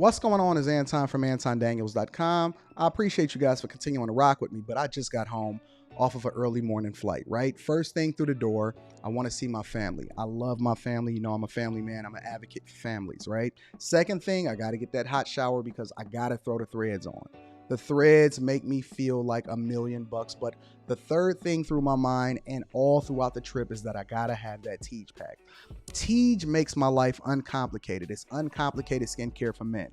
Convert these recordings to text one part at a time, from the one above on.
What's going on is Anton from AntonDaniels.com. I appreciate you guys for continuing to rock with me, but I just got home off of an early morning flight, right? First thing through the door, I want to see my family. I love my family. You know, I'm a family man. I'm an advocate for families, right? Second thing, I got to get that hot shower because I got to throw the threads on. The threads make me feel like $1,000,000, but the third thing through my mind and all throughout the trip is that I gotta have that Tej pack. Tej makes my life uncomplicated. It's uncomplicated skincare for men.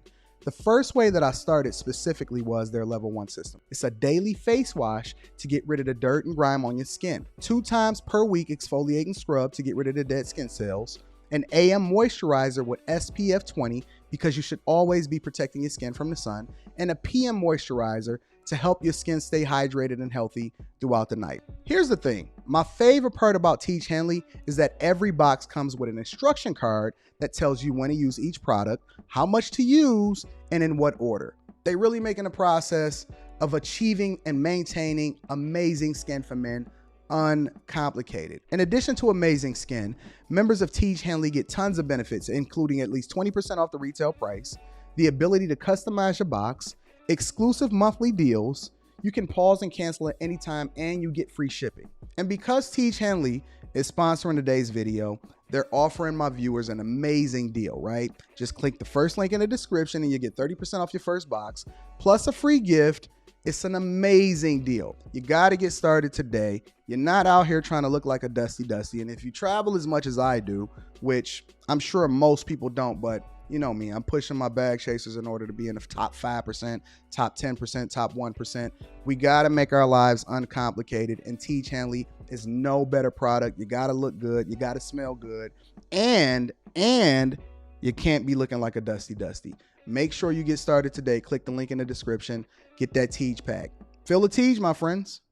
The first way that I started specifically was their level 1 system. It's a daily face wash to get rid of the dirt and grime on your skin. 2 times per week exfoliating scrub to get rid of the dead skin cells. An AM moisturizer with SPF 20 because you should always be protecting your skin from the sun, and a PM moisturizer to help your skin stay hydrated and healthy throughout the night. Here's the thing. My favorite part about Tej Henley is that every box comes with an instruction card that tells you when to use each product, how much to use, and in what order. They really making the process of achieving and maintaining amazing skin for men uncomplicated. In addition to amazing skin, members of Tej Henley get tons of benefits, including at least 20% off the retail price, the ability to customize your box, exclusive monthly deals, you can pause and cancel at any time, and you get free shipping. And because Tej Henley is sponsoring today's video, they're offering my viewers an amazing deal, right? Just click the first link in the description and you get 30% off your first box, plus a free gift. It's an amazing deal. You got to get started today. You're not out here trying to look like a dusty. And if you travel as much as I do, which I'm sure most people don't, but you know me, I'm pushing my bag chasers in order to be in the top 5%, top 10%, top 1%. We got to make our lives uncomplicated, and Tej Henley is no better product. You got to look good. You got to smell good. And you can't be looking like a dusty. Make sure you get started today. Click the link in the description. Get that Tej pack. Feel the Tej, my friends.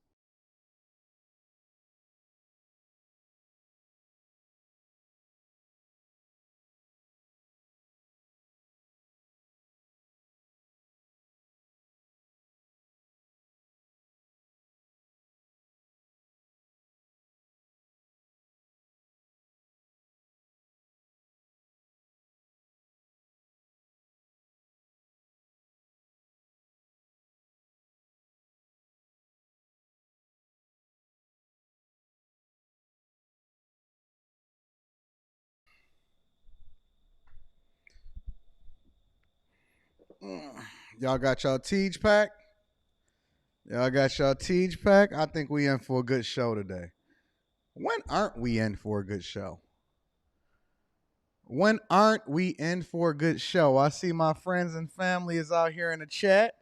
Y'all got y'all Tej pack? Y'all got y'all Tej pack? I think we in for a good show today. When aren't we in for a good show? When aren't we in for a good show? I see my friends and family is out here in the chat.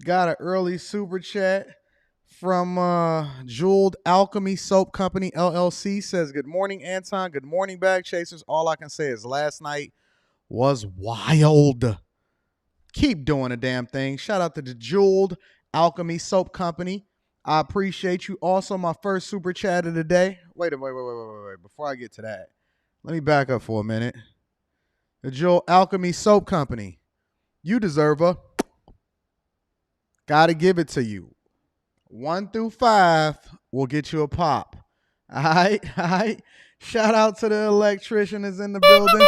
Got an early super chat from Jeweled Alchemy Soap Company, LLC. Says, good morning, Anton. Good morning, Bag Chasers. All I can say is last night was wild. Keep doing the damn thing. Shout out to the Jeweled Alchemy Soap Company. I appreciate you. Also, my first super chat of the day. Wait. Before I get to that, let me back up for a minute. The Jeweled Alchemy Soap Company. You deserve a. Gotta give it to you. 1 through 5 will get you a pop. All right. Shout out to the electrician that's in the building.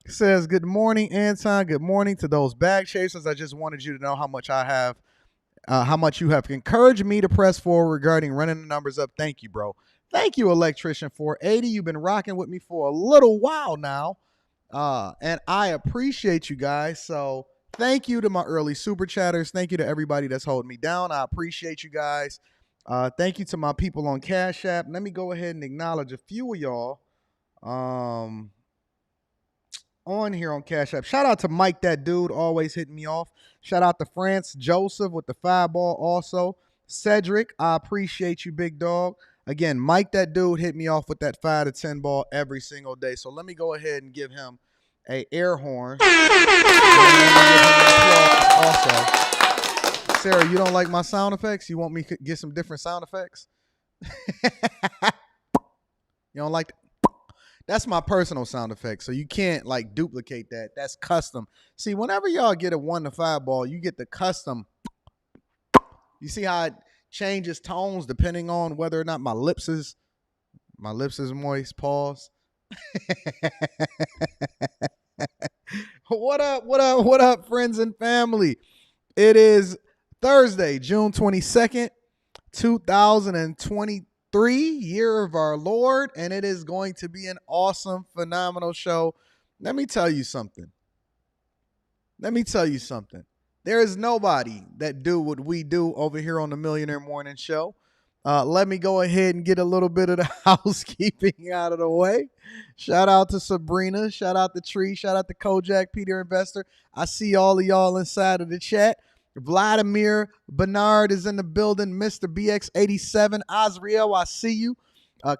Says, good morning, Anton. Good morning to those bag chasers. I just wanted you to know how much how much you have encouraged me to press forward regarding running the numbers up. Thank you, bro. Thank you, electrician 480. You've been rocking with me for a little while now. And I appreciate you guys. So thank you to my early super chatters. Thank you to everybody that's holding me down. I appreciate you guys. Thank you to my people on Cash App. Let me go ahead and acknowledge a few of y'all. On here on Cash App. Shout out to Mike, that dude, always hitting me off. Shout out to France Joseph with the 5-ball also. Cedric, I appreciate you, big dog. Again, Mike, that dude, hit me off with that 5 to 10 ball every single day. So let me go ahead and give him a air horn. Also, Sarah, you don't like my sound effects? You want me to get some different sound effects? You don't like that? That's my personal sound effect, so you can't like duplicate that. That's custom. See, whenever y'all get a 1 to 5 ball, you get the custom. You see how it changes tones depending on whether or not my lips is moist. Pause. What up? What up? What up, friends and family? It is Thursday, June 22nd, 2023, year of our Lord, and it is going to be an awesome, phenomenal show. Let me tell you something. There is nobody that do what we do over here on the Millionaire Morning Show. Let me go ahead and get a little bit of the housekeeping out of the way. Shout out to Sabrina. Shout out to Tree. Shout out to Kojak, Peter Investor. I see all of y'all inside of the chat. Vladimir Bernard is in the building. Mr. BX87. Azriel, I see you.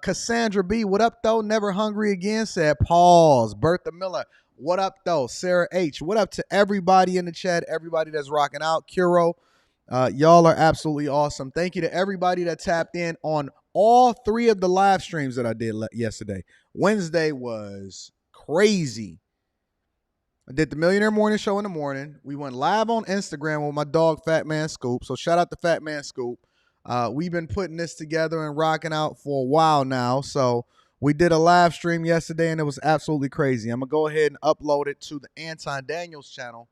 Cassandra B, what up, though? Never hungry again, said pause. Bertha Miller, what up, though? Sarah H, what up to everybody in the chat, everybody that's rocking out. Kuro, y'all are absolutely awesome. Thank you to everybody that tapped in on all three of the live streams that I did yesterday. Wednesday was crazy. I did the Millionaire Morning Show in the morning. We went live on Instagram with my dog, Fat Man Scoop. So shout out to Fat Man Scoop. We've been putting this together and rocking out for a while now. So we did a live stream yesterday, and it was absolutely crazy. I'm going to go ahead and upload it to the Anton Daniels channel,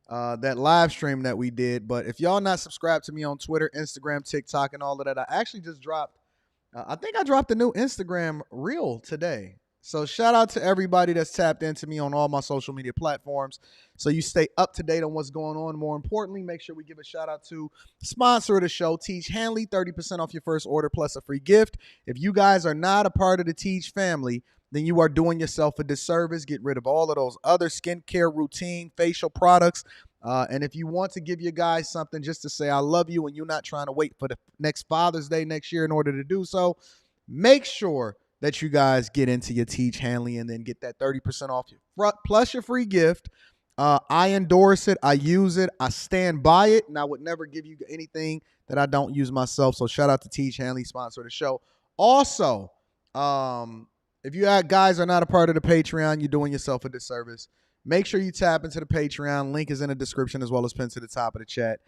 that live stream that we did. But if y'all not subscribed to me on Twitter, Instagram, TikTok, and all of that, I actually just dropped, I think I dropped a new Instagram reel today. So shout out to everybody that's tapped into me on all my social media platforms, so you stay up to date on what's going on. More importantly, make sure we give a shout out to sponsor of the show, Teach Hanley, 30% off your first order plus a free gift. If you guys are not a part of the Teach family, then you are doing yourself a disservice. Get rid of all of those other skincare routine, facial products. And if you want to give your guys something just to say I love you and you're not trying to wait for the next Father's Day next year in order to do so, make sure that you guys get into your Teach Hanley and then get that 30% off your front plus your free gift. I endorse it. I use it. I stand by it. And I would never give you anything that I don't use myself. So shout out to Teach Hanley, sponsor of the show. Also, if you guys are not a part of the Patreon, you're doing yourself a disservice. Make sure you tap into the Patreon. Link is in the description as well as pinned to the top of the chat.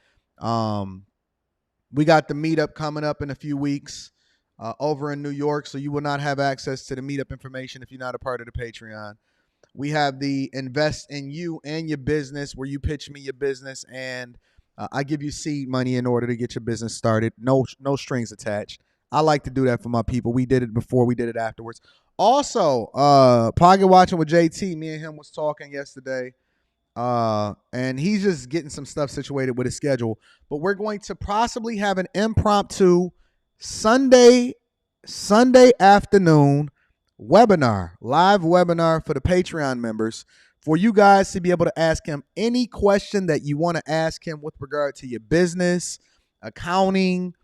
We got the meetup coming up in a few weeks. Over in New York, so you will not have access to the meetup information if you're not a part of the Patreon. We have the Invest in You and Your Business, where you pitch me your business, and I give you seed money in order to get your business started. No strings attached. I like to do that for my people. We did it before. We did it afterwards. Also, Pocket Watching with JT, me and him was talking yesterday, and he's just getting some stuff situated with his schedule. But we're going to possibly have an impromptu Sunday afternoon webinar, live webinar for the Patreon members, for you guys to be able to ask him any question that you want to ask him with regard to your business, accounting,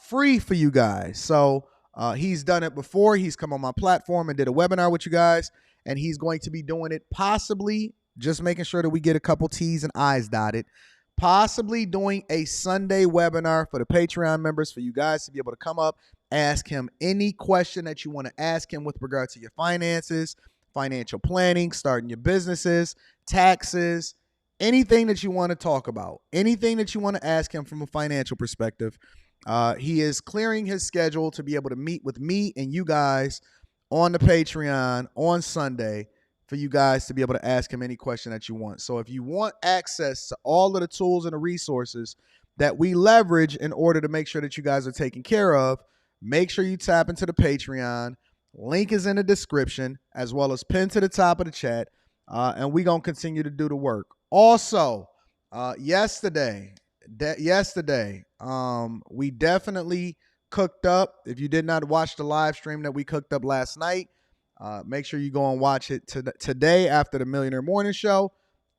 free for you guys. So he's done it before. He's come on my platform and did a webinar with you guys, and he's going to be doing it possibly, just making sure that we get a couple T's and I's dotted, possibly doing a Sunday webinar for the Patreon members for you guys to be able to come up, ask him any question that you want to ask him with regard to your finances, financial planning, starting your businesses, taxes, anything that you want to talk about, anything that you want to ask him from a financial perspective. He is clearing his schedule to be able to meet with me and you guys on the Patreon on Sunday, for you guys to be able to ask him any question that you want. So if you want access to all of the tools and the resources that we leverage in order to make sure that you guys are taken care of, make sure you tap into the Patreon. Link is in the description as well as pinned to the top of the chat. And we're going to continue to do the work. Also, yesterday, we definitely cooked up. If you did not watch the live stream that we cooked up last night, make sure you go and watch it today after the Millionaire Morning Show.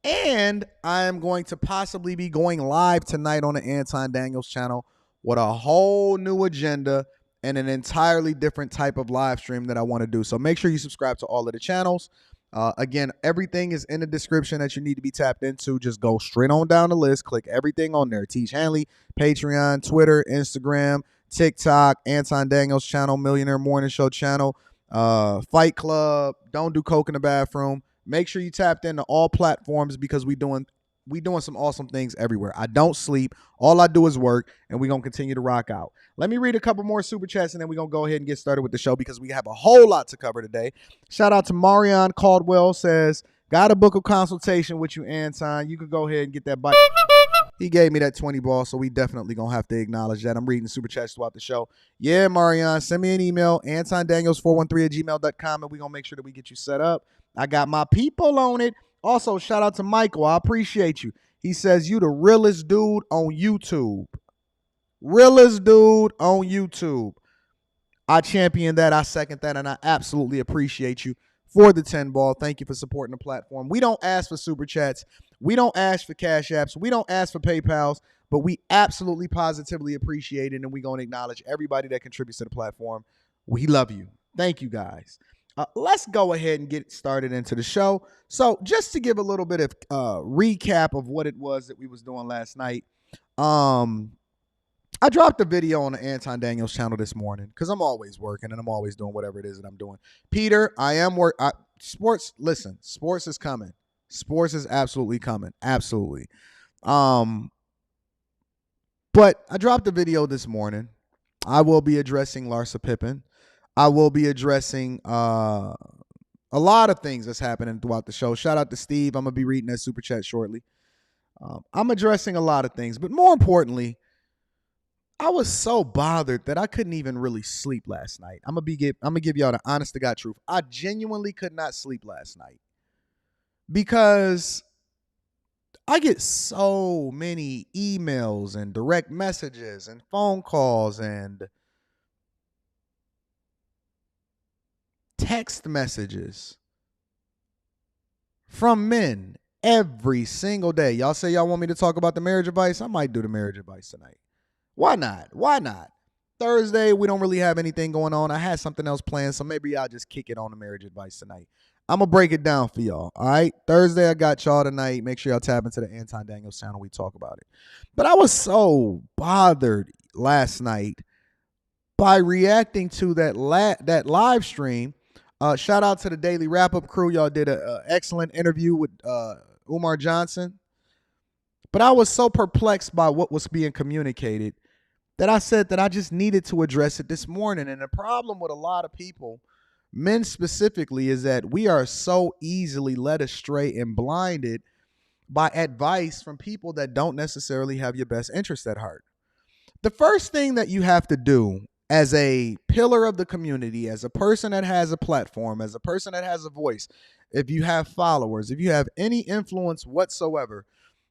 And I am going to possibly be going live tonight on the Anton Daniels channel with a whole new agenda and an entirely different type of live stream that I want to do. So make sure you subscribe to all of the channels. Again, everything is in the description that you need to be tapped into. Just go straight on down the list. Click everything on there. Teach Hanley, Patreon, Twitter, Instagram, TikTok, Anton Daniels channel, Millionaire Morning Show channel, Fight Club, Don't Do Coke in the Bathroom. Make sure you tapped into all platforms because we doing some awesome things everywhere. I don't sleep. All I do is work, and we're going to continue to rock out. Let me read a couple more super chats, and then we're going to go ahead and get started with the show because we have a whole lot to cover today. Shout out to Marion Caldwell, says, Got to book a consultation with you, Anton. You can go ahead and get that bike. He gave me that 20 ball, so we definitely going to have to acknowledge that. I'm reading the super chats throughout the show. Yeah, Marion, send me an email, AntonDaniels413@gmail.com, and we're going to make sure that we get you set up. I got my people on it. Also, shout out to Michael. I appreciate you. He says, you the realest dude on YouTube. Realest dude on YouTube. I champion that. I second that, and I absolutely appreciate you for the 10 ball. Thank you for supporting the platform. We don't ask for super chats. We don't ask for cash apps. We don't ask for PayPals, but we absolutely positively appreciate it, and we're going to acknowledge everybody that contributes to the platform. We love you. Thank you, guys. Let's go ahead and get started into the show. So just to give a little bit of recap of what it was that we was doing last night, I dropped a video on the Anton Daniels channel this morning because I'm always working and I'm always doing whatever it is that I'm doing. Peter, I am sports. Listen, sports is coming. Sports is absolutely coming. Absolutely. But I dropped a video this morning. I will be addressing Larsa Pippen. I will be addressing a lot of things that's happening throughout the show. Shout out to Steve. I'm going to be reading that super chat shortly. I'm addressing a lot of things, but more importantly, I was so bothered that I couldn't even really sleep last night. I'm gonna give y'all the honest to God truth. I genuinely could not sleep last night because I get so many emails and direct messages and phone calls and text messages from men every single day. Y'all say y'all want me to talk about the marriage advice? I might do the marriage advice tonight. Why not? Why not? Thursday, we don't really have anything going on. I had something else planned, so maybe I'll just kick it on the marriage advice tonight. I'm going to break it down for y'all, all right? Thursday, I got y'all tonight. Make sure y'all tap into the Anton Daniels channel. We talk about it. But I was so bothered last night by reacting to that live stream. Shout out to the Daily Wrap-Up crew. Y'all did an excellent interview with Umar Johnson. But I was so perplexed by what was being communicated that I said that I just needed to address it this morning. And the problem with a lot of people, men specifically, is that we are so easily led astray and blinded by advice from people that don't necessarily have your best interest at heart. The first thing that you have to do as a pillar of the community, as a person that has a platform, as a person that has a voice, if you have followers, if you have any influence whatsoever,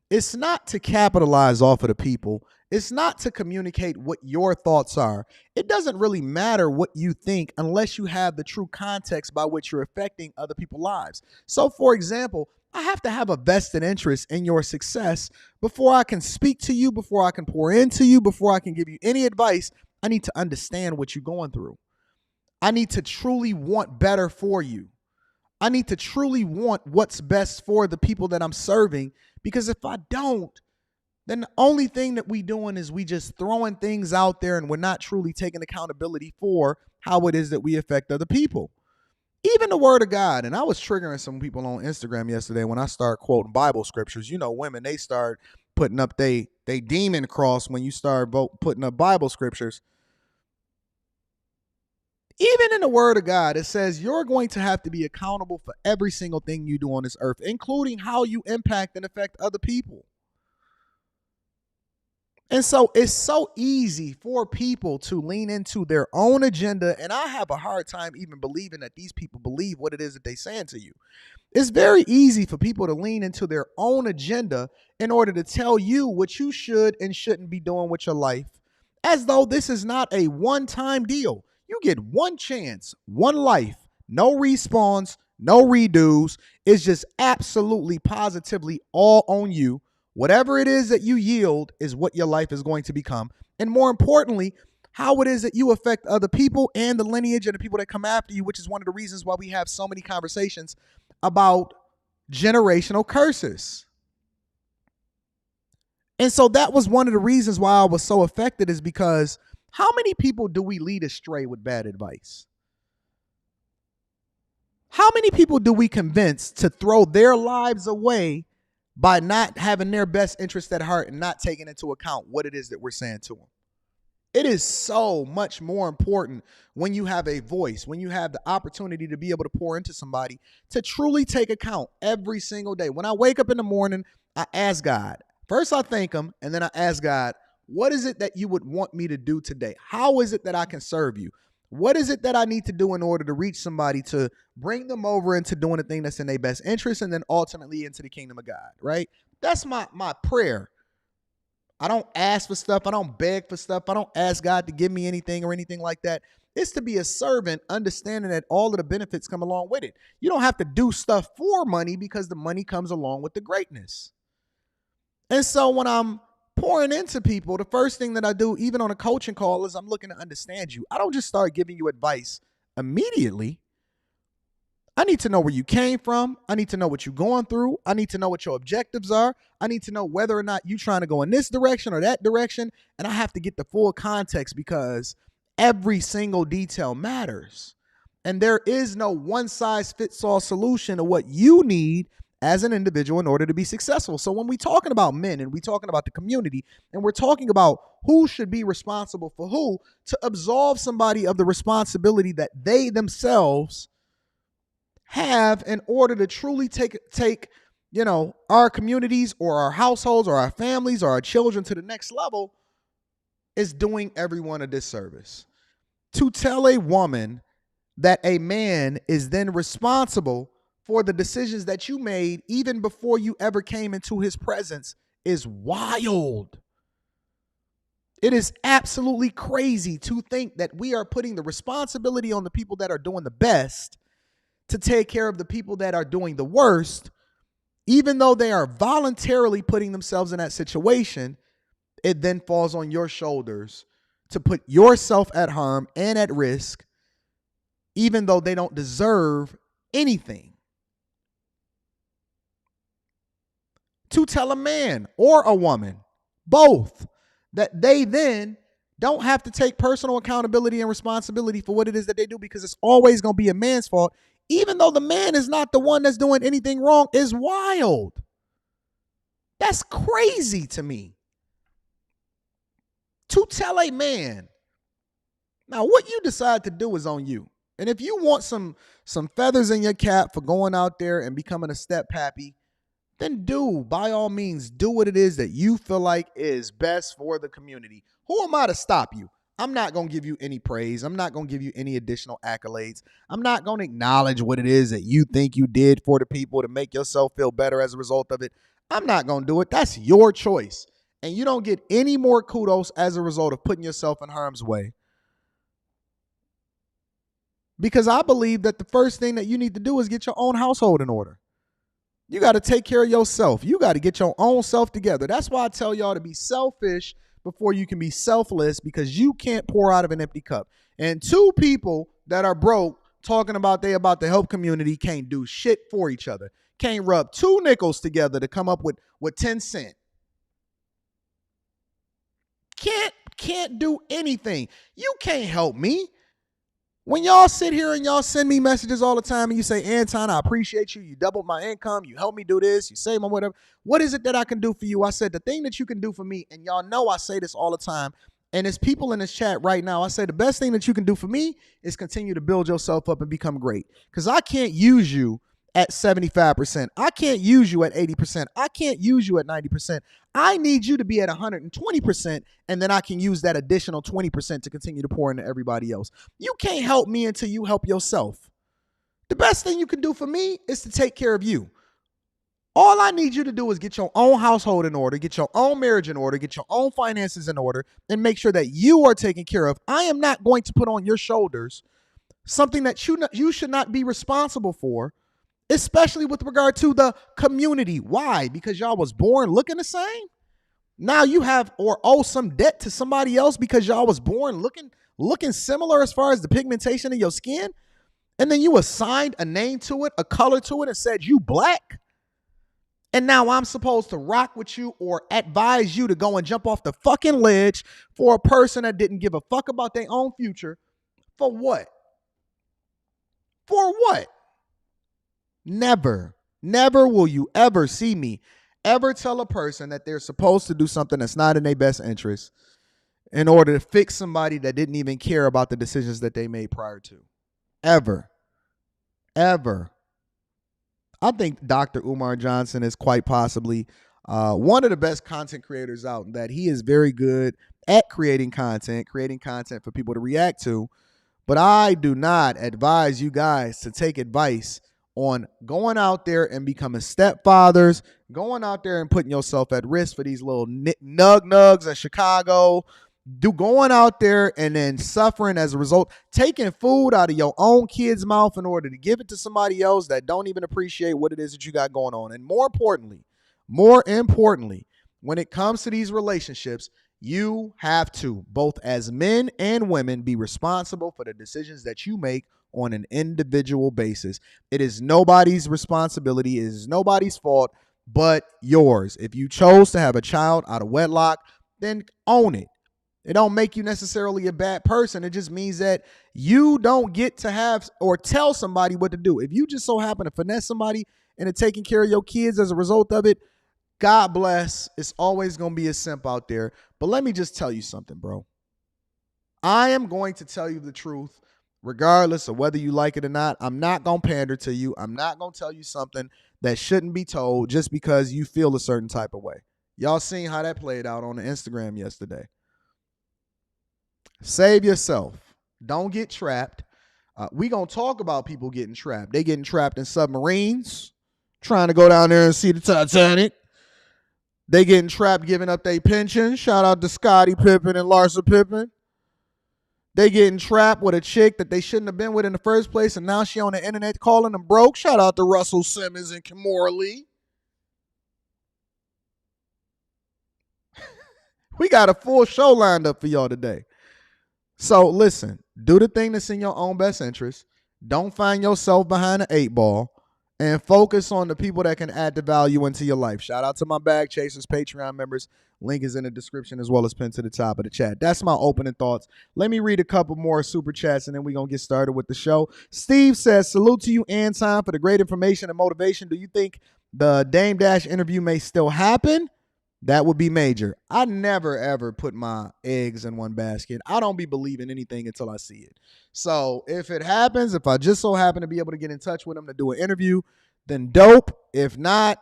it's not to capitalize off of the people. It's not to communicate what your thoughts are. It doesn't really matter what you think unless you have the true context by which you're affecting other people's lives. So, for example, I have to have a vested interest in your success before I can speak to you, before I can pour into you, before I can give you any advice. I need to understand what you're going through. I need to truly want better for you. I need to truly want what's best for the people that I'm serving, because if I don't, then the only thing that we doing is we just throwing things out there and we're not truly taking accountability for how it is that we affect other people. Even the word of God. And I was triggering some people on Instagram yesterday when I start quoting Bible scriptures. You know, women, they start putting up they demon cross when you start putting up Bible scriptures. Even in the word of God, it says you're going to have to be accountable for every single thing you do on this earth, including how you impact and affect other people. And so it's so easy for people to lean into their own agenda. And I have a hard time even believing that these people believe what it is that they're saying to you. It's very easy for people to lean into their own agenda in order to tell you what you should and shouldn't be doing with your life, as though this is not a one-time deal. You get one chance, one life, no respawns, no redos. It's just absolutely positively all on you. Whatever it is that you yield is what your life is going to become. And more importantly, how it is that you affect other people and the lineage and the people that come after you, which is one of the reasons why we have so many conversations about generational curses. And so that was one of the reasons why I was so affected, is because how many people do we lead astray with bad advice? How many people do we convince to throw their lives away by not having their best interest at heart and not taking into account what it is that we're saying to them? It is so much more important when you have a voice, when you have the opportunity to be able to pour into somebody, to truly take account every single day. When I wake up in the morning, I ask God. First, I thank him, and then I ask God, what is it that you would want me to do today? How is it that I can serve you? What is it that I need to do in order to reach somebody, to bring them over into doing the thing that's in their best interest, and then ultimately into the kingdom of God, right? That's my prayer. I don't ask for stuff. I don't beg for stuff. I don't ask God to give me anything or anything like that. It's to be a servant, understanding that all of the benefits come along with it. You don't have to do stuff for money because the money comes along with the greatness. And so when I'm pouring into people, the first thing that I do, even on a coaching call, is I'm looking to understand you. I don't just start giving you advice immediately. I need to know where you came from. I need to know what you're going through. I need to know what your objectives are. I need to know whether or not you're trying to go in this direction or that direction. And I have to get the full context because every single detail matters. And there is no one-size-fits-all solution to what you need as an individual in order to be successful. So when we're talking about men and we're talking about the community and we're talking about who should be responsible for who, to absolve somebody of the responsibility that they themselves have in order to truly take our communities or our households or our families or our children to the next level, is doing everyone a disservice. To tell a woman that a man is then responsible for the decisions that you made even before you ever came into his presence is wild. It is absolutely crazy to think that we are putting the responsibility on the people that are doing the best to take care of the people that are doing the worst, even though they are voluntarily putting themselves in that situation. It then falls on your shoulders to put yourself at harm and at risk, even though they don't deserve anything. To tell a man or a woman, both, that they then don't have to take personal accountability and responsibility for what it is that they do because it's always going to be a man's fault, even though the man is not the one that's doing anything wrong, is wild. That's crazy to me. To tell a man, now what you decide to do is on you. And if you want some feathers in your cap for going out there and becoming a step pappy, then by all means, do what it is that you feel like is best for the community. Who am I to stop you? I'm not going to give you any praise. I'm not going to give you any additional accolades. I'm not going to acknowledge what it is that you think you did for the people to make yourself feel better as a result of it. I'm not going to do it. That's your choice. And you don't get any more kudos as a result of putting yourself in harm's way. Because I believe that the first thing that you need to do is get your own household in order. You got to take care of yourself. You got to get your own self together. That's why I tell y'all to be selfish before you can be selfless, because you can't pour out of an empty cup. And two people that are broke talking about they about the help community can't do shit for each other. Can't rub two nickels together to come up with 10 cents. Can't do anything. You can't help me. When y'all sit here and y'all send me messages all the time and you say, Anton, I appreciate you. You doubled my income. You helped me do this. You save my whatever. What is it that I can do for you? I said, the thing that you can do for me, and y'all know I say this all the time, and there's people in this chat right now. I say the best thing that you can do for me is continue to build yourself up and become great. Because I can't use you at 75%. I can't use you at 80%. I can't use you at 90%. I need you to be at 120%, and then I can use that additional 20% to continue to pour into everybody else. You can't help me until you help yourself. The best thing you can do for me is to take care of you. All I need you to do is get your own household in order, get your own marriage in order, get your own finances in order, and make sure that you are taken care of. I am not going to put on your shoulders something that you should not be responsible for, especially with regard to the community. Why? Because y'all was born looking the same? Now you have or owe some debt to somebody else because y'all was born looking similar as far as the pigmentation of your skin? And then you assigned a name to it, a color to it, and said you black? And now I'm supposed to rock with you or advise you to go and jump off the fucking ledge for a person that didn't give a fuck about their own future? For what? For what? Never will you ever see me ever tell a person that they're supposed to do something that's not in their best interest in order to fix somebody that didn't even care about the decisions that they made prior to. Ever. Ever. I think Dr. Umar Johnson is quite possibly one of the best content creators out, that he is very good at creating content for people to react to. But I do not advise you guys to take advice on going out there and becoming stepfathers, going out there and putting yourself at risk for these little nugs in Chicago, going out there and then suffering as a result, taking food out of your own kid's mouth in order to give it to somebody else that don't even appreciate what it is that you got going on. And more importantly, when it comes to these relationships, you have to, both as men and women, be responsible for the decisions that you make on an individual basis. It is nobody's responsibility. It is nobody's fault but yours. If you chose to have a child out of wedlock, then own it. It don't make you necessarily a bad person. It just means that you don't get to have or tell somebody what to do. If you just so happen to finesse somebody into taking care of your kids as a result of it, God bless. It's always going to be a simp out there. But let me just tell you something, bro. I am going to tell you the truth, regardless of whether you like it or not. I'm not going to pander to you. I'm not going to tell you something that shouldn't be told just because you feel a certain type of way. Y'all seen how that played out on the Instagram yesterday. Save yourself. Don't get trapped. We going to talk about people getting trapped. They getting trapped in submarines, trying to go down there and see the Titanic. They getting trapped giving up their pension. Shout out to Scottie Pippen and Larsa Pippen. They getting trapped with a chick that they shouldn't have been with in the first place, and now she on the internet calling them broke. Shout out to Russell Simmons and Kimora Lee. We got a full show lined up for y'all today. So listen, do the thing that's in your own best interest. Don't find yourself behind an 8-ball. And focus on the people that can add the value into your life. Shout out to my Bag Chasers Patreon members. Link is in the description as well as pinned to the top of the chat. That's my opening thoughts. Let me read a couple more super chats and then we're going to get started with the show. Steve says, salute to you, Anton, for the great information and motivation. Do you think the Dame Dash interview may still happen? That would be major. I never, ever put my eggs in one basket. I don't be believing anything until I see it. So if it happens, if I just so happen to be able to get in touch with him to do an interview, then dope. If not,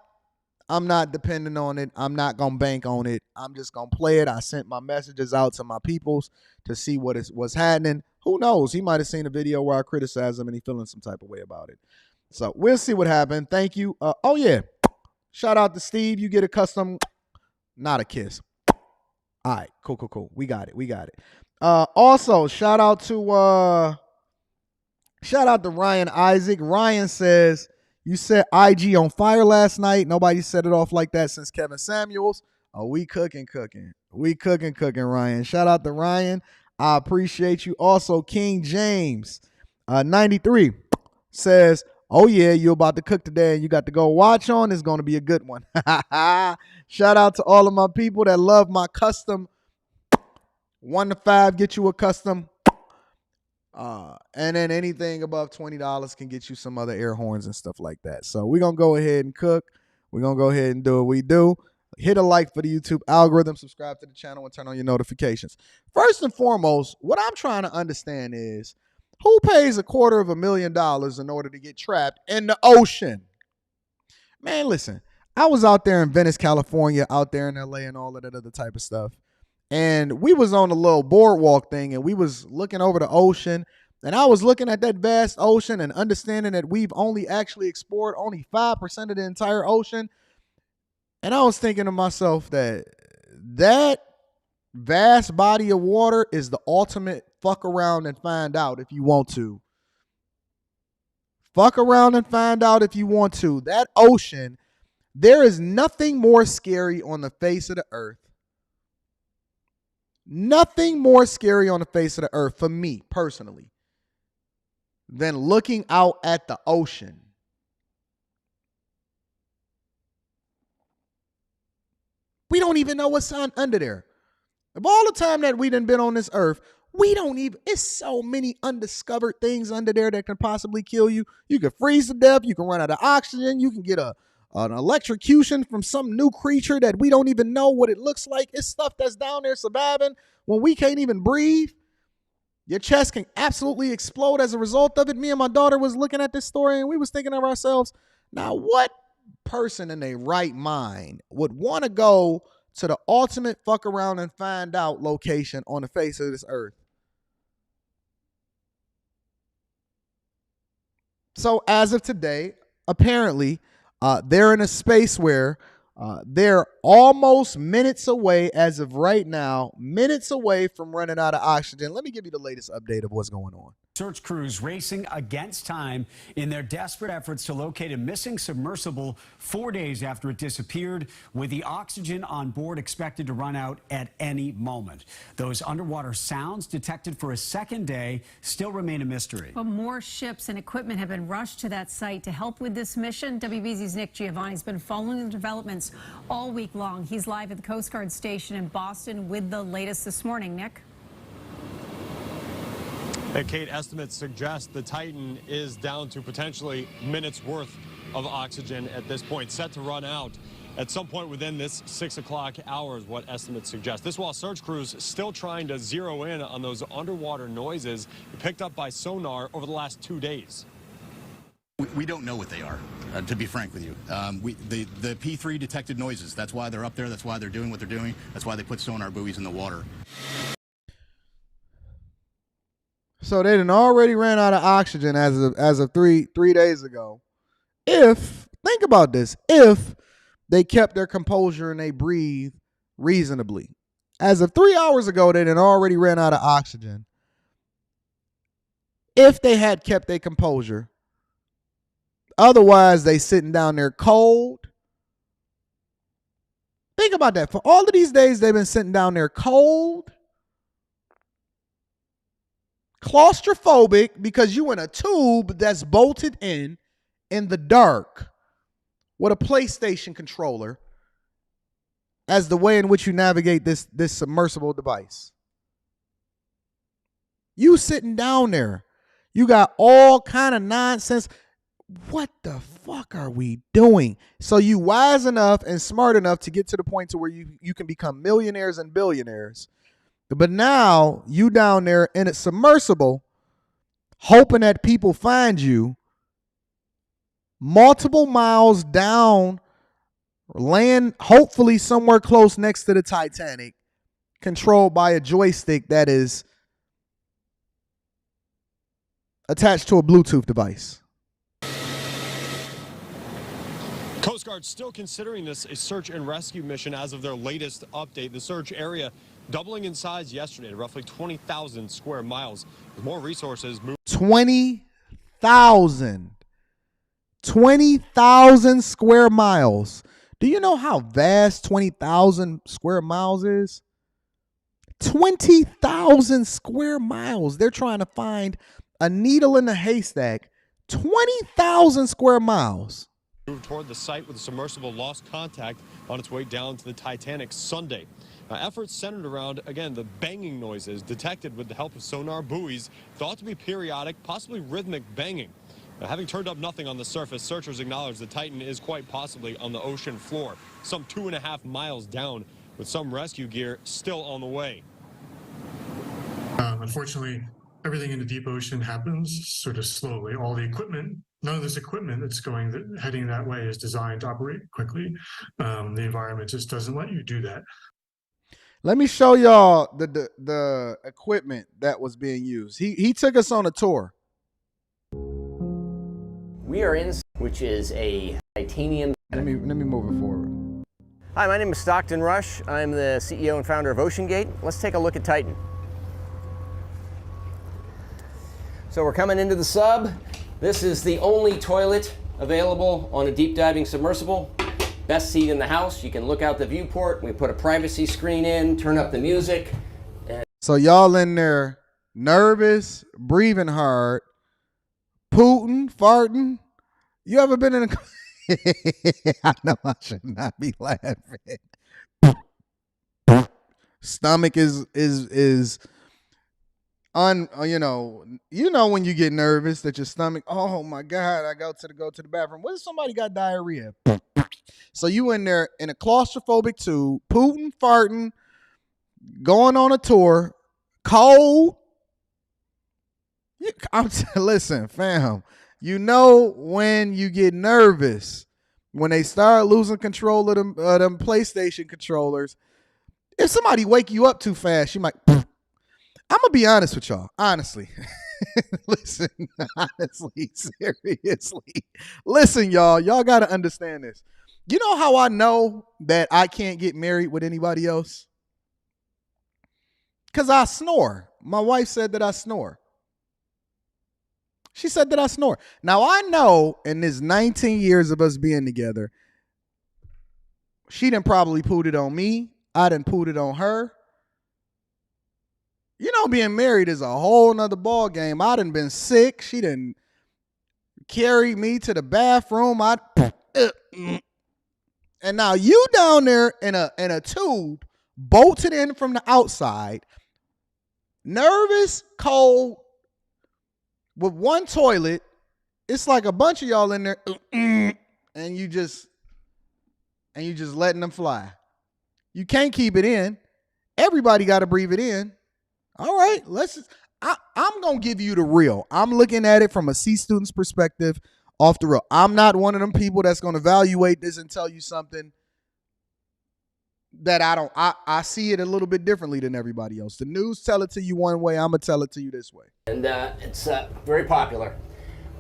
I'm not depending on it. I'm not going to bank on it. I'm just going to play it. I sent my messages out to my peoples to see what's happening. Who knows? He might have seen a video where I criticized him and he's feeling some type of way about it. So we'll see what happens. Thank you. Oh, yeah. Shout out to Steve. You get a custom... Not a kiss. All right, cool. We got it. Also, shout out to Ryan Isaac. Ryan says, you set IG on fire last night. Nobody set it off like that since Kevin Samuels. Oh, we cooking. We cooking, Ryan. Shout out to Ryan. I appreciate you. Also, King James 93 says, oh, yeah, you're about to cook today and you got to go watch on. It's going to be a good one. Shout out to all of my people that love my custom 1 to 5. Get you a custom. And then anything above $20 can get you some other air horns and stuff like that. So we're going to go ahead and cook. We're going to go ahead and do what we do. Hit a like for the YouTube algorithm. Subscribe to the channel and turn on your notifications. First and foremost, what I'm trying to understand is, who pays $250,000 in order to get trapped in the ocean? Man, listen, I was out there in Venice, California, out there in LA and all of that other type of stuff. And we was on a little boardwalk thing and we was looking over the ocean. And I was looking at that vast ocean and understanding that we've only actually explored only 5% of the entire ocean. And I was thinking to myself that vast body of water is the ultimate fuck around and find out if you want to. Fuck around and find out if you want to. That ocean, there is nothing more scary on the face of the earth. Nothing more scary on the face of the earth for me personally than looking out at the ocean. We don't even know what's under there. Of all the time that we done been on this earth, we don't even, it's so many undiscovered things under there that can possibly kill you. You can freeze to death. You can run out of oxygen. You can get a an electrocution from some new creature that we don't even know what it looks like. It's stuff that's down there surviving when we can't even breathe. Your chest can absolutely explode as a result of it. Me and my daughter was looking at this story and we was thinking of ourselves, now what person in their right mind would want to go to the ultimate fuck around and find out location on the face of this earth? So as of today, apparently, they're in a space where they're almost minutes away, as of right now, minutes away from running out of oxygen. Let me give you the latest update of what's going on. Search crews racing against time in their desperate efforts to locate a missing submersible 4 days after it disappeared, with the oxygen on board expected to run out at any moment. Those underwater sounds detected for a second day still remain a mystery. Well, more ships and equipment have been rushed to that site to help with this mission. WBZ's Nick Giovanni's been following the developments all week long. He's live at the Coast Guard station in Boston with the latest this morning. Nick? And Kate, estimates suggest the Titan is down to potentially minutes worth of oxygen at this point, set to run out at some point within this 6 o'clock hour is what estimates suggest. This while search crews still trying to zero in on those underwater noises picked up by sonar over the last 2 days. We don't know what they are, to be frank with you. The P3 detected noises. That's why they're up there. That's why they're doing what they're doing. That's why they put sonar buoys in the water. So they done already ran out of oxygen as of three days ago. Think about this, if they kept their composure and they breathed reasonably. As of 3 hours ago, they done already ran out of oxygen. If they had kept their composure, otherwise they sitting down there cold. Think about that. For all of these days they've been sitting down there cold, claustrophobic, because you in a tube that's bolted in the dark with a PlayStation controller as the way in which you navigate this submersible device. You sitting down there, you got all kind of nonsense. What the fuck are we doing? So you wise enough and smart enough to get to the point to where you can become millionaires and billionaires. But now you down there in a submersible, hoping that people find you multiple miles down, land hopefully somewhere close next to the Titanic, controlled by a joystick that is attached to a Bluetooth device. Coast Guard still considering this a search and rescue mission as of their latest update. The search area doubling in size yesterday to roughly 20,000 square miles. With more resources moved. 20,000 square miles. Do you know how vast 20,000 square miles is? 20,000 square miles. They're trying to find a needle in a haystack. 20,000 square miles. Moved toward the site with the submersible lost contact on its way down to the Titanic Sunday. Efforts centered around, again, the banging noises detected with the help of sonar buoys, thought to be periodic, possibly rhythmic banging. Having turned up nothing on the surface, searchers acknowledge the Titan is quite possibly on the ocean floor, some 2.5 miles down, with some rescue gear still on the way. Unfortunately, everything in the deep ocean happens sort of slowly. All the equipment, none of this equipment that's heading that way is designed to operate quickly. The environment just doesn't let you do that. Let me show y'all the equipment that was being used. He took us on a tour. We are in, which is a titanium. Let me move it forward. Hi, my name is Stockton Rush. I'm the CEO and founder of OceanGate. Let's take a look at Titan. So we're coming into the sub. This is the only toilet available on a deep diving submersible. Best seat in the house. You can look out the viewport. We put a privacy screen in, turn up the music. So y'all in there nervous, breathing hard, pooting, farting. You ever been in a... I know I should not be laughing. Stomach is you know when you get nervous that your stomach, oh my God, I go to the bathroom. What if somebody got diarrhea? So you in there in a claustrophobic tube, pooting, farting, going on a tour, cold. Listen, fam, you know when you get nervous, when they start losing control of them PlayStation controllers, if somebody wake you up too fast, you might. I'm going to be honest with y'all, honestly. Listen, honestly, seriously. Listen, y'all got to understand this. You know how I know that I can't get married with anybody else? Because I snore. My wife said that I snore. She said that I snore. Now, I know in this 19 years of us being together, she done probably pooed it on me. I done pooed it on her. You know, being married is a whole nother ball game. I done been sick. She done carried me to the bathroom. And now you down there in a tube, bolted in from the outside, nervous, cold, with one toilet. It's like a bunch of y'all in there, and you just letting them fly. You can't keep it in. Everybody got to breathe it in. All right, I'm going to give you the real. I'm looking at it from a C student's perspective off the real. I'm not one of them people that's going to evaluate this and tell you something that I don't. I see it a little bit differently than everybody else. The news tell it to you one way. I'm going to tell it to you this way. And it's very popular.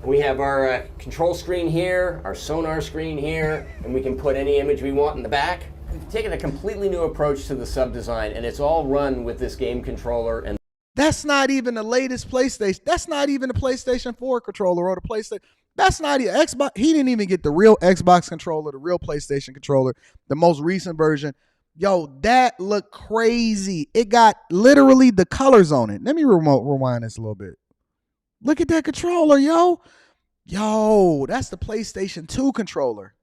We have our control screen here, our sonar screen here, and we can put any image we want in the back. We've taken a completely new approach to the sub design, and it's all run with this game controller. And that's not even the latest PlayStation. That's not even the PlayStation 4 controller or the PlayStation. That's not even Xbox. He didn't even get the real Xbox controller, the real PlayStation controller, the most recent version. Yo, that looked crazy. It got literally the colors on it. Let me rewind this a little bit. Look at that controller, yo. Yo, that's the PlayStation 2 controller.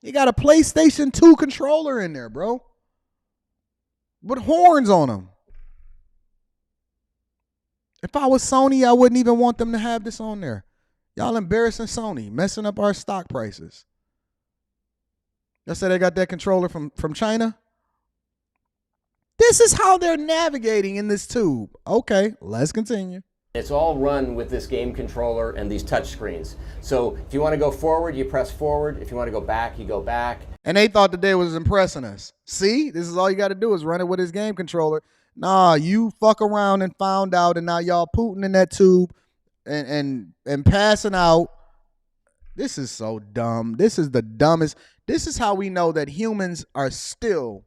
You got a PlayStation 2 controller in there, bro. With horns on them. If I was Sony, I wouldn't even want them to have this on there. Y'all embarrassing Sony, messing up our stock prices. Y'all say they got that controller from China? This is how they're navigating in this tube. Okay, let's continue. It's all run with this game controller and these touch screens. So if you want to go forward, you press forward. If you want to go back, you go back. And they thought that they was impressing us. See, this is all you got to do is run it with his game controller. Nah, you fuck around and found out, and now y'all pooting in that tube and passing out. This is so dumb. This is the dumbest. This is how we know that humans are still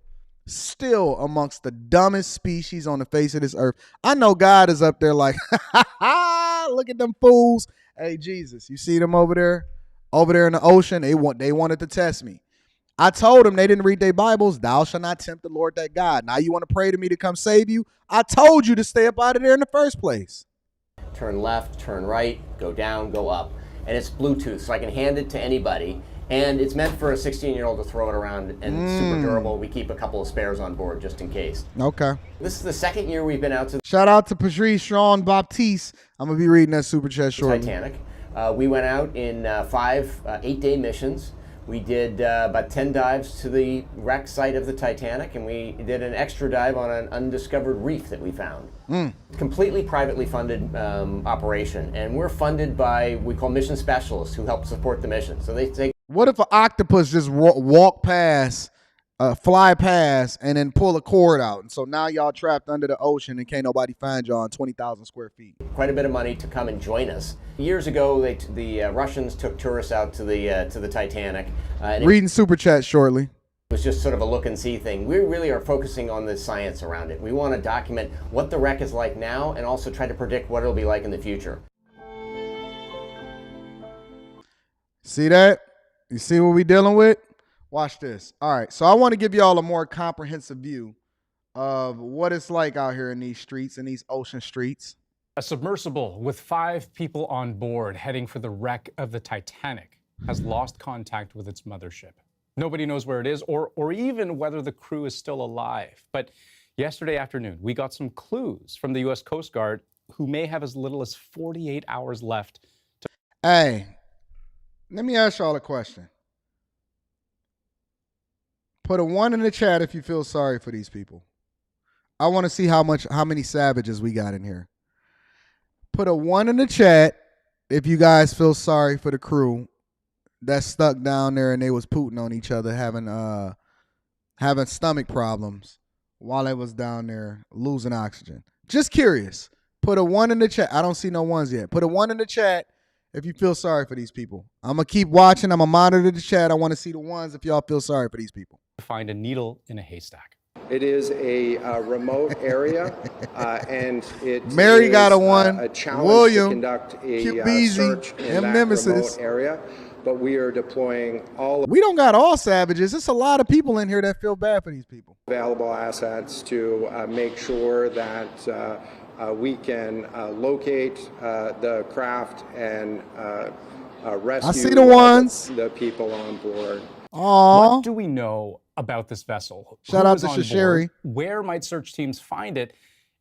amongst the dumbest species on the face of this earth. I know God is up there like, look at them fools. Hey, Jesus, you see them over there in the ocean? They wanted to test me. I told them they didn't read their Bibles. Thou shalt not tempt the Lord thy God. Now you want to pray to me to come save you? I told you to stay up out of there in the first place. Turn left, turn right, go down, go up. And it's Bluetooth, so I can hand it to anybody. And it's meant for a 16-year-old to throw it around, and it's super durable. We keep a couple of spares on board just in case. Okay. This is the second year we've been out to Shout out to Patrice Sean Baptiste. I'm going to be reading that super chat shortly. Titanic. We went out in 5 8-day missions. We did about 10 dives to the wreck site of the Titanic, and we did an extra dive on an undiscovered reef that we found. Completely privately funded operation, and we're funded by, we call mission specialists who help support the mission. So they take. What if an octopus just walk past, fly past, and then pull a cord out? And so now y'all trapped under the ocean and can't nobody find y'all on 20,000 square feet. Quite a bit of money to come and join us. Years ago, the Russians took tourists out to the Titanic. Reading super chat shortly. It was just sort of a look and see thing. We really are focusing on the science around it. We want to document what the wreck is like now and also try to predict what it'll be like in the future. See that? You see what we dealing with? Watch this. All right, so I want to give y'all a more comprehensive view of what it's like out here in these streets, in these ocean streets. A submersible with 5 people on board heading for the wreck of the Titanic has lost contact with its mothership. Nobody knows where it is or even whether the crew is still alive. But yesterday afternoon, we got some clues from the U.S. Coast Guard who may have as little as 48 hours left. Hey, Let me ask y'all a question. Put a 1 in the chat if you feel sorry for these people. I want to see how many savages we got in here. Put a 1 in the chat if you guys feel sorry for the crew that's stuck down there and they was pooting on each other, having stomach problems while they was down there losing oxygen. Just curious. Put a 1 in the chat. I don't see no ones yet. Put a 1 in the chat if you feel sorry for these people. I'm going to keep watching. I'm going to monitor the chat. I want to see the ones if y'all feel sorry for these people. Find a needle in a haystack. It is a remote area, and it Mary is got a 1. A challenge William, to conduct a Beezy, search in that Nemesis. remote area. But we are deploying all We don't got all savages. There's a lot of people in here that feel bad for these people. available assets to make sure that we can locate the craft and rescue I see the ones. the people on board. Aww. What do we know about this vessel? Shout Who out is to on board? Shasheri. Where might search teams find it?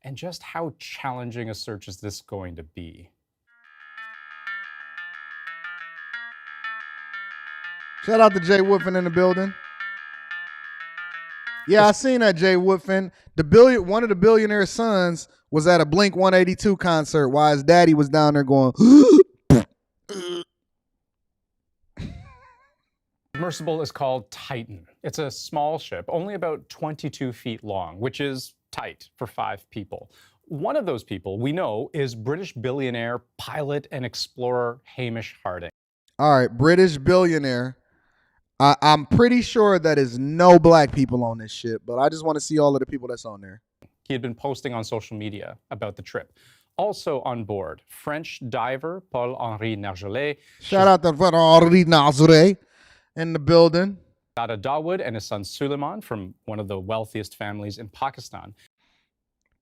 And just how challenging a search is this going to be? Shout out to Jay Woodfin in the building. Yeah, I seen that, Jay Woodfin. One of the billionaire's sons was at a Blink 182 concert while his daddy was down there going, Submersible is called Titan. It's a small ship, only about 22 feet long, which is tight for 5 people. One of those people we know is British billionaire, pilot, and explorer Hamish Harding. all right, British billionaire. I'm pretty sure that is no black people on this ship, but I just want to see all of the people that's on there. He had been posting on social media about the trip. Also on board, French diver Paul-Henri Nargeolet. Shout out to Henri Nazare in the building. Dada Dawood and his son Suleiman from one of the wealthiest families in Pakistan.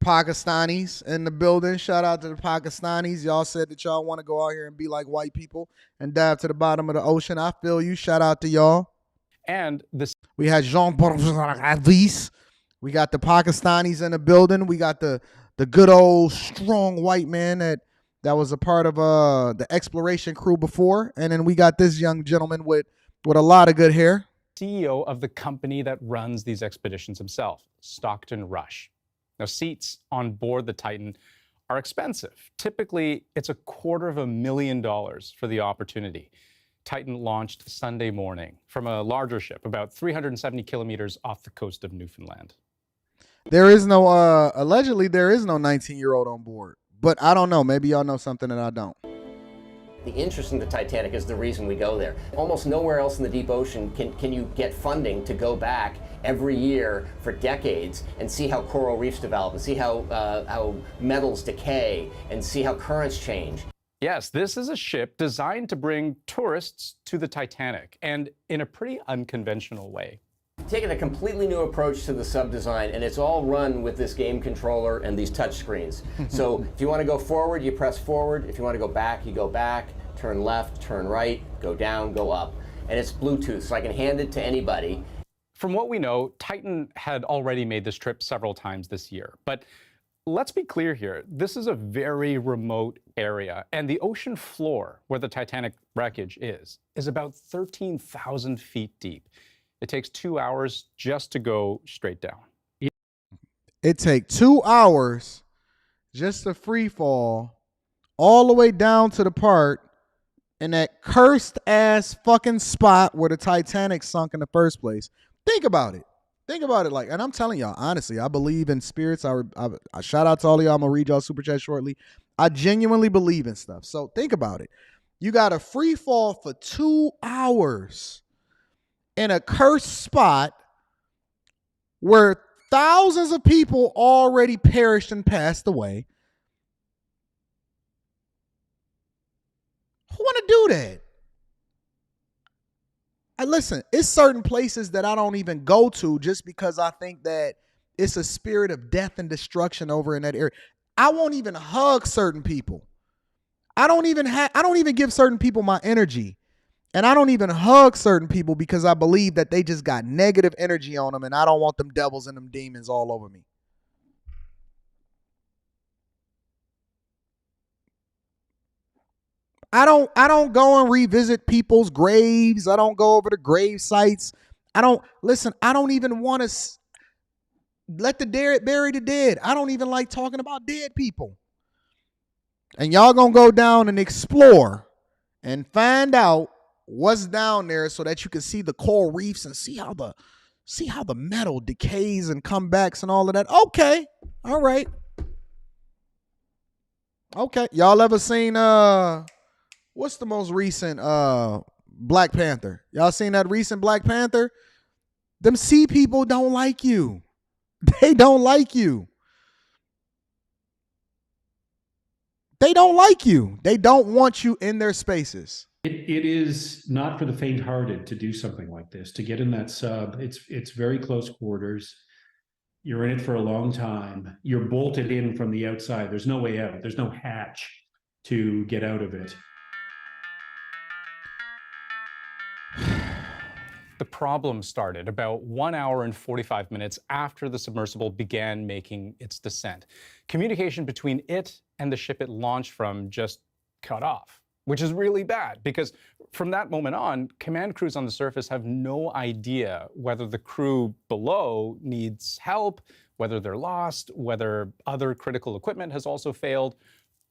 Pakistanis in the building. Shout out to the Pakistanis. Y'all said that y'all want to go out here and be like white people and dive to the bottom of the ocean. I feel you. Shout out to y'all. And this We had Jean Avis. We got the Pakistanis in the building. We got the good old strong white man that was a part of the exploration crew before. And then we got this young gentleman with a lot of good hair. CEO of the company that runs these expeditions himself, Stockton Rush. Now, seats on board the Titan are expensive. Typically, it's $250,000 for the opportunity. Titan launched Sunday morning from a larger ship, about 370 kilometers off the coast of Newfoundland. There is no, allegedly, there is no 19-year-old on board. But I don't know. Maybe y'all know something that I don't. The interest in the Titanic is the reason we go there. Almost nowhere else in the deep ocean can you get funding to go back every year for decades and see how coral reefs develop and see how metals decay and see how currents change. Yes, this is a ship designed to bring tourists to the Titanic, and in a pretty unconventional way. Taking a completely new approach to the sub design, and it's all run with this game controller and these touch screens. So if you want to go forward, you press forward. If you want to go back, you go back. Turn left, turn right, go down, go up. And it's Bluetooth, so I can hand it to anybody. From what we know, Titan had already made this trip several times this year. But let's be clear here. This is a very remote area, and the ocean floor where the Titanic wreckage is about 13,000 feet deep. It takes 2 hours just to go straight down. It takes 2 hours just to free fall all the way down to the part in that cursed ass fucking spot where the Titanic sunk in the first place. Think about it. Think about it. Like, and I'm telling y'all, honestly, I believe in spirits. I shout out to all of y'all. I'm going to read y'all super chat shortly. I genuinely believe in stuff. So think about it. You got a free fall for 2 hours in a cursed spot where thousands of people already perished and passed away. Who want to do that? Listen, it's certain places that I don't even go to just because I think that it's a spirit of death and destruction over in that area. I won't even hug certain people. I don't even give certain people my energy. And I don't even hug certain people because I believe that they just got negative energy on them and I don't want them devils and them demons all over me. I don't go and revisit people's graves. I don't go over the grave sites. I don't even want to let the dead bury the dead. I don't even like talking about dead people. And y'all gonna go down and explore and find out what's down there so that you can see the coral reefs and see how the metal decays and comebacks and all of that. Okay. All right. Okay. Y'all ever seen what's the most recent Black Panther? Y'all seen that recent Black Panther? Them sea people don't like you. They don't like you. They don't like you. They don't want you in their spaces. It is not for the faint-hearted to do something like this, to get in that sub. It's very close quarters. You're in it for a long time. You're bolted in from the outside. There's no way out. There's no hatch to get out of it. The problem started about 1 hour and 45 minutes after the submersible began making its descent. Communication between it and the ship it launched from just cut off, which is really bad because from that moment on, command crews on the surface have no idea whether the crew below needs help, whether they're lost, whether other critical equipment has also failed,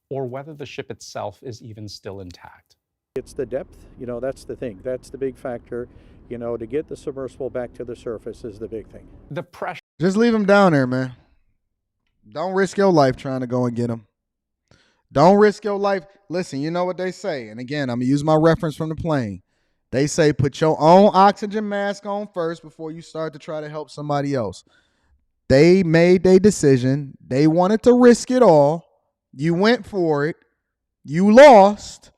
or whether the ship itself is even still intact. It's the depth, that's the thing. That's the big factor. To get the submersible back to the surface is the big thing. The pressure. Just leave them down there, man. Don't risk your life trying to go and get them. Don't risk your life. Listen, you know what they say. And again, I'm going to use my reference from the plane. They say put your own oxygen mask on first before you start to try to help somebody else. They made their decision. They wanted to risk it all. You went for it. You lost.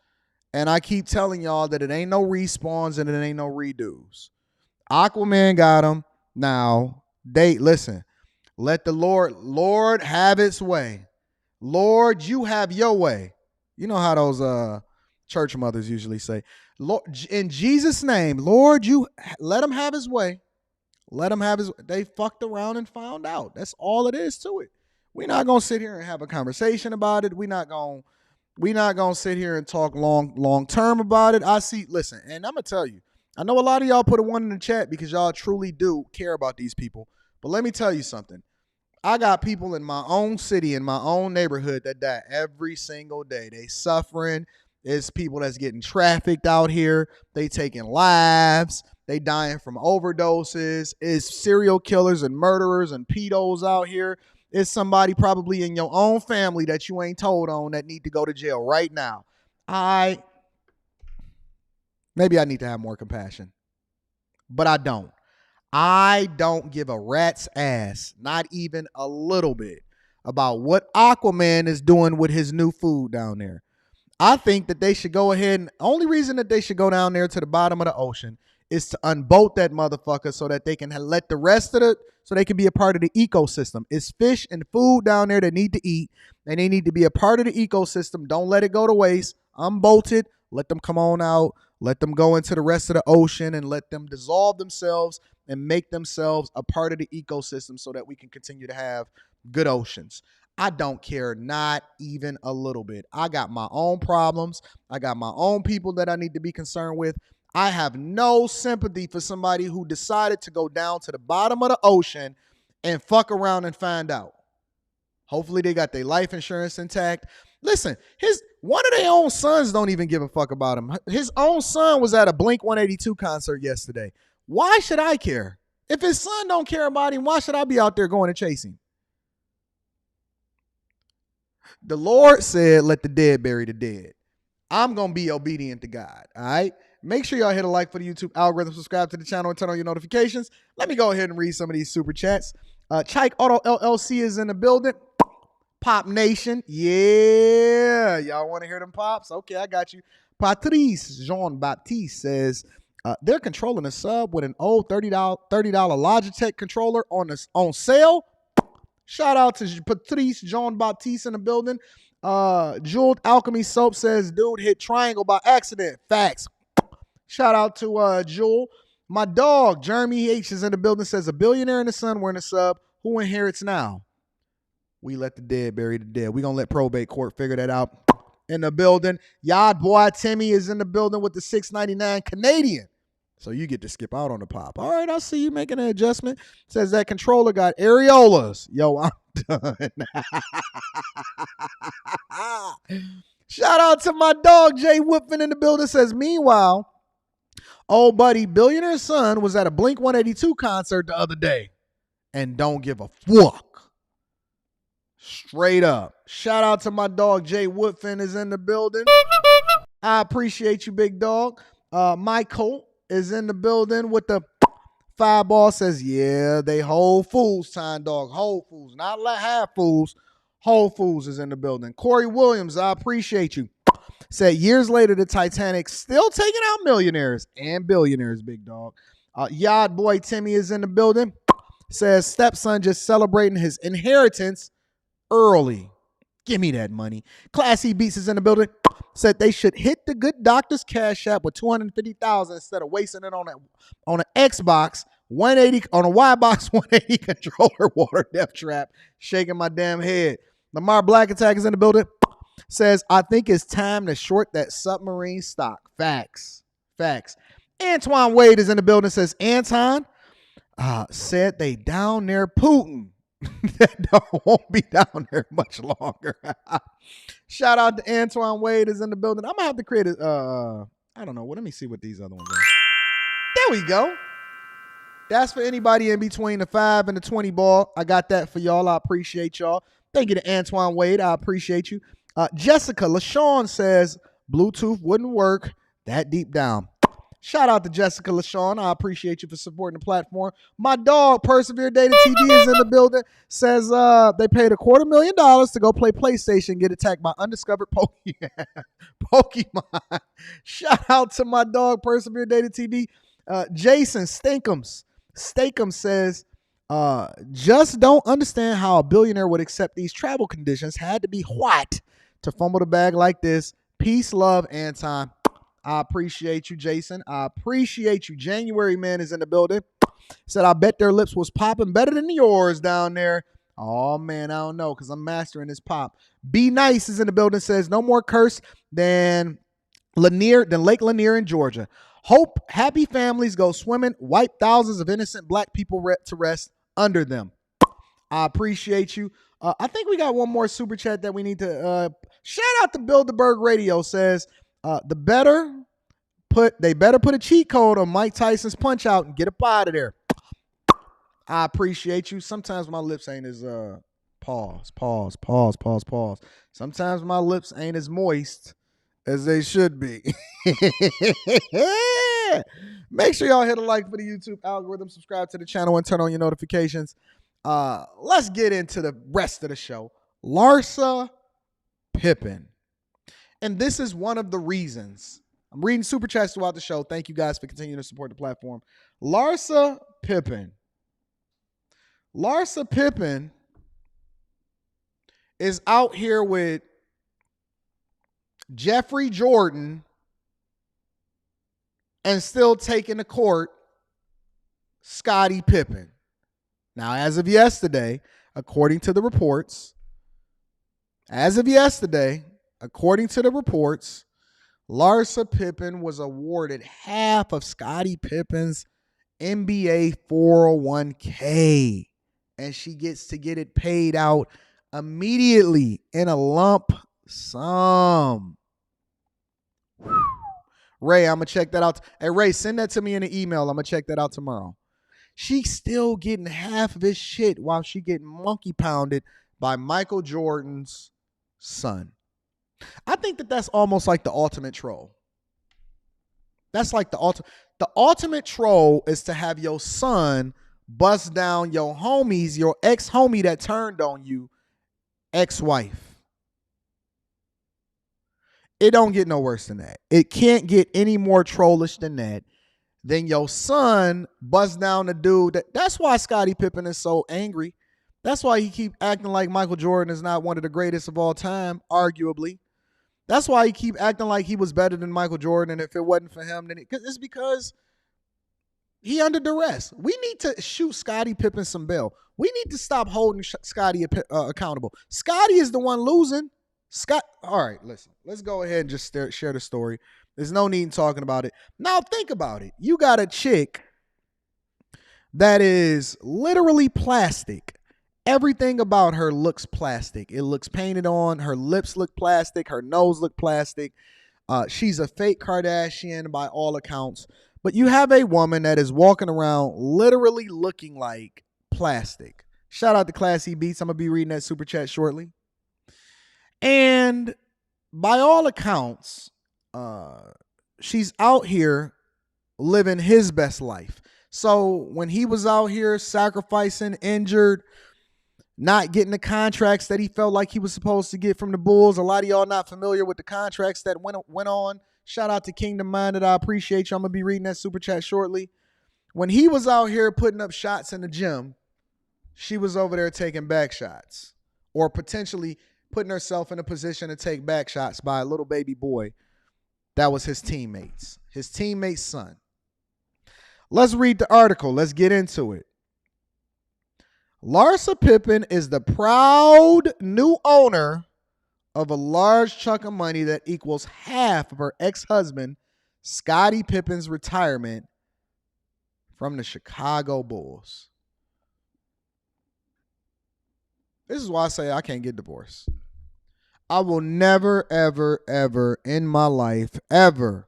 And I keep telling y'all that it ain't no respawns and it ain't no redos. Aquaman got them. Now, listen. Let the Lord have its way. Lord, you have your way. You know how those church mothers usually say, Lord, in Jesus' name, Lord, you let him have his way. Let him have his way. They fucked around and found out. That's all it is to it. We're not going to sit here and have a conversation about it. We're not going to sit here and talk long term about it. Listen, and I'm going to tell you, I know a lot of y'all put a 1 in the chat because y'all truly do care about these people. But let me tell you something. I got people in my own city, in my own neighborhood that die every single day. They suffering. It's people that's getting trafficked out here. They taking lives. They dying from overdoses. It's serial killers and murderers and pedos out here. It's somebody probably in your own family that you ain't told on that need to go to jail right now. Maybe I need to have more compassion, but I don't. I don't give a rat's ass, not even a little bit, about what Aquaman is doing with his new food down there. I think that they should go ahead and only reason that they should go down there to the bottom of the ocean is to unbolt that motherfucker so that they can let the rest of so they can be a part of the ecosystem. It's fish and food down there that need to eat, and they need to be a part of the ecosystem. Don't let it go to waste. Unbolt it. Let them come on out. Let them go into the rest of the ocean and let them dissolve themselves and make themselves a part of the ecosystem so that we can continue to have good oceans. I don't care, not even a little bit. I got my own problems. I got my own people that I need to be concerned with. I have no sympathy for somebody who decided to go down to the bottom of the ocean and fuck around and find out. Hopefully they got their life insurance intact. Listen, one of their own sons don't even give a fuck about him. His own son was at a Blink-182 concert yesterday. Why should I care? If his son don't care about him, why should I be out there going to chase him? The Lord said, let the dead bury the dead. I'm going to be obedient to God, all right? Make sure y'all hit a like for the YouTube algorithm, subscribe to the channel, and turn on your notifications. Let me go ahead and read some of these super chats. Chike Auto LLC is in the building. Pop Nation. Yeah. Y'all want to hear them pops? Okay, I got you. Patrice Jean-Baptiste says, they're controlling a sub with an old $30 Logitech controller on sale. Shout out to Patrice Jean-Baptiste in the building. Jeweled Alchemy Soap says, dude hit triangle by accident. Facts. Shout out to Jewel. My dog, Jeremy H, is in the building, says, a billionaire in the sun wearing a sub. Who inherits now? We let the dead bury the dead. We're going to let probate court figure that out. in the building. Yard boy Timmy is in the building with the $6.99 Canadian. So you get to skip out on the pop. All right, I see you making an adjustment. Says that controller got areolas. Yo, I'm done. Shout out to my dog, Jay Whitfin in the building. Says, meanwhile, old buddy, billionaire's son was at a Blink-182 concert the other day and don't give a fuck. Straight up. Shout out to my dog, Jay Whitfin is in the building. I appreciate you, big dog. Michael is in the building with the fireball. Says, yeah, they Whole Foods time, dog. Whole Foods, not like half fools. Whole Foods is in the building. Corey Williams, I appreciate you. Said, years later, the Titanic still taking out millionaires and billionaires, big dog. Yard boy Timmy is in the building. Says, stepson just celebrating his inheritance early. Give me that money. Classy Beats is in the building. Said they should hit the good doctor's cash app with $250,000 instead of wasting it on an Xbox 180 on a Y box 180 controller water death trap. Shaking my damn head. Lamar Black Attack is in the building. Says, I think it's time to short that submarine stock. Facts. Antoine Wade is in the building. Says, Anton said they down there Putin. That won't be down there much longer. Shout out to Antoine Wade is in the building. I'm gonna have to create a I don't know. Well, let me see what these other ones are. There we go. That's for anybody in between the 5 and the 20 ball. I got that for y'all. I appreciate y'all. Thank you to Antoine Wade. I appreciate you. Jessica LaShawn says Bluetooth wouldn't work that deep down. Shout out to Jessica LaShawn. I appreciate you for supporting the platform. My dog, Persevere Data TV, is in the building. Says they paid $250,000 to go play PlayStation and get attacked by undiscovered Pokemon. Shout out to my dog, Persevere Data TV. Jason Stankums says, just don't understand how a billionaire would accept these travel conditions. Had to be what to fumble the bag like this. Peace, love, Anton. I appreciate you, Jason. I appreciate you. January Man is in the building. Said, I bet their lips was popping better than yours down there. Oh, man, I don't know because I'm mastering this pop. Be Nice is in the building. Says, no more curse than Lake Lanier in Georgia. Hope happy families go swimming. Wipe thousands of innocent black people to rest under them. I appreciate you. I think we got one more super chat that we need to shout out to Bilderberg Radio. Says, they better put a cheat code on Mike Tyson's Punch Out and get up out of there. I appreciate you. Sometimes my lips ain't as pause. Sometimes my lips ain't as moist as they should be. Make sure y'all hit a like for the YouTube algorithm, subscribe to the channel, and turn on your notifications. Let's get into the rest of the show. Larsa Pippen. And this is one of the reasons. I'm reading super chats throughout the show. Thank you guys for continuing to support the platform. Larsa Pippen. Larsa Pippen is out here with Jeffrey Jordan and still taking to court Scottie Pippen. Now, as of yesterday, according to the reports, Larsa Pippen was awarded half of Scottie Pippen's NBA 401k, and she gets to get it paid out immediately in a lump sum. Ray, I'm going to check that out. Hey, Ray, send that to me in an email. I'm going to check that out tomorrow. She's still getting half of his shit while she getting monkey pounded by Michael Jordan's son. I think that's almost like the ultimate troll. That's like the ultimate troll is to have your son bust down your homies, your ex-homie that turned on you, ex-wife. It don't get no worse than that. It can't get any more trollish than that. Then your son bust down the dude. That's why Scottie Pippen is so angry. That's why he keep acting like Michael Jordan is not one of the greatest of all time, arguably. That's why he keep acting like he was better than Michael Jordan. And if it wasn't for him, then it's because he under duress. We need to shoot Scottie Pippen some bail. We need to stop holding Scottie accountable. Scottie is the one losing. Scott, all right, listen. Let's go ahead and just share the story. There's no need in talking about it. Now think about it. You got a chick that is literally plastic. Everything about her looks plastic. It looks painted on. Her lips look plastic. Her nose look plastic. She's a fake Kardashian by all accounts. But you have a woman that is walking around literally looking like plastic. Shout out to Classy Beats. I'm going to be reading that super chat shortly. And by all accounts, she's out here living his best life. So when he was out here sacrificing, injured, not getting the contracts that he felt like he was supposed to get from the Bulls, a lot of y'all not familiar with the contracts that went on. Shout out to Kingdom Minded. I appreciate you. I'm going to be reading that super chat shortly. When he was out here putting up shots in the gym, she was over there taking back shots or potentially putting herself in a position to take back shots by a little baby boy that was his teammate's son. Let's read the article. Let's get into it. Larsa Pippen is the proud new owner of a large chunk of money that equals half of her ex-husband, Scottie Pippen's retirement from the Chicago Bulls. This is why I say I can't get divorced. I will never, ever, ever in my life, ever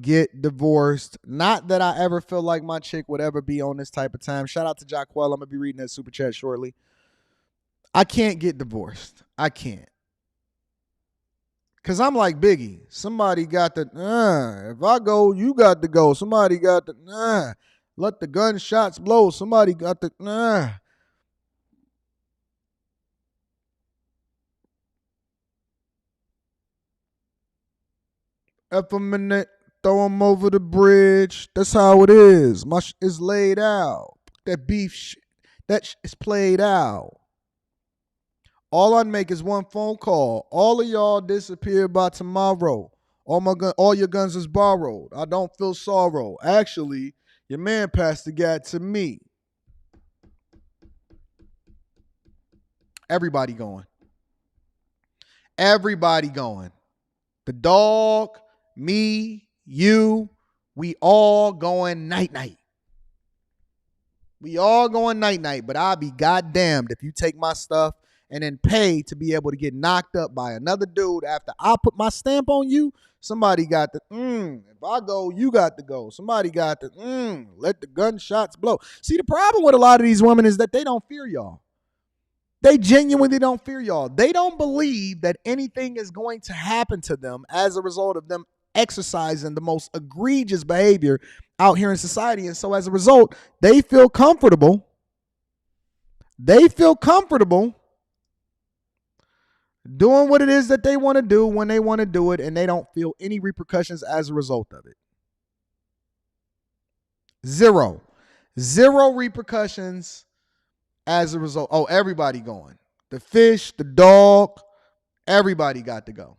get divorced. Not that I ever feel like my chick would ever be on this type of time. Shout out to Jaquel. I'm going to be reading that super chat shortly. I can't get divorced. I can't. Because I'm like Biggie. Somebody got the, if I go, you got to go. Somebody got the, let the gunshots blow. Somebody got the, If a minute, throw them over the bridge. That's how it is. My is laid out. That beef, that is played out. All I'd make is one phone call. All of y'all disappear by tomorrow. All your guns is borrowed. I don't feel sorrow. Actually, your man passed the gat to me. Everybody going. Everybody going. The dog, me, you, we all going night-night. We all going night-night, but I'll be goddamned if you take my stuff and then pay to be able to get knocked up by another dude after I put my stamp on you. Somebody got the, if I go, you got to go. Somebody got the, let the gunshots blow. See, the problem with a lot of these women is that they don't fear y'all. They genuinely don't fear y'all. They don't believe that anything is going to happen to them as a result of them exercising the most egregious behavior out here in society. And so as a result, they feel comfortable. They feel comfortable doing what it is that they want to do when they want to do it, and they don't feel any repercussions as a result of it. Zero repercussions as a result. Oh, everybody going. The fish, the dog, everybody got to go.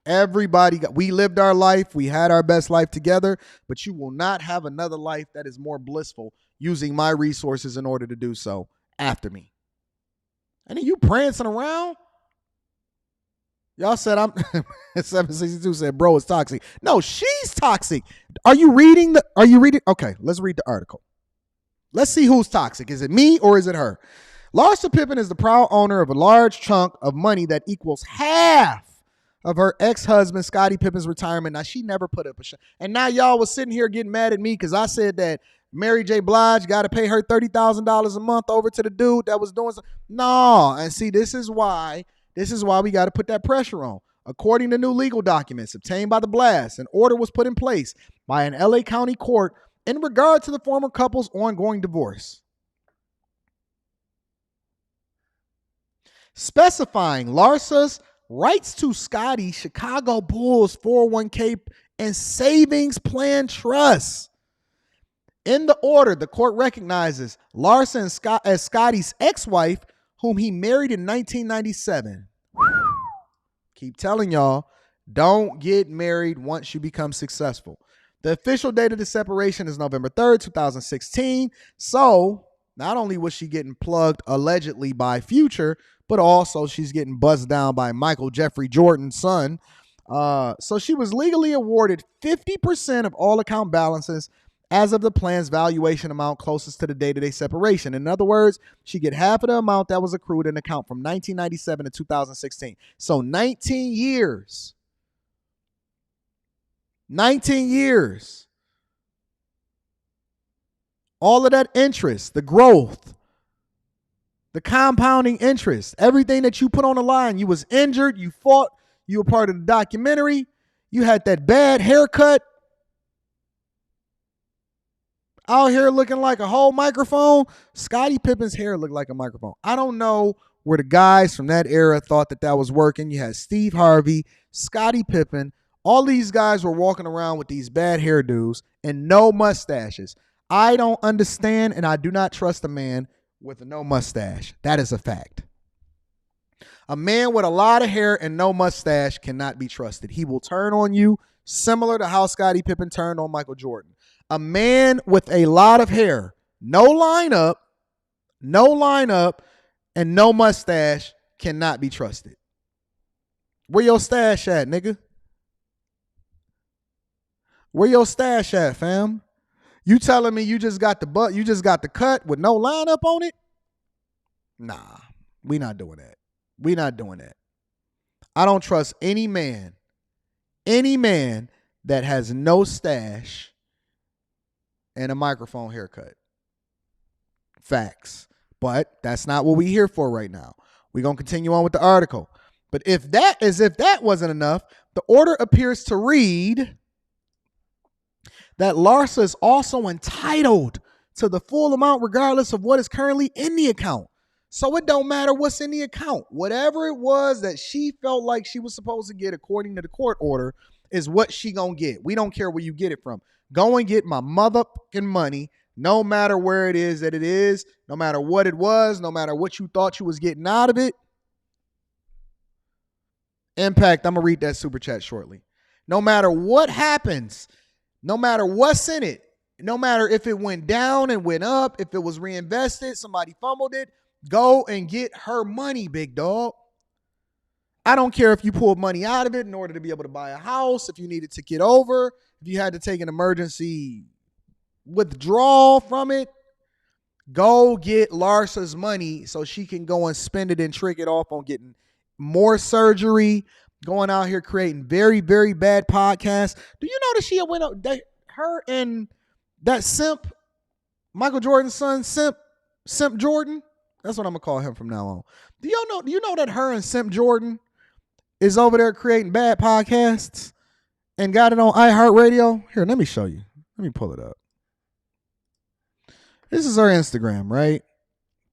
We lived our life. We had our best life together, but you will not have another life that is more blissful using my resources in order to do so after me. And then you prancing around. Y'all said 762 said, bro, it's toxic. No, she's toxic. Are you reading? Okay, let's read the article. Let's see who's toxic. Is it me or is it her? Larsa Pippen is the proud owner of a large chunk of money that equals half of her ex-husband, Scottie Pippen's retirement. Now, she never put up a shot. And now y'all was sitting here getting mad at me because I said that Mary J. Blige got to pay her $30,000 a month over to the dude that was doing something. No. And see, this is why we got to put that pressure on. According to new legal documents obtained by the Blast, an order was put in place by an LA County court in regard to the former couple's ongoing divorce, specifying Larsa's rights to Scottie's Chicago Bulls 401k and savings plan trust. In the order, the court recognizes Larsa as Scottie's ex-wife, whom he married in 1997. Keep telling y'all, don't get married once you become successful. The official date of the separation is November 3rd, 2016. So not only was she getting plugged allegedly by Future, but also she's getting buzzed down by Michael Jeffrey Jordan's son. So she was legally awarded 50% of all account balances as of the plan's valuation amount closest to the day-to-day separation. In other words, she get half of the amount that was accrued in account from 1997 to 2016. So 19 years. 19 years. All of that interest, the growth, the compounding interest, everything that you put on the line. You was injured, you fought, you were part of the documentary, you had that bad haircut, out here looking like a whole microphone. Scottie Pippen's hair looked like a microphone. I don't know where the guys from that era thought that was working. You had Steve Harvey, Scottie Pippen. All these guys were walking around with these bad hairdos and no mustaches. I don't understand, and I do not trust a man with no mustache. That is a fact. A man with a lot of hair and no mustache cannot be trusted. He will turn on you, similar to how Scottie Pippen turned on Michael Jordan. A man with a lot of hair, no lineup, and no mustache cannot be trusted. Where your stash at, nigga? Where your stash at, fam? You telling me you just got the cut with no lineup on it? Nah, we not doing that. We not doing that. I don't trust any man that has no stash and a microphone haircut. Facts. But that's not what we're here for right now. We're going to continue on with the article. But if that wasn't enough, the order appears to read that Larsa is also entitled to the full amount regardless of what is currently in the account. So it don't matter what's in the account. Whatever it was that she felt like she was supposed to get according to the court order is what she gonna get. We don't care where you get it from. Go and get my motherfucking money, no matter where it is that it is, no matter what it was, no matter what you thought you was getting out of it. Impact, I'm gonna read that super chat shortly. No matter what happens, no matter what's in it, no matter if it went down and went up, if it was reinvested, somebody fumbled it, go and get her money, big dog. I don't care if you pulled money out of it in order to be able to buy a house, if you needed to get over, if you had to take an emergency withdrawal from it. Go get Larsa's money so she can go and spend it and trick it off on getting more surgery, going out here creating very, very bad podcasts. Do you know that she went up, her and that simp, Michael Jordan's son, Simp Jordan? That's what I'm gonna call him from now on. Do you know that her and Simp Jordan is over there creating bad podcasts and got it on iHeartRadio? Here, let me show you. Let me pull it up. This is her Instagram, right?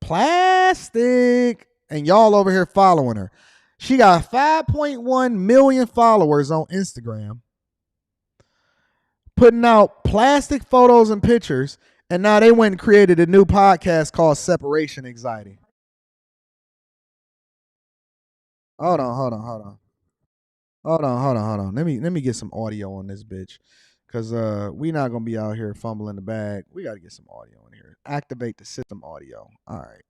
Plastic. And y'all over here following her. She got 5.1 million followers on Instagram, putting out plastic photos and pictures, and now they went and created a new podcast called Separation Anxiety. Hold on. Let me get some audio on this bitch. Because we not going to be out here fumbling the bag. We got to get some audio in here. Activate the system audio. All right.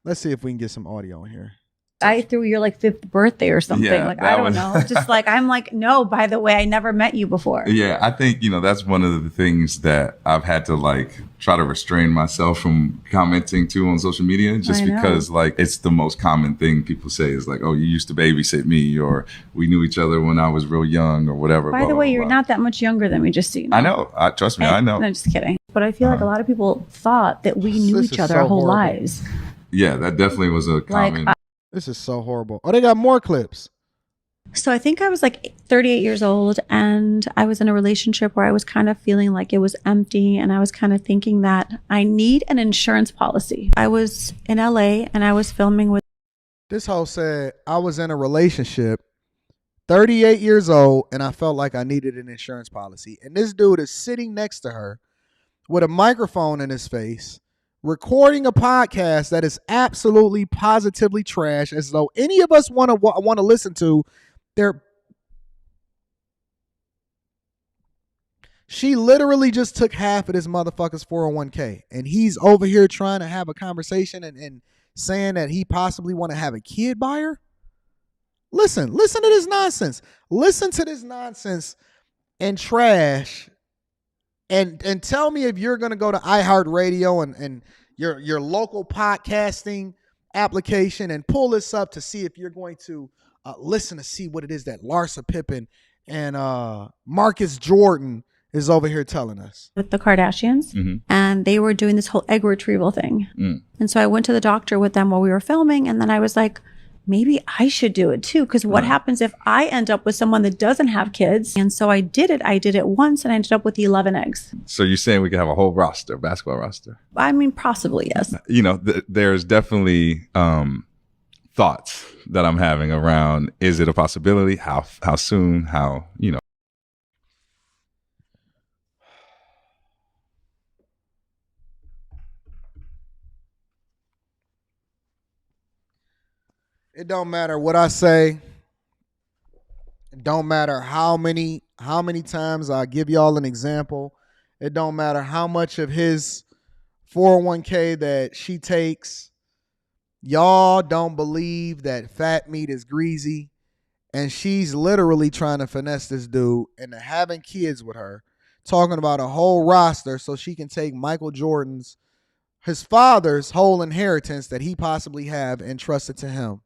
Let's see if we can get some audio in here. I threw your like 5th birthday or something. Yeah, like, I don't know. Just like, I'm like, no, by the way, I never met you before. Yeah, I think, that's one of the things that I've had to like try to restrain myself from commenting to on social media, just because like it's the most common thing people say is like, oh, you used to babysit me, or we knew each other when I was real young, or whatever. By the way, you're not that much younger than me, just so you know. I know. Trust me, I know. I'm just kidding. But I feel like a lot of people thought that we knew each other our whole lives. Yeah, that definitely was a common. This is so horrible. Oh, they got more clips. So I think I was like 38 years old, and I was in a relationship where I was kind of feeling like it was empty, and I was kind of thinking that I need an insurance policy. I was in LA and I was filming with. This hoe said, I was in a relationship, 38 years old, and I felt like I needed an insurance policy. And this dude is sitting next to her with a microphone in his face, recording a podcast that is absolutely positively trash, as though any of us want to listen to. She literally just took half of this motherfucker's 401k, and he's over here trying to have a conversation and saying that he possibly want to have a kid by her? Listen to this nonsense. Listen to this nonsense and trash. And tell me if you're going to go to iHeartRadio and your local podcasting application and pull this up to see if you're going to listen to see what it is that Larsa Pippen and Marcus Jordan is over here telling us. With the Kardashians, and they were doing this whole egg retrieval thing. And so I went to the doctor with them while we were filming, and then I was like, maybe I should do it too, because what happens if I end up with someone that doesn't have kids? And so I did it. I did it once, and I ended up with 11 eggs. So you're saying we could have a whole roster, basketball roster? I mean, possibly, yes. You know, there's definitely thoughts that I'm having around, is it a possibility? How soon? How, you know? It don't matter what I say. It don't matter how many times I give y'all an example. It don't matter how much of his 401k that she takes. Y'all don't believe that fat meat is greasy, and she's literally trying to finesse this dude into having kids with her, talking about a whole roster so she can take Michael Jordan's, his father's whole inheritance that he possibly have entrusted to him.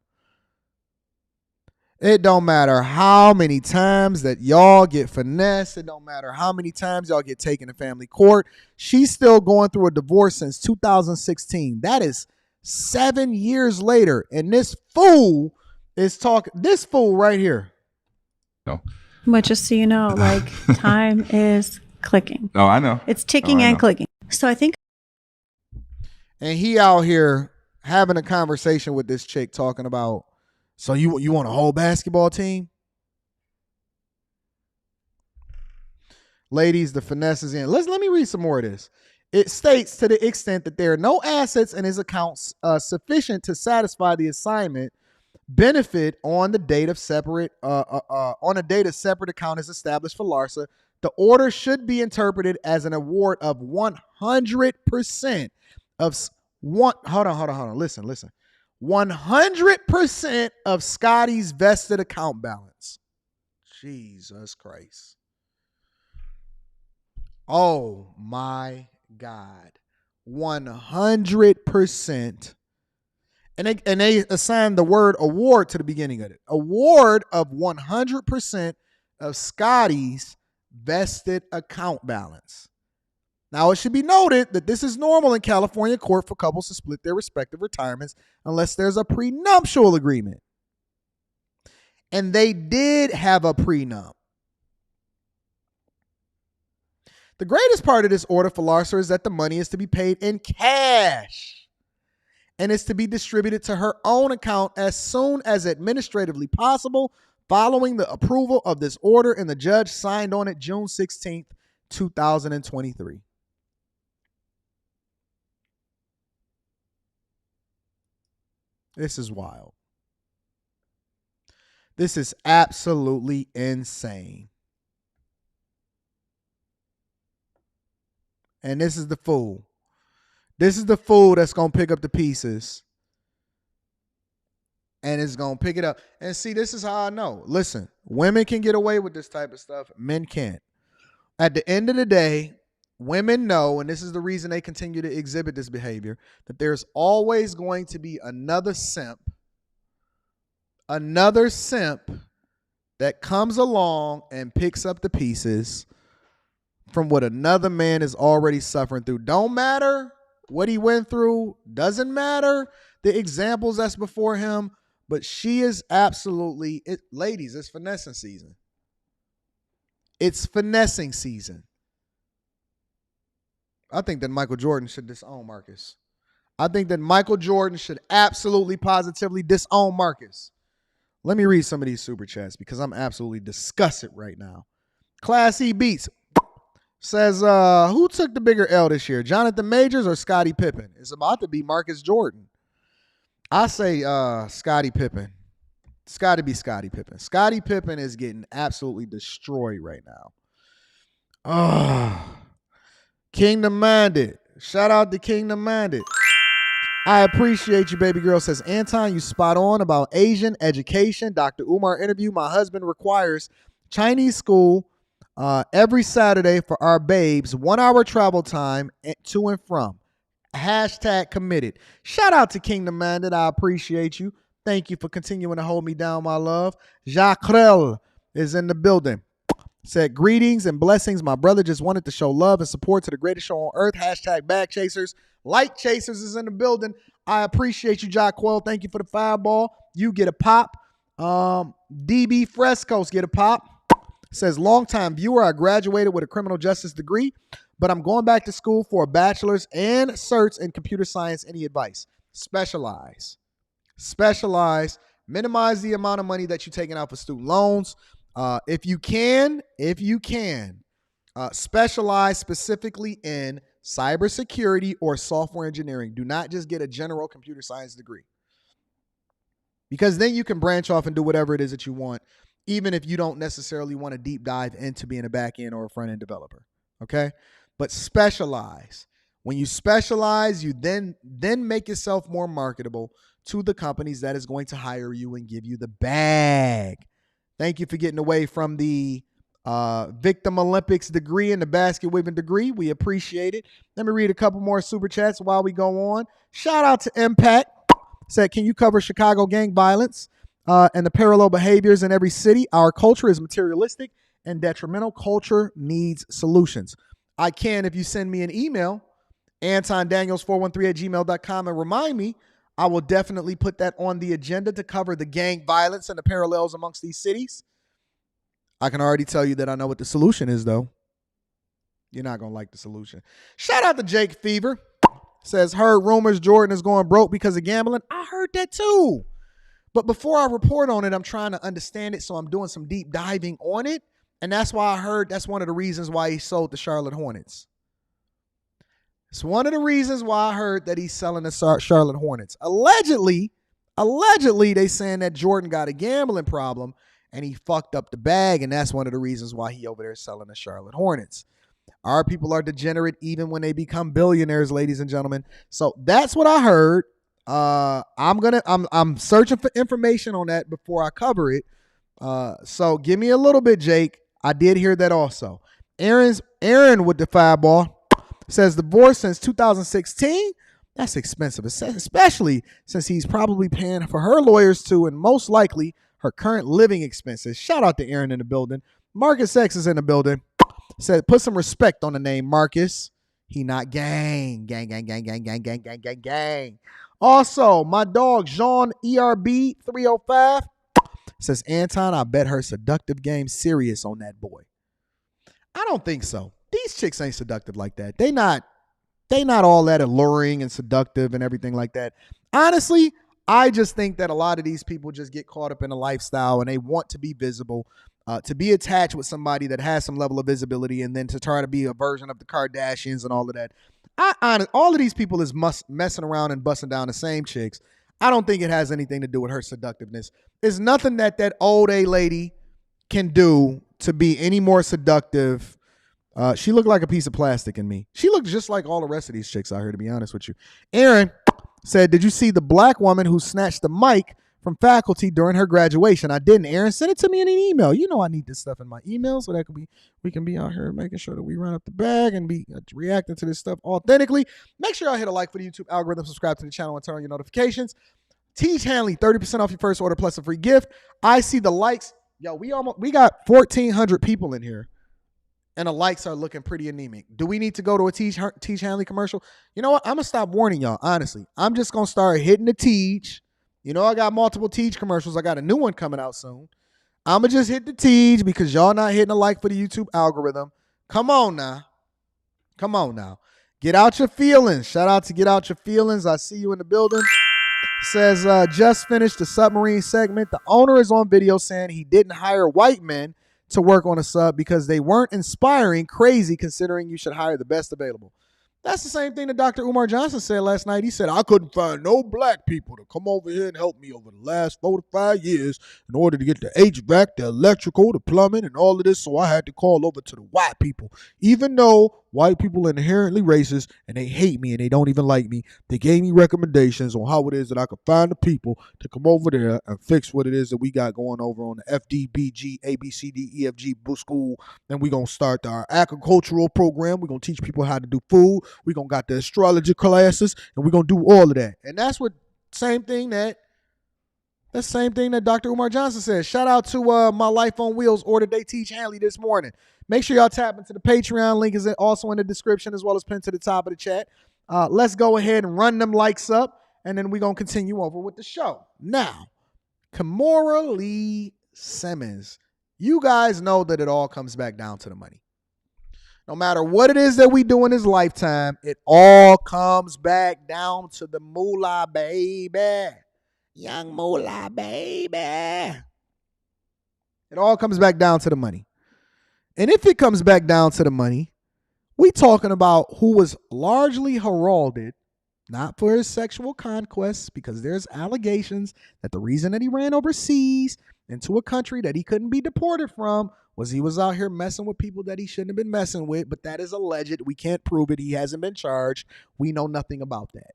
It don't matter how many times that y'all get finessed. It don't matter how many times y'all get taken to family court. She's still going through a divorce since 2016. That is 7 years later. And this fool is talking, this fool right here. No. But just so you know, like, time is clicking. Oh, I know. It's ticking and clicking. So I think. And he out here having a conversation with this chick talking about, so you want a whole basketball team? Ladies, the finesse is in. Let me read some more of this. It states, to the extent that there are no assets in his accounts sufficient to satisfy the assignment benefit on the date of separate account is established for Larsa, the order should be interpreted as an award of 100% of one. Hold on. Listen. 100% of Scottie's vested account balance. Jesus Christ. Oh my God. 100%. And they assigned the word award to the beginning of it. Award of 100% of Scottie's vested account balance. Now, it should be noted that this is normal in California court for couples to split their respective retirements unless there's a prenuptial agreement. And they did have a prenup. The greatest part of this order for Larsa is that the money is to be paid in cash and is to be distributed to her own account as soon as administratively possible following the approval of this order, and the judge signed on it June 16th, 2023. This is wild. This is absolutely insane. And this is the fool. This is the fool that's going to pick up the pieces and is going to pick it up. And see, this is how I know. Listen, women can get away with this type of stuff. Men can't. At the end of the day, women know, and this is the reason they continue to exhibit this behavior, that there's always going to be another simp that comes along and picks up the pieces from what another man is already suffering through. Don't matter what he went through. Doesn't matter the examples that's before him. But she is absolutely, ladies, it's finessing season. It's finessing season. I think that Michael Jordan should disown Marcus. I think that Michael Jordan should absolutely, positively disown Marcus. Let me read some of these super chats because I'm absolutely disgusted right now. Class E Beats says, who took the bigger L this year, Jonathan Majors or Scottie Pippen? It's about to be Marcus Jordan. I say Scottie Pippen. It's got to be Scottie Pippen. Scottie Pippen is getting absolutely destroyed right now. Kingdom Minded. Shout out to Kingdom Minded. I appreciate you, baby girl. Says, Anton, you spot on about Asian education. Dr. Umar interview. My husband requires Chinese school every Saturday for our babes. 1 hour travel time to and from. Hashtag committed. Shout out to Kingdom Minded. I appreciate you. Thank you for continuing to hold me down, my love. Jacquel is in the building. Said, greetings and blessings. My brother just wanted to show love and support to the greatest show on earth. Hashtag bag chasers. Light Chasers is in the building. I appreciate you, Jacquel. Thank you for the fireball. You get a pop. DB Frescos get a pop. Says, longtime viewer. I graduated with a criminal justice degree, but I'm going back to school for a bachelor's and certs in computer science. Any advice? Specialize. Specialize. Minimize the amount of money that you're taking out for student loans. If you can, specialize specifically in cybersecurity or software engineering. Do not just get a general computer science degree, because then you can branch off and do whatever it is that you want, even if you don't necessarily want to deep dive into being a back end or a front end developer. Okay, but specialize. When you specialize, you then make yourself more marketable to the companies that is going to hire you and give you the bag. Thank you for getting away from the Victim Olympics degree and the basket weaving degree. We appreciate it. Let me read a couple more super chats while we go on. Shout out to Impact. Said, can you cover Chicago gang violence and the parallel behaviors in every city? Our culture is materialistic and detrimental. Culture needs solutions. I can if you send me an email, AntonDaniels413@gmail.com, and remind me. I will definitely put that on the agenda to cover the gang violence and the parallels amongst these cities. I can already tell you that I know what the solution is, though. You're not going to like the solution. Shout out to Jake Fever. Says, heard rumors Jordan is going broke because of gambling. I heard that too. But before I report on it, I'm trying to understand it, so I'm doing some deep diving on it. And that's why I heard that's one of the reasons why he sold the Charlotte Hornets. It's one of the reasons why I heard that he's selling the Charlotte Hornets. Allegedly, they saying that Jordan got a gambling problem and he fucked up the bag, and that's one of the reasons why he over there selling the Charlotte Hornets. Our people are degenerate even when they become billionaires, ladies and gentlemen. So that's what I heard. I'm searching for information on that before I cover it. So give me a little bit, Jake. I did hear that also. Aaron with the fireball. Says divorce since 2016. That's expensive, especially since he's probably paying for her lawyers too, and most likely her current living expenses. Shout out to Aaron in the building. Marcus X is in the building. Said, put some respect on the name Marcus. He not gang. Also, my dog Jean ERB 305 says, Anton, I bet her seductive game serious on that boy. I don't think so. These chicks ain't seductive like that. They not all that alluring and seductive and everything like that. Honestly, I just think that a lot of these people just get caught up in a lifestyle and they want to be visible, to be attached with somebody that has some level of visibility, and then to try to be a version of the Kardashians and all of that. All of these people is messing around and busting down the same chicks. I don't think it has anything to do with her seductiveness. There's nothing that old A lady can do to be any more seductive. She looked like a piece of plastic in me. She looked just like all the rest of these chicks out here, to be honest with you. Aaron said, did you see the black woman who snatched the mic from faculty during her graduation? I didn't. Aaron, send it to me in an email. You know I need this stuff in my email so that we can be out here making sure that we run up the bag and be reacting to this stuff authentically. Make sure y'all hit a like for the YouTube algorithm, subscribe to the channel, and turn on your notifications. Teach Hanley, 30% off your first order plus a free gift. I see the likes. Yo, we got 1,400 people in here. And the likes are looking pretty anemic. Do we need to go to a Teach Hanley commercial? You know what? I'm going to stop warning y'all, honestly. I'm just going to start hitting the Teach. You know, I got multiple Teach commercials. I got a new one coming out soon. I'm going to just hit the Teach because y'all not hitting a like for the YouTube algorithm. Come on now. Get out your feelings. Shout out to Get Out Your Feelings. I see you in the building. Says, just finished the submarine segment. The owner is on video saying he didn't hire white men to work on a sub because they weren't inspiring. Crazy considering you should hire the best available. That's the same thing that Dr. Umar Johnson said last night. He said, I couldn't find no black people to come over here and help me over the last 4 to 5 years in order to get the HVAC, the electrical, the plumbing, and all of this. So I had to call over to the white people, even though white people are inherently racist and they hate me and they don't even like me. They gave me recommendations on how it is that I could find the people to come over there and fix what it is that we got going over on the FDBG, ABCDEFG school. Then we're going to start our agricultural program. We're going to teach people how to do food. We're going to got the astrology classes, and we're going to do all of that. And that's what same thing that Dr. Umar Johnson said. Shout out to My Life on Wheels order they teach Hanley this morning. Make sure y'all tap into the Patreon. Link is also in the description as well as pinned to the top of the chat. Let's go ahead and run them likes up, and then we're going to continue over with the show. Now, Kimora Lee Simmons. You guys know that it all comes back down to the money. No matter what it is that we do in this lifetime, it all comes back down to the moolah, baby. Young moolah, baby. It all comes back down to the money. And if it comes back down to the money, we talking about who was largely heralded, not for his sexual conquests, because there's allegations that the reason that he ran overseas into a country that he couldn't be deported from was he was out here messing with people that he shouldn't have been messing with, but that is alleged. We can't prove it. He hasn't been charged. We know nothing about that.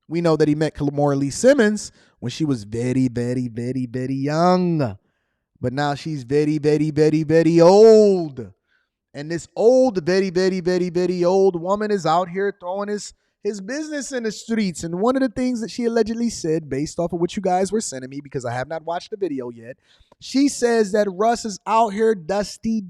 We know that he met Kimora Lee Simmons when she was very, very, very, very young. But now she's very, very, very, very old. And this old, very, very, very, very old woman is out here throwing his business in the streets. And one of the things that she allegedly said, based off of what you guys were sending me, because I have not watched the video yet, she says that Russ is out here dusty.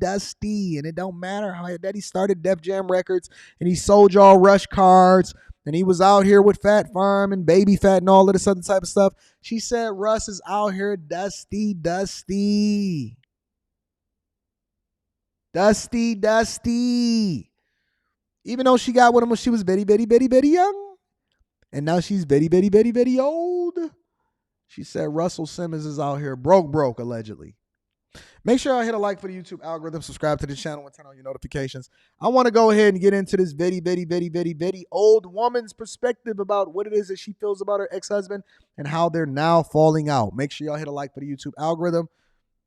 And it don't matter how that he started Def Jam Records and he sold y'all Rush cards. And he was out here with Fat Farm and Baby Fat and all of this other type of stuff. She said Russ is out here dusty. Even though she got with him when she was very, very, very, very young. And now she's very, very, very, very old. She said Russell Simmons is out here broke, allegedly. Make sure y'all hit a like for the YouTube algorithm, subscribe to the channel, and turn on your notifications. I want to go ahead and get into this very, very, very, very, very old woman's perspective about what it is that she feels about her ex-husband and how they're now falling out. Make sure y'all hit a like for the YouTube algorithm,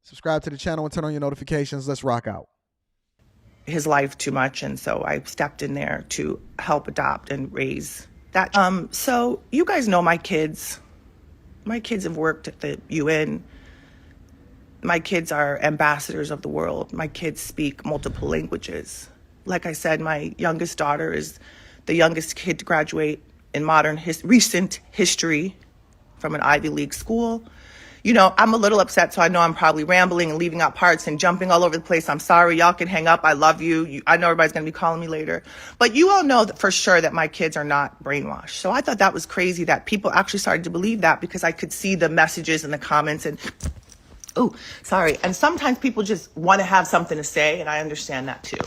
subscribe to the channel, and turn on your notifications. Let's rock out. His life too much, and so I stepped in there to help adopt and raise that. So you guys know my kids. My kids have worked at the UN. My kids are ambassadors of the world. My kids speak multiple languages. Like I said, my youngest daughter is the youngest kid to graduate in recent history from an Ivy League school. You know, I'm a little upset, so I know I'm probably rambling and leaving out parts and jumping all over the place. I'm sorry. Y'all can hang up. I love you. I know everybody's going to be calling me later. But you all know that for sure that my kids are not brainwashed. So I thought that was crazy that people actually started to believe that, because I could see the messages and the comments and... Oh, sorry. And sometimes people just want to have something to say, and I understand that too.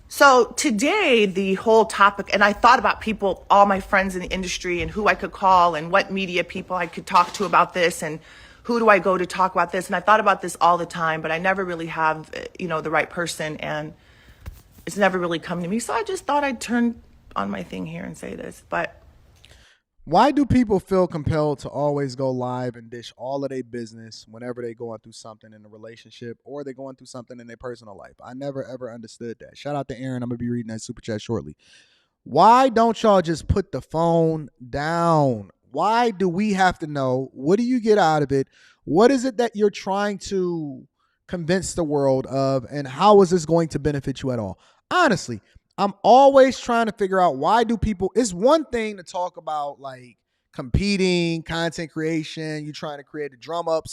So today, the whole topic, and I thought about people, all my friends in the industry, and who I could call and what media people I could talk to about this, and who do I go to talk about this? And I thought about this all the time, but I never really have, the right person, and it's never really come to me. So I just thought I'd turn on my thing here and say this, but... Why do people feel compelled to always go live and dish all of their business whenever they're going through something in a relationship or they're going through something in their personal life? I never, ever understood that. Shout out to Aaron. I'm going to be reading that super chat shortly. Why don't y'all just put the phone down? Why do we have to know? What do you get out of it? What is it that you're trying to convince the world of? And how is this going to benefit you at all? Honestly, I'm always trying to figure out why do people, it's one thing to talk about like competing, content creation, you trying to create a drum up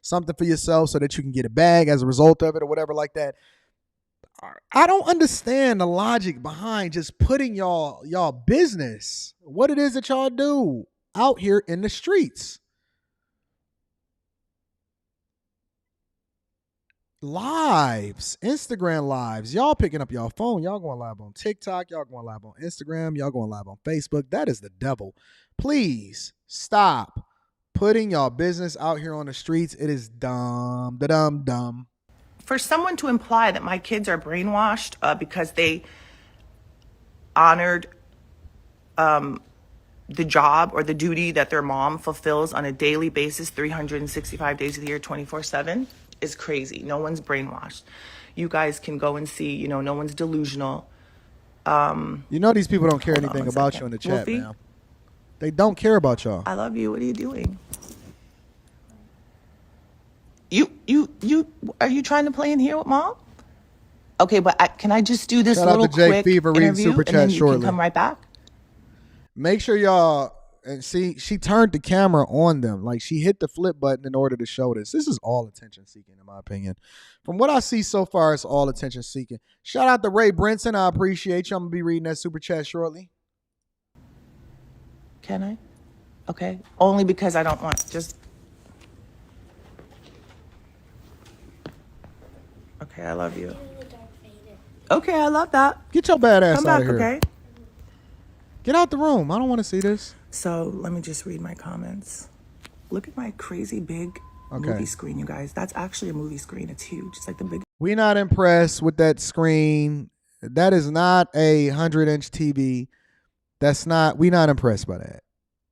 something for yourself so that you can get a bag as a result of it or whatever like that. I don't understand the logic behind just putting y'all business, what it is that y'all do out here in the streets. Lives, Instagram lives, y'all picking up y'all phone, y'all going live on TikTok, y'all going live on Instagram, y'all going live on Facebook. That is the devil. Please stop putting y'all business out here on the streets. It is dumb. For someone to imply that my kids are brainwashed because they honored the job or the duty that their mom fulfills on a daily basis, 365 days of the year, 24/7, is crazy. No one's brainwashed. You guys can go and see, no one's delusional. You know these people don't care anything about you in the chat, Wolfie? man. They don't care about y'all. I love you. What are you doing? Are you trying to play in here with mom? Okay, but can I just do this Shout out little to Jake quick Fever reading interview Super and Chat then you shortly. can come right back? Make sure y'all and see. She turned the camera on them, like she hit the flip button in order to show this. This is all attention seeking, in my opinion. From what I see so far, it's all attention seeking. Shout out to Ray Brinson. I appreciate you. I'm gonna be reading that Super Chat shortly. Can I? Okay. Only because I don't want just. Okay, I love you. Okay, I love that. Get your bad ass Come out back, of here. okay? Get out the room. I don't want to see this. So let me just read my comments. Look at my crazy big movie screen, you guys. That's actually a movie screen. It's huge. It's like the big. We're not impressed with that screen. That is not a 100-inch TV. We're not impressed by that.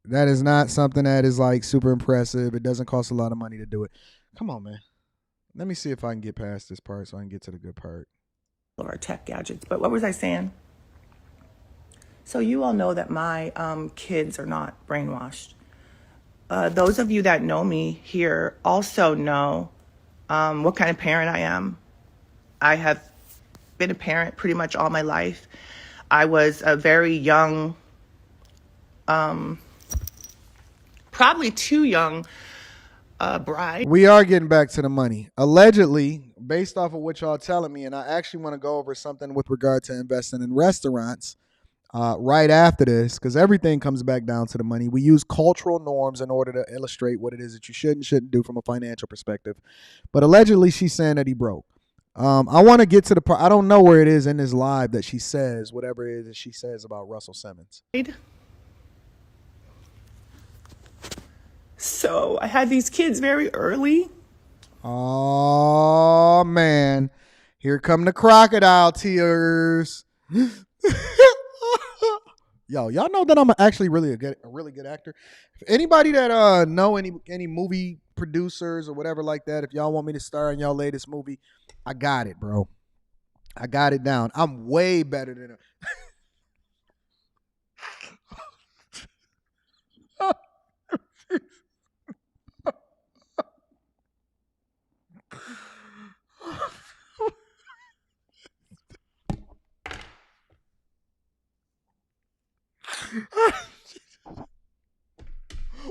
That is not something that is like super impressive. It doesn't cost a lot of money to do it. Come on, man. Let me see if I can get past this part so I can get to the good part. Of our tech gadgets. But what was I saying? So you all know that my kids are not brainwashed. Those of you that know me here also know what kind of parent I am. I have been a parent pretty much all my life. I was a very young, probably too young bride. We are getting back to the money. Allegedly, based off of what y'all telling me, and I actually want to go over something with regard to investing in restaurants right after this, because everything comes back down to the money. We use cultural norms in order to illustrate what it is that you should and shouldn't do from a financial perspective. But allegedly, she's saying that he broke. I want to get to the part. I don't know where it is in this live that she says whatever it is that she says about Russell Simmons. So I had these kids very early. Oh man, here come the crocodile tears. Yo, y'all know that I'm actually really a really good actor. If anybody that know any movie producers or whatever like that, if y'all want me to star in y'all latest movie, I got it, bro. I got it down. I'm way better than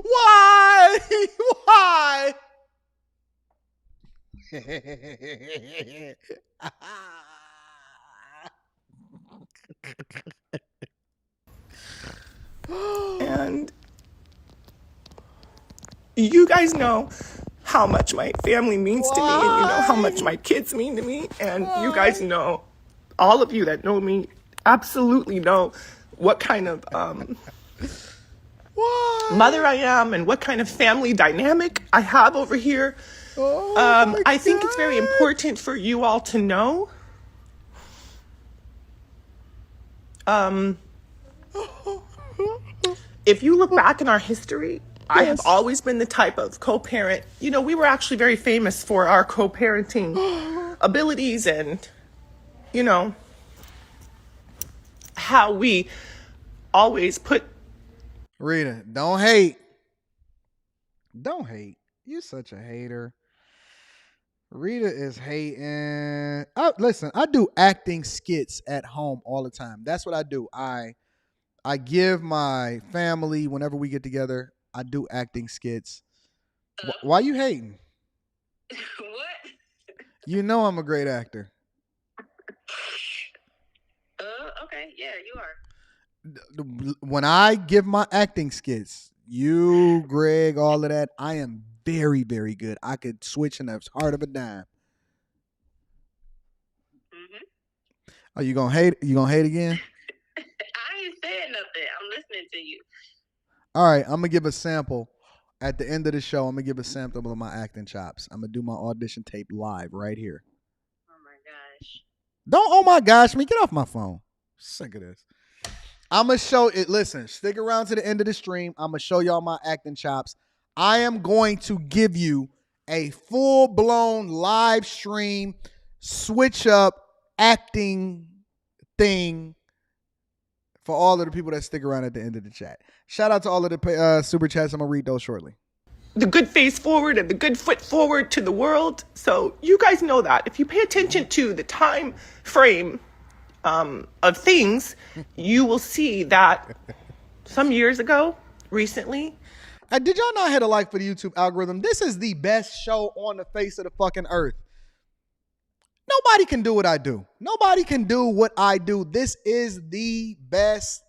Why? Why? And you guys know how much my family means to me, and you know how much my kids mean to me, and you guys know, all of you that know me absolutely know what kind of mother I am and what kind of family dynamic I have over here. I think it's very important for you all to know. If you look back in our history, I have always been the type of co-parent. You know, we were actually very famous for our co-parenting abilities and, you know, how we always put. Rita, don't hate. Don't hate. You're such a hater. Rita is hating. Listen, I do acting skits at home all the time. That's what I do. I give my family, whenever we get together, I do acting skits. Why you hating? What? You know I'm a great actor. Okay, yeah, you are. When I give my acting skits, you, Greg, all of that, I am very, very good. I could switch in the heart of a dime. Mm-hmm. Are you gonna hate? You gonna hate again? I ain't said nothing. I'm listening to you. All right, I'm gonna give a sample at the end of the show. I'm gonna give a sample of my acting chops. I'm gonna do my audition tape live right here. Oh my gosh! Don't oh my gosh me, get off my phone. Sick of this. I'm gonna show it. Listen, stick around to the end of the stream. I'm gonna show y'all my acting chops. I am going to give you a full-blown live stream switch up acting thing for all of the people that stick around at the end of the chat. Shout out to all of the super chats. I'm going to read those shortly. The good face forward and the good foot forward to the world. So you guys know that. If you pay attention to the time frame of things, you will see that some years ago, recently. Did y'all not hit a like for the YouTube algorithm? This is the best show on the face of the fucking earth. Nobody can do what I do. Nobody can do what I do. This is the best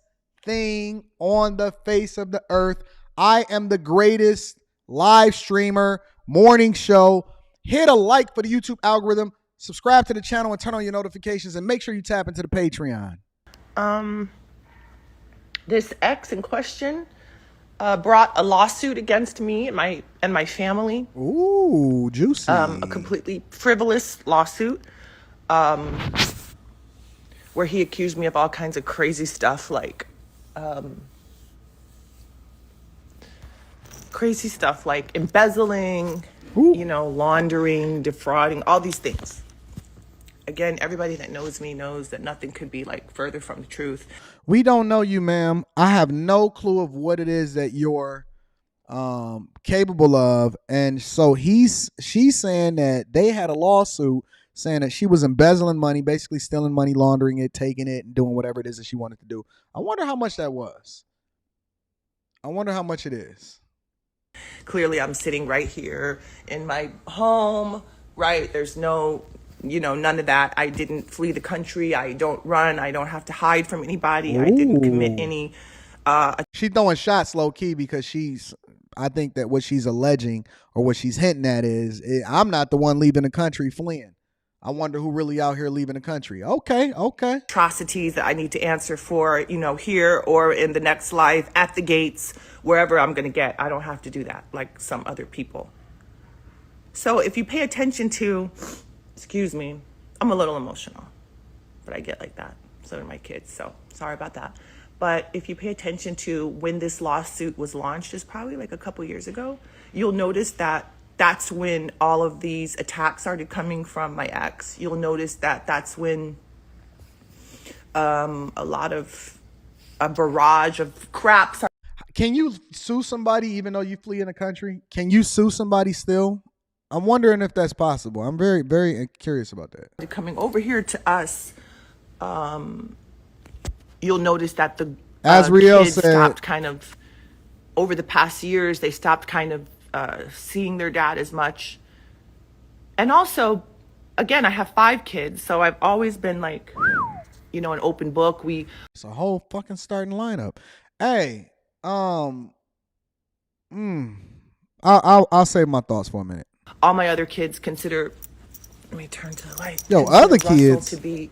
thing on the face of the earth. I am the greatest live streamer, morning show. Hit a like for the YouTube algorithm. Subscribe to the channel and turn on your notifications, and make sure you tap into the Patreon. This ex in question brought a lawsuit against me and my family. Ooh, juicy. A completely frivolous lawsuit where he accused me of all kinds of crazy stuff like embezzling, laundering, defrauding, all these things. Again, everybody that knows me knows that nothing could be like further from the truth. We don't know you, ma'am. I have no clue of what it is that you're capable of. And so she's saying that they had a lawsuit saying that she was embezzling money, basically stealing money, laundering it, taking it, and doing whatever it is that she wanted to do. I wonder how much that was. I wonder how much it is. Clearly, I'm sitting right here in my home, right? There's no, none of that. I didn't flee the country. I don't run. I don't have to hide from anybody. Ooh. I didn't commit any. She's throwing shots low key because I think that what she's alleging or what she's hinting at is, I'm not the one leaving the country fleeing. I wonder who really out here leaving the country. Okay. Atrocities that I need to answer for, here or in the next life, at the gates, wherever I'm going to get. I don't have to do that like some other people. So if you pay attention to, excuse me, I'm a little emotional, but I get like that. So do my kids. So sorry about that. But if you pay attention to when this lawsuit was launched, it's probably like a couple years ago, you'll notice that that's when all of these attacks started coming from my ex. You'll notice that that's when a barrage of crap. Can you sue somebody even though you flee in the country? Can you sue somebody still? I'm wondering if that's possible. I'm very, very curious about that. Coming over here to us, you'll notice that the kids stopped kind of, over the past years, they stopped kind of seeing their dad as much. And also, again, I have 5 kids, so I've always been like, an open book. It's a whole fucking starting lineup. Hey, I'll save my thoughts for a minute. All my other kids consider, let me turn to the light. Yo, other kids to be,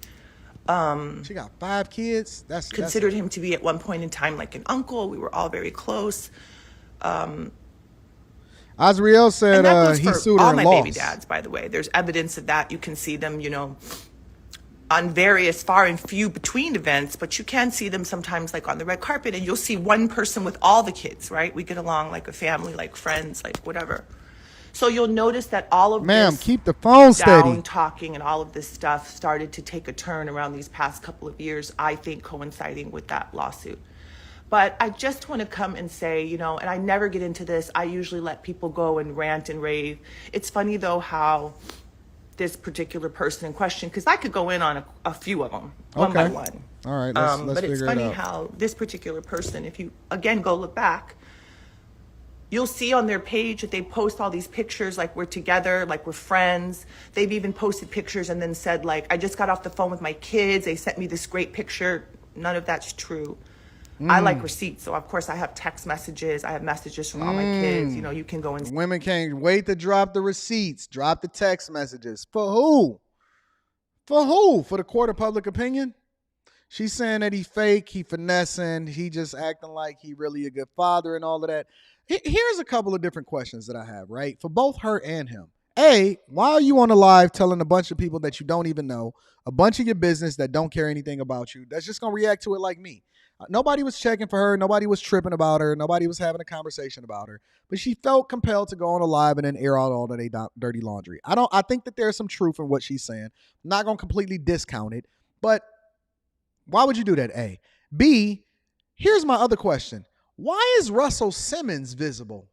she got 5 kids. That's considered him to be at one point in time like an uncle. We were all very close. Azriel said he sued her all and my lost. baby dads, by the way. There's evidence of that. You can see them, on various far and few between events, but you can see them sometimes like on the red carpet, and you'll see one person with all the kids, right? We get along like a family, like friends, like whatever. So you'll notice that all of this keep the phone steady. Down talking and all of this stuff started to take a turn around these past couple of years, I think coinciding with that lawsuit. But I just want to come and say, and I never get into this. I usually let people go and rant and rave. It's funny, though, how this particular person in question, because I could go in on a few of them, one by one. All right, let's but figure it's it funny out. how this particular person, if you, again, go look back, you'll see on their page that they post all these pictures like we're together, like we're friends. They've even posted pictures and then said, like, I just got off the phone with my kids. They sent me this great picture. None of that's true. I like receipts, so of course I have text messages. I have messages from all my kids. You can go and Women can't wait to drop the receipts, drop the text messages. For who? For who? For the court of public opinion? She's saying that he fake, he finessing, he just acting like he really a good father and all of that. Here's a couple of different questions that I have, right? For both her and him. A, why are you on the live telling a bunch of people that you don't even know, a bunch of your business that don't care anything about you, that's just going to react to it like me? Nobody was checking for her. Nobody was tripping about her. Nobody was having a conversation about her. But she felt compelled to go on a live and then air out all of their dirty laundry. I think that there's some truth in what she's saying. I'm not going to completely discount it. But why would you do that, A? B, here's my other question. Why is Russell Simmons visible?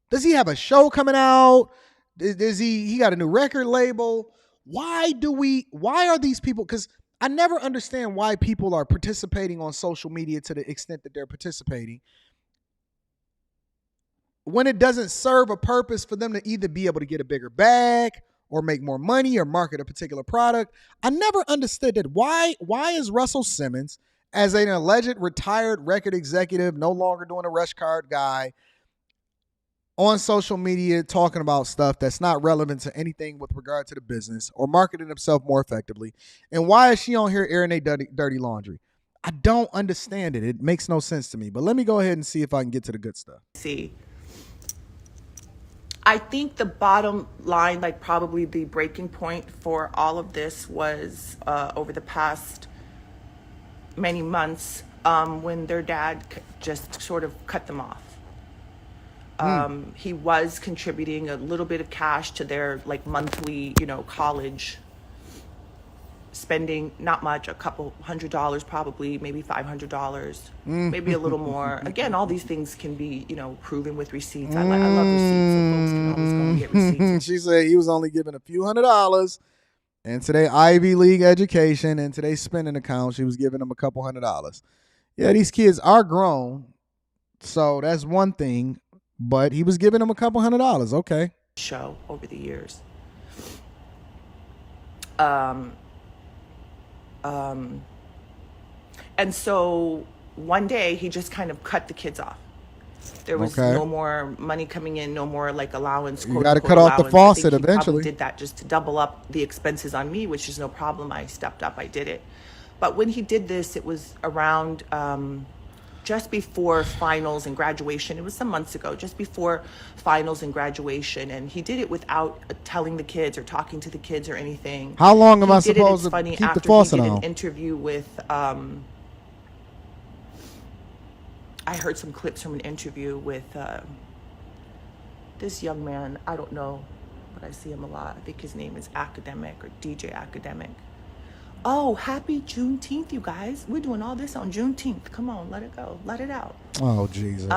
Does he have a show coming out? Does he got a new record label? Why are these people, because I never understand why people are participating on social media to the extent that they're participating when it doesn't serve a purpose for them to either be able to get a bigger bag or make more money or market a particular product. I never understood that. Why is Russell Simmons, as an alleged retired record executive, no longer doing a rush card guy, on social media talking about stuff that's not relevant to anything with regard to the business or marketing himself more effectively? And why is she on here airing a dirty laundry? I don't understand it. It makes no sense to me. But let me go ahead and see if I can get to the good stuff. See, I think the bottom line, like probably the breaking point for all of this was over the past many months when their dad just sort of cut them off. He was contributing a little bit of cash to their like monthly, college spending, not much, a couple $100 probably, maybe $500, maybe a little more. Again, all these things can be, proven with receipts. I love receipts, so folks can always go and get receipts. She said he was only given a few $100, and today Ivy League education and today's spending account, she was giving him a couple $100. Yeah, these kids are grown, so that's one thing. But he was giving him a couple $100. Okay. Show over the years. And so one day he just kind of cut the kids off. There was no more money coming in, no more like allowance. You got to cut off the faucet eventually. Did that just to double up the expenses on me, which is no problem. I stepped up, I did it. But when he did this, it was around just before finals and graduation. It was some months ago, just before finals and graduation. And he did it without telling the kids or talking to the kids or anything. How long am I supposed to keep the faucet on? He did an interview with, I heard some clips from an interview with this young man. I don't know, but I see him a lot. I think his name is Academic or DJ Academic. Oh, happy Juneteenth, you guys. We're doing all this on Juneteenth. Come on, let it go. Let it out. Oh, Jesus.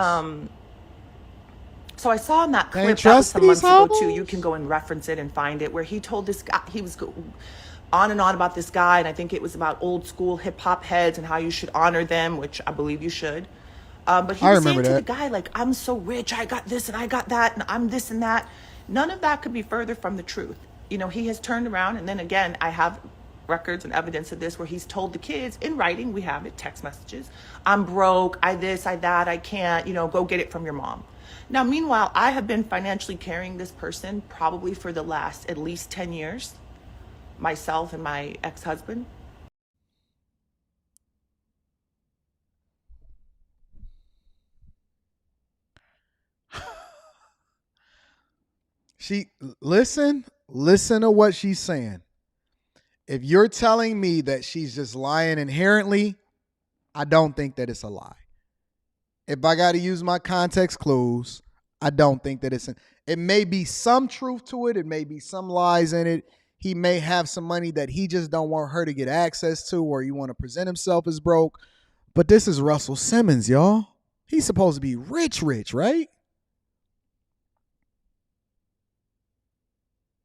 So I saw in that clip, that was some months ago too. You can go and reference it and find it, where he told this guy, he was on and on about this guy, and I think it was about old school hip hop heads and how you should honor them, which I believe you should. But he was saying to the guy, like, I'm so rich, I got this and I got that, and I'm this and that. None of that could be further from the truth. He has turned around, and then again, I have records and evidence of this where he's told the kids in writing, we have it, text messages, I'm broke, I this, I that, I can't, go get it from your mom. Now, meanwhile, I have been financially carrying this person probably for the last at least 10 years, myself and my ex-husband. Listen to what she's saying. If you're telling me that she's just lying inherently, I don't think that it's a lie. If I got to use my context clues, I don't think that it may be some truth to it. It may be some lies in it. He may have some money that he just don't want her to get access to, or he want to present himself as broke. But this is Russell Simmons, y'all. He's supposed to be rich, right?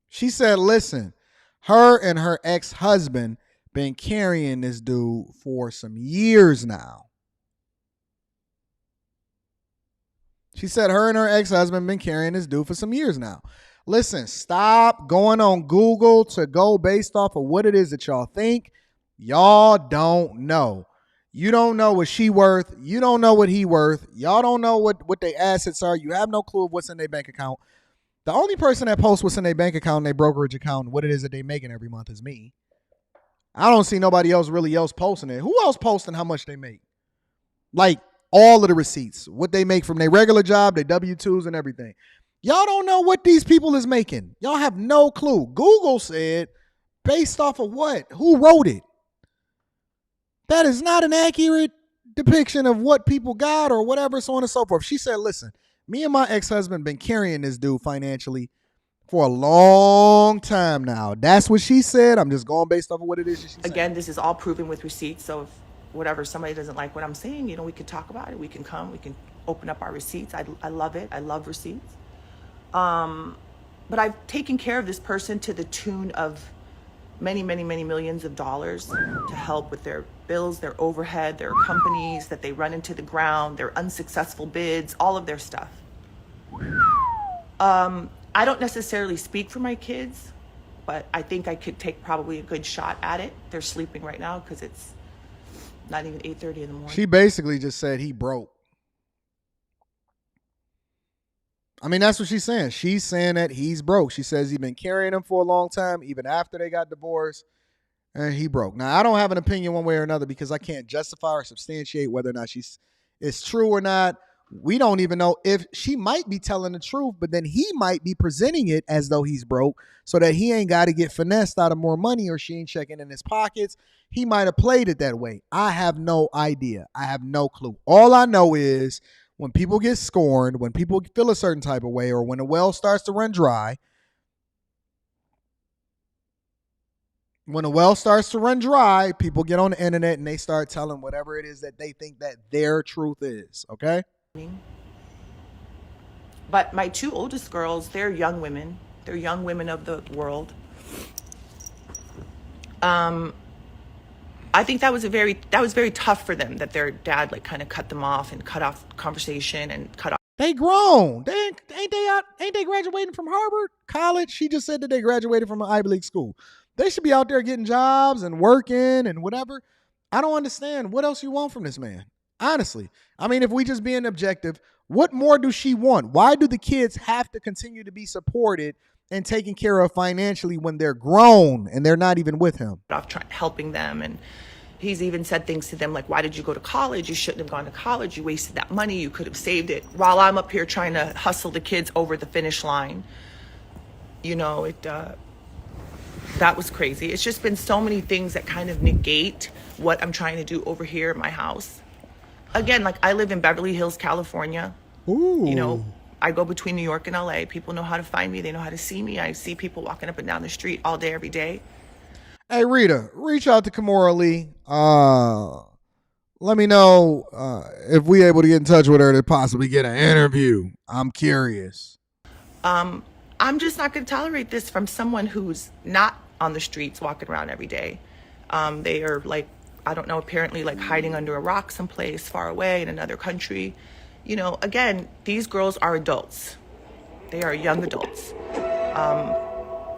She said, listen, her and her ex-husband been carrying this dude for some years now. She said her and her ex-husband been carrying this dude for some years now. Listen, stop going on Google to go based off of what it is that y'all think. Y'all don't know. You don't know what she worth. You don't know what he worth. Y'all don't know what their assets are. You have no clue of what's in their bank account. The only person that posts what's in their bank account and their brokerage account and what it is that they making every month is me. I don't see nobody else posting it. Who else posting how much they make? Like all of the receipts, what they make from their regular job, their W-2s and everything. Y'all don't know what these people is making. Y'all have no clue. Google said based off of what? Who wrote it? That is not an accurate depiction of what people got or whatever, so on and so forth. She said, listen, me and my ex-husband been carrying this dude financially for a long time now. That's what she said. I'm just going based off of what it is she said. Again, this is all proven with receipts. So if whatever, somebody doesn't like what I'm saying, we can talk about it. We can come, we can open up our receipts. I love it. I love receipts. But I've taken care of this person to the tune of many, many, many millions of dollars to help with their bills, their overhead, their companies that they run into the ground, their unsuccessful bids, all of their stuff. I don't necessarily speak for my kids, but I think I could take probably a good shot at it. They're sleeping right now because it's not even 8:30 in the morning. She basically just said he broke. I mean, that's what she's saying. She's saying that he's broke. She says he's been carrying him for a long time, even after they got divorced, and he broke. Now, I don't have an opinion one way or another because I can't justify or substantiate whether or not it's true or not. We don't even know if she might be telling the truth, but then he might be presenting it as though he's broke so that he ain't got to get finessed out of more money or she ain't checking in his pockets. He might have played it that way. I have no idea. I have no clue. All I know is when people get scorned, when people feel a certain type of way, or when the well starts to run dry, people get on the internet and they start telling whatever it is that they think that their truth is, okay? But my two oldest girls, they're young women. They're young women of the world. I think that was very tough for them that their dad kind of cut them off and cut off conversation and cut off. They grown. Ain't they graduating from Harvard College? She just said that they graduated from an Ivy League school. They should be out there getting jobs and working and whatever. I don't understand. What else you want from this man? Honestly. I mean, if we just being objective, what more do she want? Why do the kids have to continue to be supported and taken care of financially when they're grown and they're not even with him? Helping them, and he's even said things to them like, why did you go to college? You shouldn't have gone to college. You wasted that money. You could have saved it. While I'm up here trying to hustle the kids over the finish line. That was crazy. It's just been so many things that kind of negate what I'm trying to do over here in my house. Again, I live in Beverly Hills, California. Ooh. I go between New York and LA. People know how to find me. They know how to see me. I see people walking up and down the street all day, every day. Hey, Rita, reach out to Kimora Lee. Let me know if we able to get in touch with her to possibly get an interview. I'm curious. I'm just not going to tolerate this from someone who's not on the streets walking around every day. They are I don't know, apparently hiding under a rock someplace far away in another country. Again, these girls are adults. They are young adults.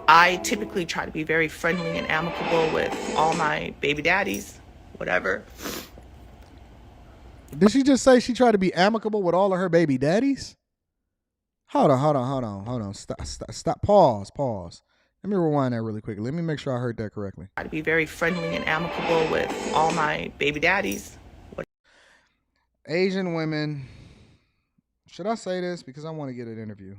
I typically try to be very friendly and amicable with all my baby daddies, whatever. Did she just say she tried to be amicable with all of her baby daddies? Hold on. Stop. Pause. Let me rewind that really quickly. Let me make sure I heard that correctly. I try to be very friendly and amicable with all my baby daddies. Asian women. Should I say this? Because I want to get an interview.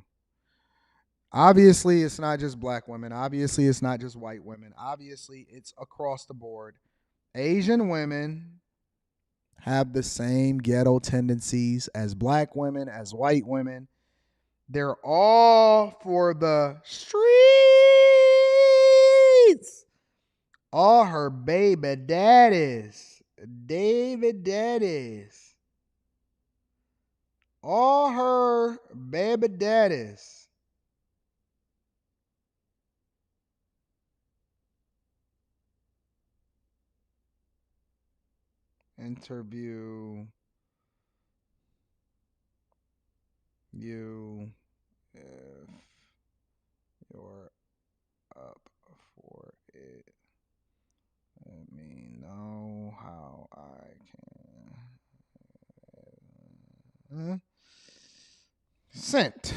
Obviously, it's not just black women. Obviously, it's not just white women. Obviously, it's across the board. Asian women have the same ghetto tendencies as black women, as white women. They're all for the streets. All her baby daddies. David daddies. All her baby daddies. Interview you if you're up for it. Let me know how I can. Sent.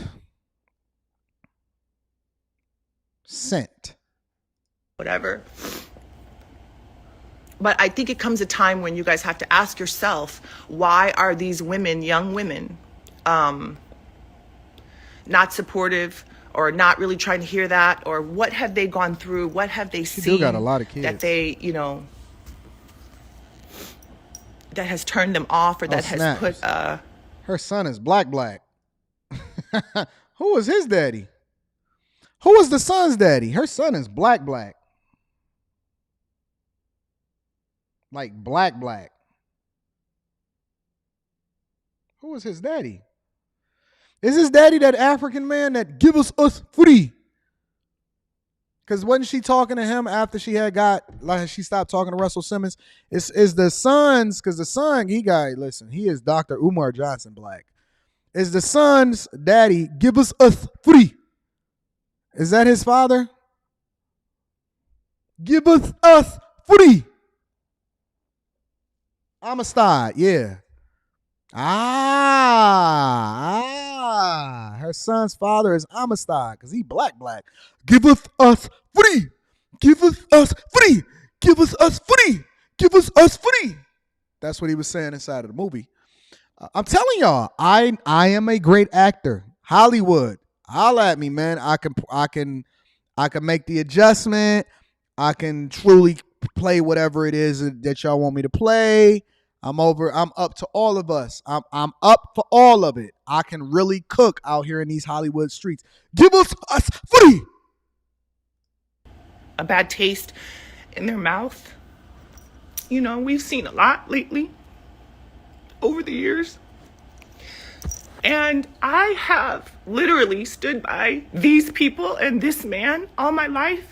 Whatever. But I think it comes a time when you guys have to ask yourself, why are these women, young women, not supportive or not really trying to hear that? Or what have they gone through? What have they seen? She do got a lot of kids. That they, that has turned them off or that has put... Her son is black. Who is his daddy? Who is the son's daddy? Her son is black. Like black. Who is his daddy? Is his daddy that African man that give us free? Because wasn't she talking to him after she she stopped talking to Russell Simmons? Is the son's, because the son, he is Dr. Umar Johnson Black. Is the son's daddy give us free? Is that his father? Give us free. Amistad, yeah. Her son's father is Amistad because he black. Give us free. Give us free. Give us free. Give us free. That's what he was saying inside of the movie. I'm telling y'all, I am a great actor. Hollywood, holla at me, man. I can make the adjustment. I can truly play whatever it is that y'all want me to play. I'm up to all of us. I'm up for all of it. I can really cook out here in these Hollywood streets. Give us free. A bad taste in their mouth. You know, we've seen a lot lately over the years. And I have literally stood by these people and this man all my life.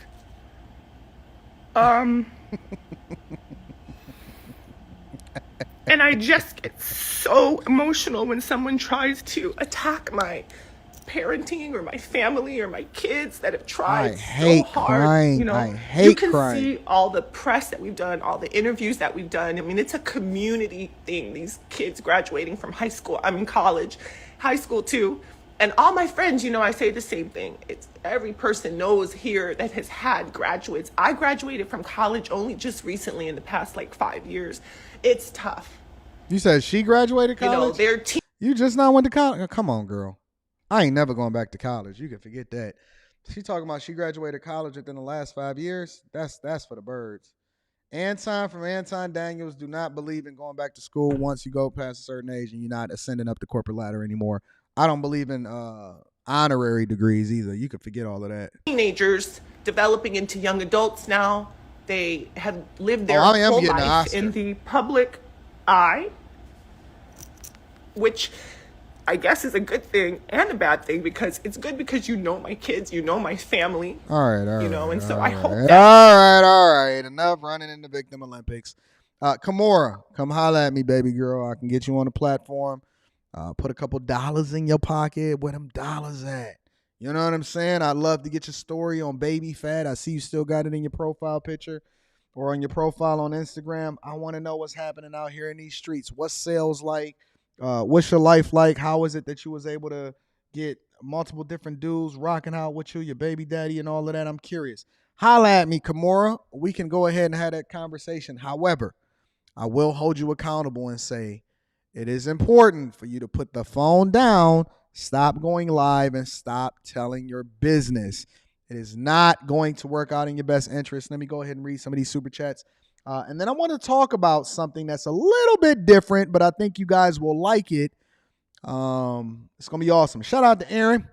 And I just get so emotional when someone tries to attack my parenting or my family or my kids that have tried so hard. Crying. You know, I hate you can crying. see all the press that we've done, all the interviews that we've done. I mean, it's a community thing. These kids graduating from college, high school too. And all my friends, you know, I say the same thing. It's every person knows here that has had graduates. I graduated from college only just recently in the past 5 years. It's tough. You said she graduated college? You know, you just not went to college? Come on, girl. I ain't never going back to college. You can forget that. She talking about she graduated college within the last 5 years. That's for the birds. Anton from Anton Daniels, do not believe in going back to school once you go past a certain age and you're not ascending up the corporate ladder anymore. I don't believe in honorary degrees either. You could forget all of that. Teenagers developing into young adults now. They have lived their whole life in the public eye, which I guess is a good thing and a bad thing, because it's good because you know my kids, you know my family. All right. And so I hope that. All right. Enough running in the Victim Olympics. Kimora, come holla at me, baby girl. I can get you on the platform. Put a couple dollars in your pocket. Where them dollars at? You know what I'm saying? I'd love to get your story on Baby Fat. I see you still got it in your profile picture or on your profile on Instagram. I want to know what's happening out here in these streets. What's sales like? What's your life like? How is it that you was able to get multiple different dudes rocking out with you, your baby daddy and all of that? I'm curious. Holla at me, Kimora. We can go ahead and have that conversation. However, I will hold you accountable and say it is important for you to put the phone down, stop going live, and stop telling your business. It is not going to work out in your best interest. Let me go ahead and read some of these super chats. And then I want to talk about something that's a little bit different, but I think you guys will like it. It's going to be awesome. Shout out to Erin.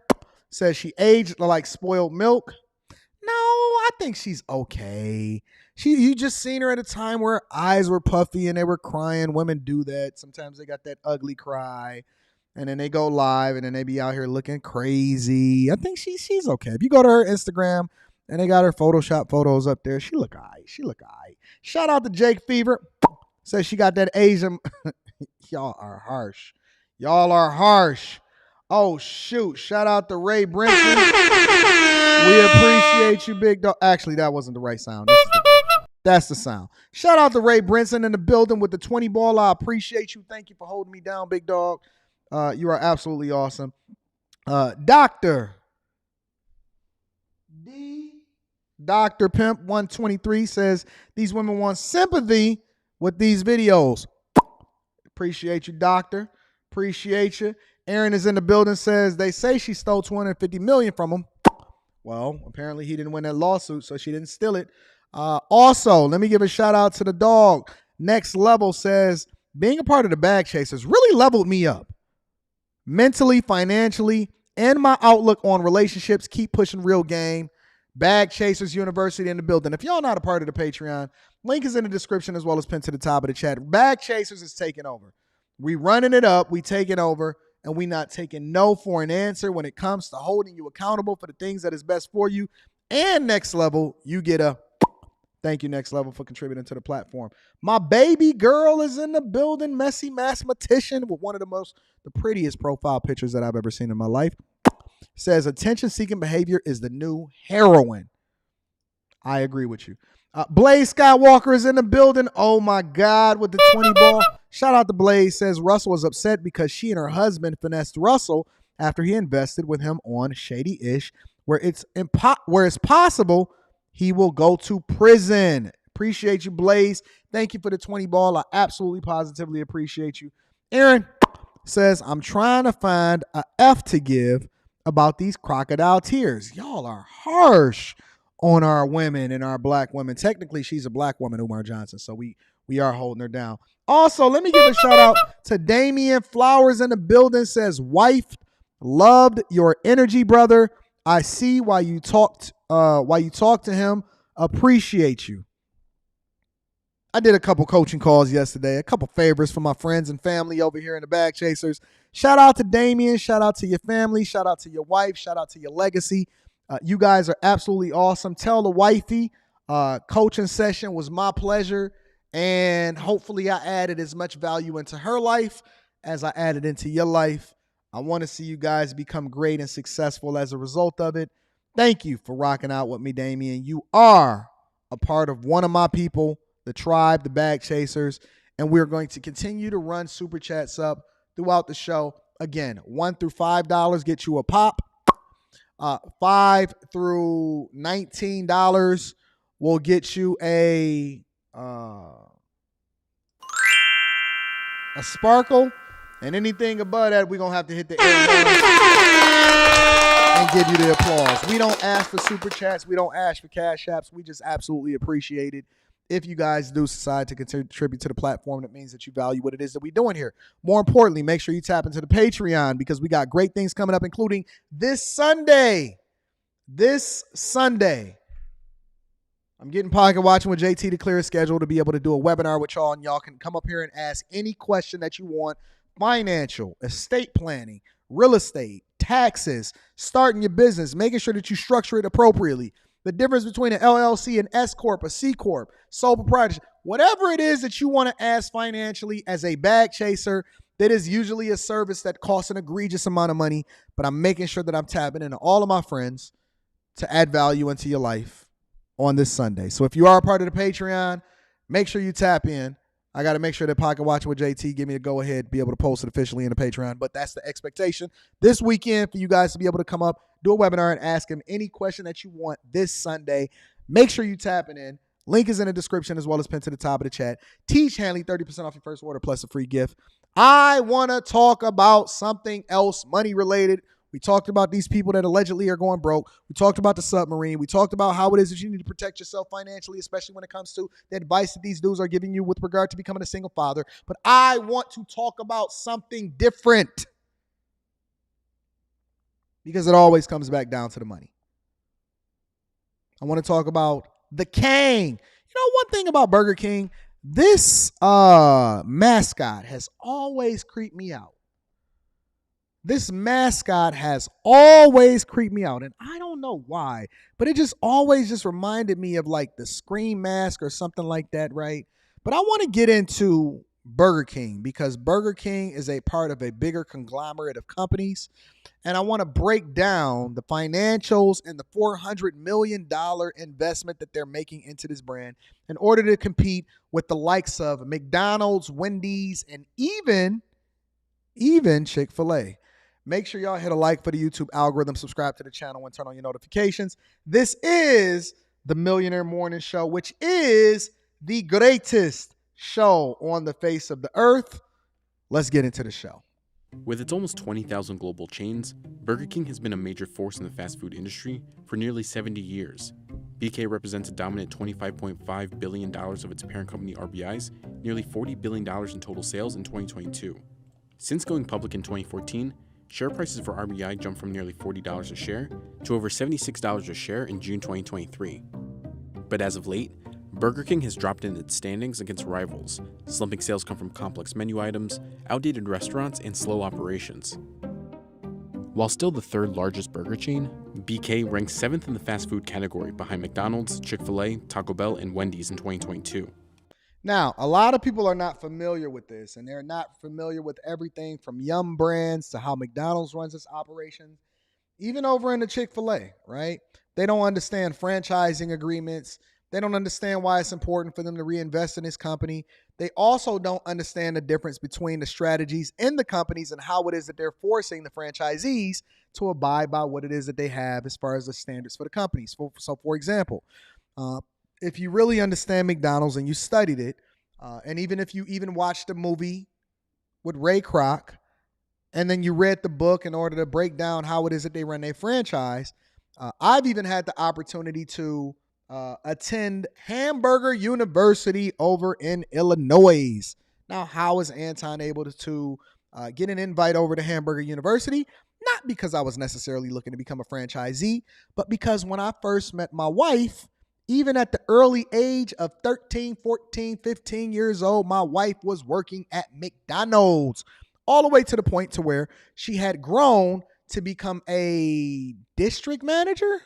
Says she aged like spoiled milk. No, I think she's okay. You just seen her at a time where her eyes were puffy and they were crying. Women do that. Sometimes they got that ugly cry. And then they go live and then they be out here looking crazy. I think she's okay. If you go to her Instagram and they got her Photoshop photos up there, she look all right. Shout out to Jake Fever. Says she got that Asian. Y'all are harsh. Oh, shoot. Shout out to Ray Brinson. We appreciate you, big dog. Actually, that wasn't the right sound. That's the sound. Shout out to Ray Brinson in the building with the 20 ball. I appreciate you. Thank you for holding me down, big dog. You are absolutely awesome. Dr. Pimp 123 says these women want sympathy with these videos. Appreciate you, doctor. Appreciate you. Aaron is in the building, says they say she stole $250 million from him. Well, apparently he didn't win that lawsuit, so she didn't steal it. Also, let me give a shout out to the dog. Next Level says being a part of the Bag Chasers really leveled me up mentally, financially, and my outlook on relationships. Keep pushing real game. Bag Chasers University in the building. If y'all not a part of the Patreon, link is in the description as well as pinned to the top of the chat. Bag Chasers is taking over. We running it up. We taking over. And we not taking no for an answer when it comes to holding you accountable for the things that is best for you. And Next Level, you get a thank you, Next Level, for contributing to the platform. My baby girl is in the building. Messy mathematician with one of the prettiest profile pictures that I've ever seen in my life. Says attention-seeking behavior is the new heroin. I agree with you. Blaze Skywalker is in the building. Oh my God, with the 20 ball. Shout out to Blaze. Says Russell was upset because she and her husband finessed Russell after he invested with him on Shady-ish, where it's possible he will go to prison. Appreciate you, Blaze. Thank you for the 20 ball. I absolutely positively appreciate you. Aaron says, I'm trying to find a F to give about these crocodile tears. Y'all are harsh on our women and our black women. Technically, she's a black woman, Umar Johnson, so we are holding her down. Also, let me give a shout out to Damian Flowers in the building. Says, wife, loved your energy, brother. I see why you talked to him. Appreciate you. I did a couple coaching calls yesterday, a couple favors for my friends and family over here in the Bag Chasers. Shout out to Damien. Shout out to your family. Shout out to your wife. Shout out to your legacy. You guys are absolutely awesome. Tell the wifey, coaching session was my pleasure. And hopefully I added as much value into her life as I added into your life. I want to see you guys become great and successful as a result of it. Thank you for rocking out with me, Damien. You are a part of one of my people, the tribe, the Bag Chasers, and we're going to continue to run Super Chats up throughout the show. Again, $1 through $5 get you a pop. $5 through $19 will get you a sparkle, and anything above that, we're going to have to hit the air and give you the applause. We don't ask for Super Chats. We don't ask for Cash Apps. We just absolutely appreciate it. If you guys do decide to contribute to the platform, that means that you value what it is that we're doing here. More importantly, make sure you tap into the Patreon because we got great things coming up, including this Sunday. I'm getting Pocket Watching with JT to clear a schedule to be able to do a webinar with y'all, and y'all can come up here and ask any question that you want. Financial, estate planning, real estate, taxes, starting your business, making sure that you structure it appropriately. The difference between an LLC, an S Corp, a C Corp, sole proprietorship, whatever it is that you want to ask financially as a bag chaser, that is usually a service that costs an egregious amount of money, but I'm making sure that I'm tapping into all of my friends to add value into your life on this Sunday. So if you are a part of the Patreon, make sure you tap in. I got to make sure that Pocket Watching with JT give me a go ahead, be able to post it officially in the Patreon. But that's the expectation this weekend for you guys to be able to come up, do a webinar, and ask him any question that you want this Sunday. Make sure you tapping in. Link is in the description as well as pinned to the top of the chat. Teach Hanley 30% off your first order plus a free gift. I want to talk about something else money related. We talked about these people that allegedly are going broke. We talked about the submarine. We talked about how it is that you need to protect yourself financially, especially when it comes to the advice that these dudes are giving you with regard to becoming a single father. But I want to talk about something different because it always comes back down to the money. I want to talk about the King. You know, one thing about Burger King, this mascot has always creeped me out. This mascot has always creeped me out, and I don't know why, but it just always just reminded me of like the Scream mask or something like that, right? But I want to get into Burger King because Burger King is a part of a bigger conglomerate of companies, and I want to break down the financials and the $400 million investment that they're making into this brand in order to compete with the likes of McDonald's, Wendy's, and even Chick-fil-A. Make sure y'all hit a like for the YouTube algorithm, subscribe to the channel, and turn on your notifications. This is the Millionaire Morning Show, which is the greatest show on the face of the earth. Let's get into the show. With its almost 20,000 global chains, Burger King has been a major force in the fast food industry for nearly 70 years. BK represents a dominant $25.5 billion of its parent company RBI's, nearly $40 billion in total sales in 2022. Since going public in 2014, share prices for RBI jumped from nearly $40 a share to over $76 a share in June 2023. But as of late, Burger King has dropped in its standings against rivals. Slumping sales come from complex menu items, outdated restaurants, and slow operations. While still the third largest burger chain, BK ranks 7th in the fast food category behind McDonald's, Chick-fil-A, Taco Bell, and Wendy's in 2022. Now, a lot of people are not familiar with this, and they're not familiar with everything from Yum Brands to how McDonald's runs its operations, even over in the Chick-fil-A, right? They don't understand franchising agreements. They don't understand why it's important for them to reinvest in this company. They also don't understand the difference between the strategies in the companies and how it is that they're forcing the franchisees to abide by what it is that they have as far as the standards for the companies. So, for example, if you really understand McDonald's and you studied it, and even if you even watched the movie with Ray Kroc, and then you read the book in order to break down how it is that they run their franchise, I've even had the opportunity to attend Hamburger University over in Illinois. Now, how is Anton able to get an invite over to Hamburger University? Not because I was necessarily looking to become a franchisee, but because when I first met my wife, even at the early age of 13, 14, 15 years old, my wife was working at McDonald's, all the way to the point to where she had grown to become a district manager.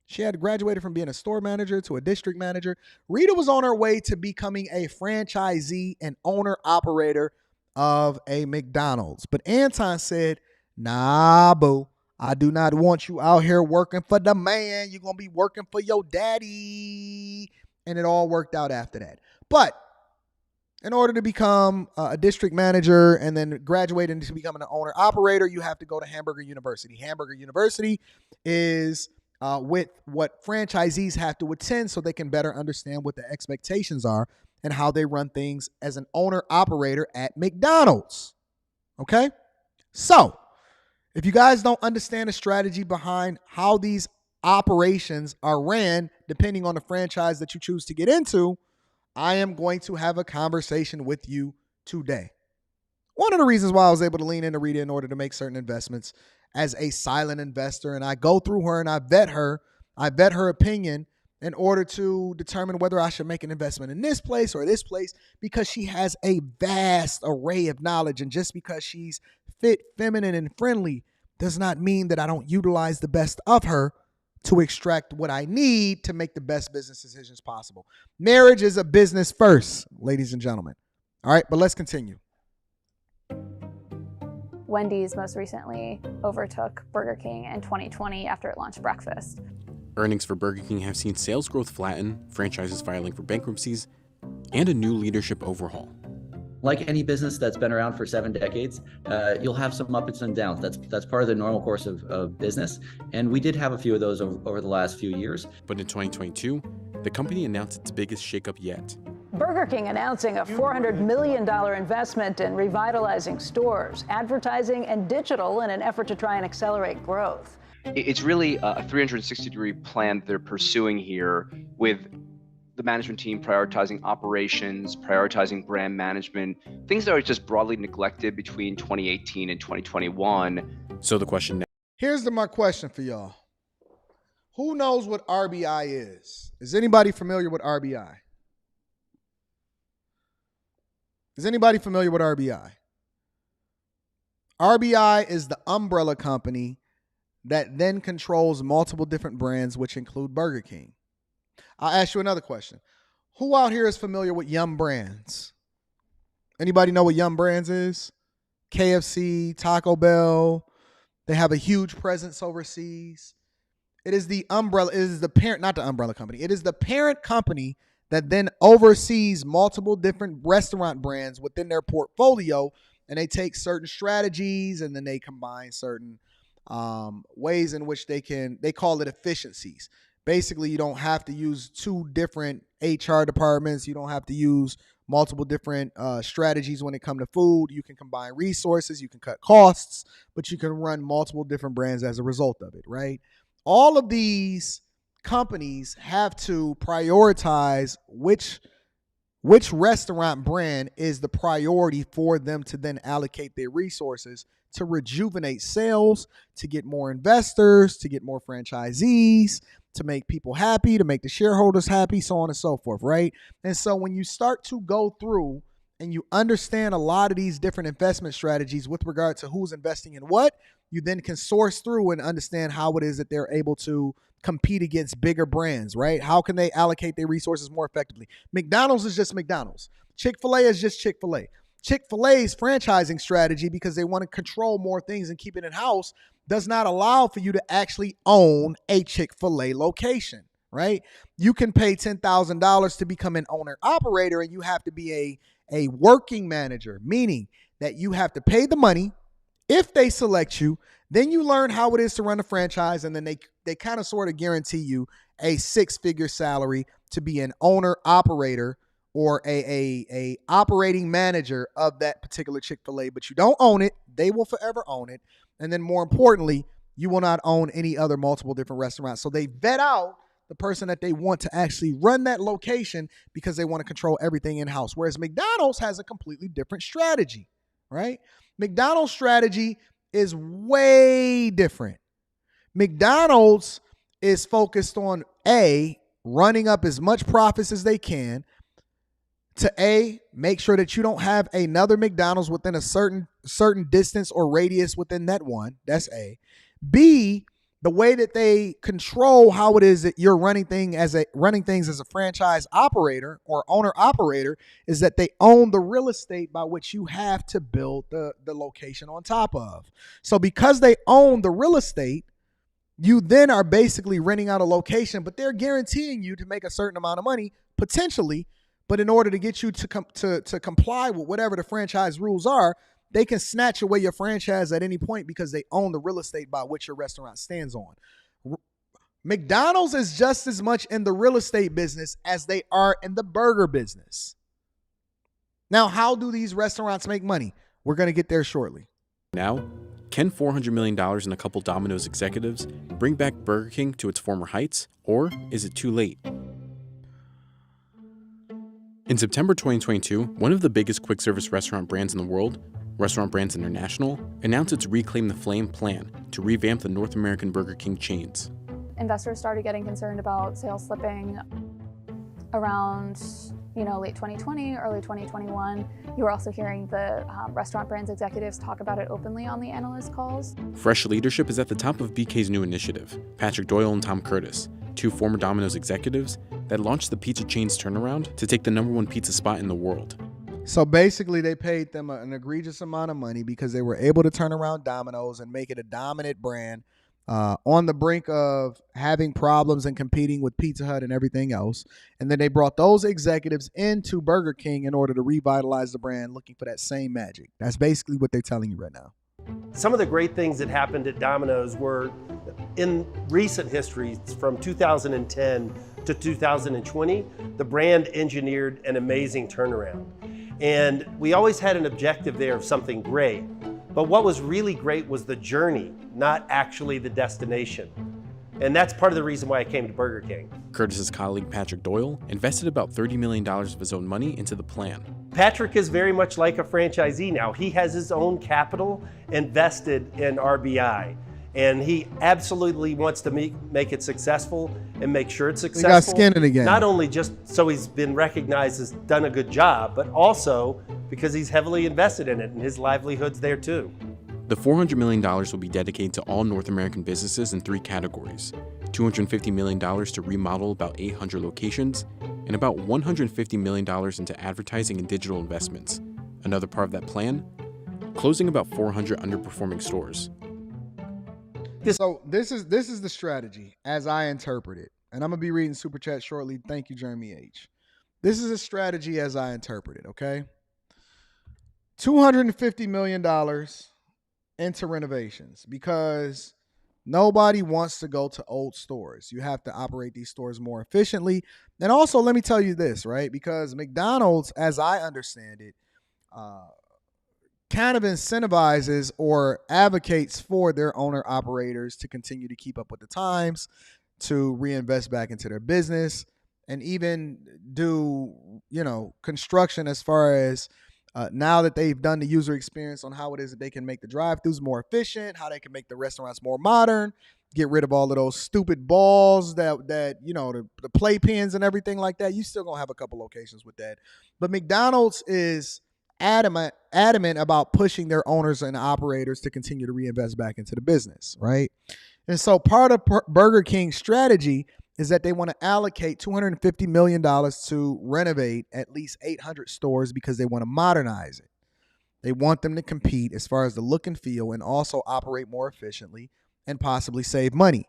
She had graduated from being a store manager to a district manager. Rita was on her way to becoming a franchisee and owner-operator of a McDonald's. But Anton said, nah, boo, I do not want you out here working for the man. You're going to be working for your daddy. And it all worked out after that. But in order to become a district manager and then graduate into becoming an owner-operator, you have to go to Hamburger University. Hamburger University is with what franchisees have to attend so they can better understand what the expectations are and how they run things as an owner-operator at McDonald's. Okay? So, if you guys don't understand the strategy behind how these operations are ran, depending on the franchise that you choose to get into, I am going to have a conversation with you today. One of the reasons why I was able to lean into Rita in order to make certain investments as a silent investor, and I go through her and I vet her opinion in order to determine whether I should make an investment in this place or this place, because she has a vast array of knowledge. And just because she's fit, feminine, and friendly does not mean that I don't utilize the best of her to extract what I need to make the best business decisions possible. Marriage is a business first, ladies and gentlemen. All right, but let's continue. Wendy's most recently overtook Burger King in 2020 after it launched breakfast. Earnings for Burger King have seen sales growth flatten, franchises filing for bankruptcies, and a new leadership overhaul. Like any business that's been around for 7 decades, you'll have some ups and downs. That's part of the normal course of business. And we did have a few of those over the last few years. But in 2022, the company announced its biggest shakeup yet. Burger King announcing a $400 million investment in revitalizing stores, advertising, and digital in an effort to try and accelerate growth. It's really a 360-degree plan they're pursuing here, with the management team prioritizing operations, prioritizing brand management, things that are just broadly neglected between 2018 and 2021. So the question now. Here's my question for y'all. Who knows what RBI is? Is anybody familiar with RBI? Is anybody familiar with RBI? RBI is the umbrella company that then controls multiple different brands, which include Burger King. I'll ask you another question. Who out here is familiar with Yum Brands? Anybody know what Yum Brands is? KFC, Taco Bell. They have a huge presence overseas. It is the umbrella, it is the parent, not the umbrella company. It is the parent company that then oversees multiple different restaurant brands within their portfolio, and they take certain strategies and then they combine certain ways in which they call it efficiencies. Basically, you don't have to use 2 different HR departments. You don't have to use multiple different strategies when it comes to food. You can combine resources, you can cut costs, but you can run multiple different brands as a result of it, right? All of these companies have to prioritize which which restaurant brand is the priority for them to then allocate their resources to rejuvenate sales, to get more investors, to get more franchisees, to make people happy, to make the shareholders happy, so on and so forth, right? And so when you start to go through and you understand a lot of these different investment strategies with regard to who's investing in what, you then can source through and understand how it is that they're able to compete against bigger brands, right? How can they allocate their resources more effectively? McDonald's is just McDonald's. Chick-fil-A is just Chick-fil-A. Chick-fil-A's franchising strategy, because they want to control more things and keep it in-house, does not allow for you to actually own a Chick-fil-A location, right? You can pay $10,000 to become an owner-operator, and you have to be a working manager, meaning that you have to pay the money. If they select you, then you learn how it is to run a franchise, and then they kind of sort of guarantee you a six-figure salary to be an owner-operator or a operating manager of that particular Chick-fil-A, but you don't own it. They will forever own it. And then more importantly, you will not own any other multiple different restaurants. So they vet out the person that they want to actually run that location because they want to control everything in-house. Whereas McDonald's has a completely different strategy, right? McDonald's strategy is way different. McDonald's is focused on running up as much profits as they can, to make sure that you don't have another McDonald's within a certain distance or radius within that one. That's A. B, the way that they control how it is that you're running things as a franchise operator or owner operator is that they own the real estate by which you have to build the location on top of. So because they own the real estate, you then are basically renting out a location, but they're guaranteeing you to make a certain amount of money potentially. But in order to get you to comply with whatever the franchise rules are, they can snatch away your franchise at any point because they own the real estate by which your restaurant stands on. McDonald's is just as much in the real estate business as they are in the burger business. Now, how do these restaurants make money? We're going to get there shortly. Now, can $400 million and a couple Domino's executives bring back Burger King to its former heights, or is it too late? In September 2022, one of the biggest quick-service restaurant brands in the world, Restaurant Brands International, announced its Reclaim the Flame plan to revamp the North American Burger King chains. Investors started getting concerned about sales slipping around, late 2020, early 2021. You were also hearing the Restaurant Brands executives talk about it openly on the analyst calls. Fresh leadership is at the top of BK's new initiative. Patrick Doyle and Tom Curtis, two former Domino's executives that launched the pizza chain's turnaround to take the #1 pizza spot in the world. So basically, they paid them an egregious amount of money because they were able to turn around Domino's and make it a dominant brand on the brink of having problems and competing with Pizza Hut and everything else. And then they brought those executives into Burger King in order to revitalize the brand, looking for that same magic. That's basically what they're telling you right now. Some of the great things that happened at Domino's were in recent history, from 2010 to 2020, the brand engineered an amazing turnaround. And we always had an objective there of something great. But what was really great was the journey, not actually the destination. And that's part of the reason why I came to Burger King. Curtis's colleague Patrick Doyle invested about $30 million of his own money into the plan. Patrick is very much like a franchisee now. He has his own capital invested in RBI. And he absolutely wants to make it successful and make sure it's successful. He got skin in the game. Not only just so he's been recognized as done a good job, but also because he's heavily invested in it and his livelihood's there too. The $400 million will be dedicated to all North American businesses in 3 categories. $250 million to remodel about 800 locations, and about $150 million into advertising and digital investments. Another part of that plan, closing about 400 underperforming stores. So this is the strategy as I interpret it. And I'm going to be reading Super Chat shortly. Thank you, Jeremy H. This is a strategy as I interpret it, okay? $250 million into renovations because nobody wants to go to old stores. You have to operate these stores more efficiently. And also, let me tell you this, right? Because McDonald's, as I understand it, kind of incentivizes or advocates for their owner operators to continue to keep up with the times, to reinvest back into their business, and even do, construction as far as now that they've done the user experience on how it is that they can make the drive-thrus more efficient, how they can make the restaurants more modern, get rid of all of those stupid balls that the playpens and everything like that. You still gonna have a couple locations with that. But McDonald's is adamant about pushing their owners and operators to continue to reinvest back into the business, right? And so part of Burger King's strategy is that they want to allocate $250 million to renovate at least 800 stores because they want to modernize it. They want them to compete as far as the look and feel and also operate more efficiently and possibly save money.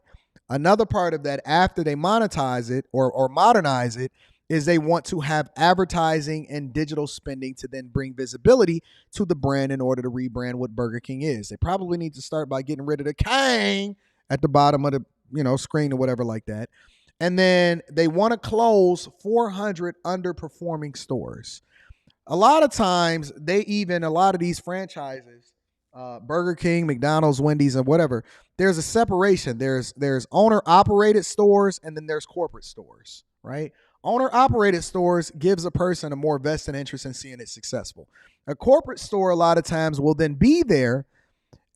Another part of that, after they monetize it or modernize it, is they want to have advertising and digital spending to then bring visibility to the brand in order to rebrand what Burger King is. They probably need to start by getting rid of the King at the bottom of the screen or whatever like that. And then they want to close 400 underperforming stores. A lot of times, a lot of these franchises, Burger King, McDonald's, Wendy's, and whatever, there's a separation. There's owner-operated stores, and then there's corporate stores, right? Owner-operated stores gives a person a more vested interest in seeing it successful. A corporate store, a lot of times, will then be there,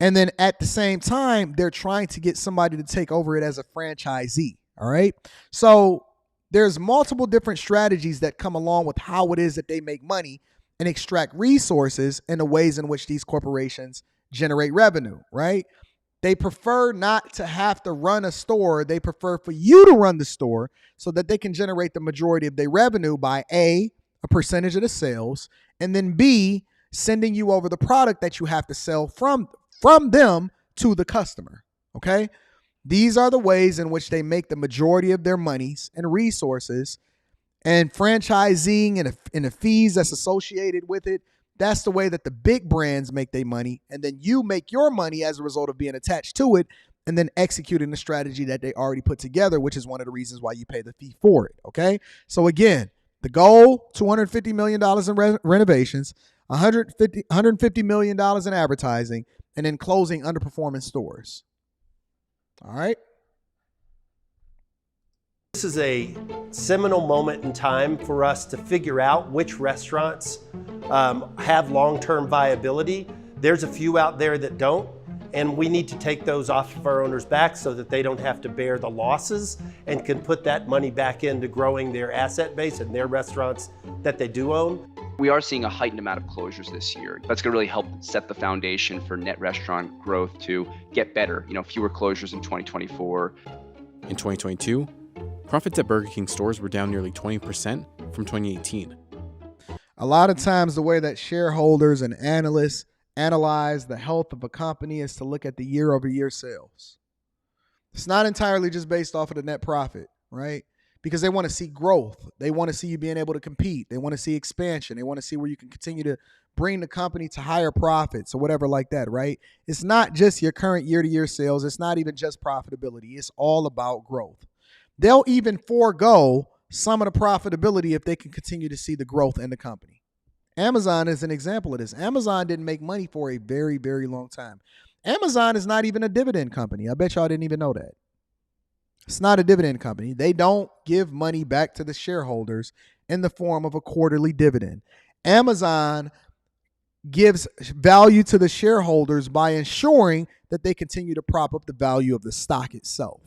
and then at the same time, they're trying to get somebody to take over it as a franchisee. All right. So there's multiple different strategies that come along with how it is that they make money and extract resources in the ways in which these corporations generate revenue, right? They prefer not to have to run a store. They prefer for you to run the store so that they can generate the majority of their revenue by a percentage of the sales, and then B, sending you over the product that you have to sell from them to the customer. Okay. These are the ways in which they make the majority of their monies and resources, and franchising and the fees that's associated with it. That's the way that the big brands make their money. And then you make your money as a result of being attached to it and then executing the strategy that they already put together, which is one of the reasons why you pay the fee for it. Okay. So again, the goal, $250 million in renovations, $150 million in advertising, and then closing underperforming stores. All right. This is a seminal moment in time for us to figure out which restaurants have long-term viability. There's a few out there that don't, and we need to take those off of our owners' backs so that they don't have to bear the losses and can put that money back into growing their asset base and their restaurants that they do own. We are seeing a heightened amount of closures this year. That's going to really help set the foundation for net restaurant growth to get better. Fewer closures in 2024. In 2022, profits at Burger King stores were down nearly 20% from 2018. A lot of times the way that shareholders and analysts analyze the health of a company is to look at the year-over-year sales. It's not entirely just based off of the net profit, right? Because they want to see growth. They want to see you being able to compete. They want to see expansion. They want to see where you can continue to bring the company to higher profits or whatever like that, right? It's not just your current year-to-year sales. It's not even just profitability. It's all about growth. They'll even forego some of the profitability if they can continue to see the growth in the company. Amazon is an example of this. Amazon didn't make money for a very, very long time. Amazon is not even a dividend company. I bet y'all didn't even know that. It's not a dividend company. They don't give money back to the shareholders in the form of a quarterly dividend. Amazon gives value to the shareholders by ensuring that they continue to prop up the value of the stock itself.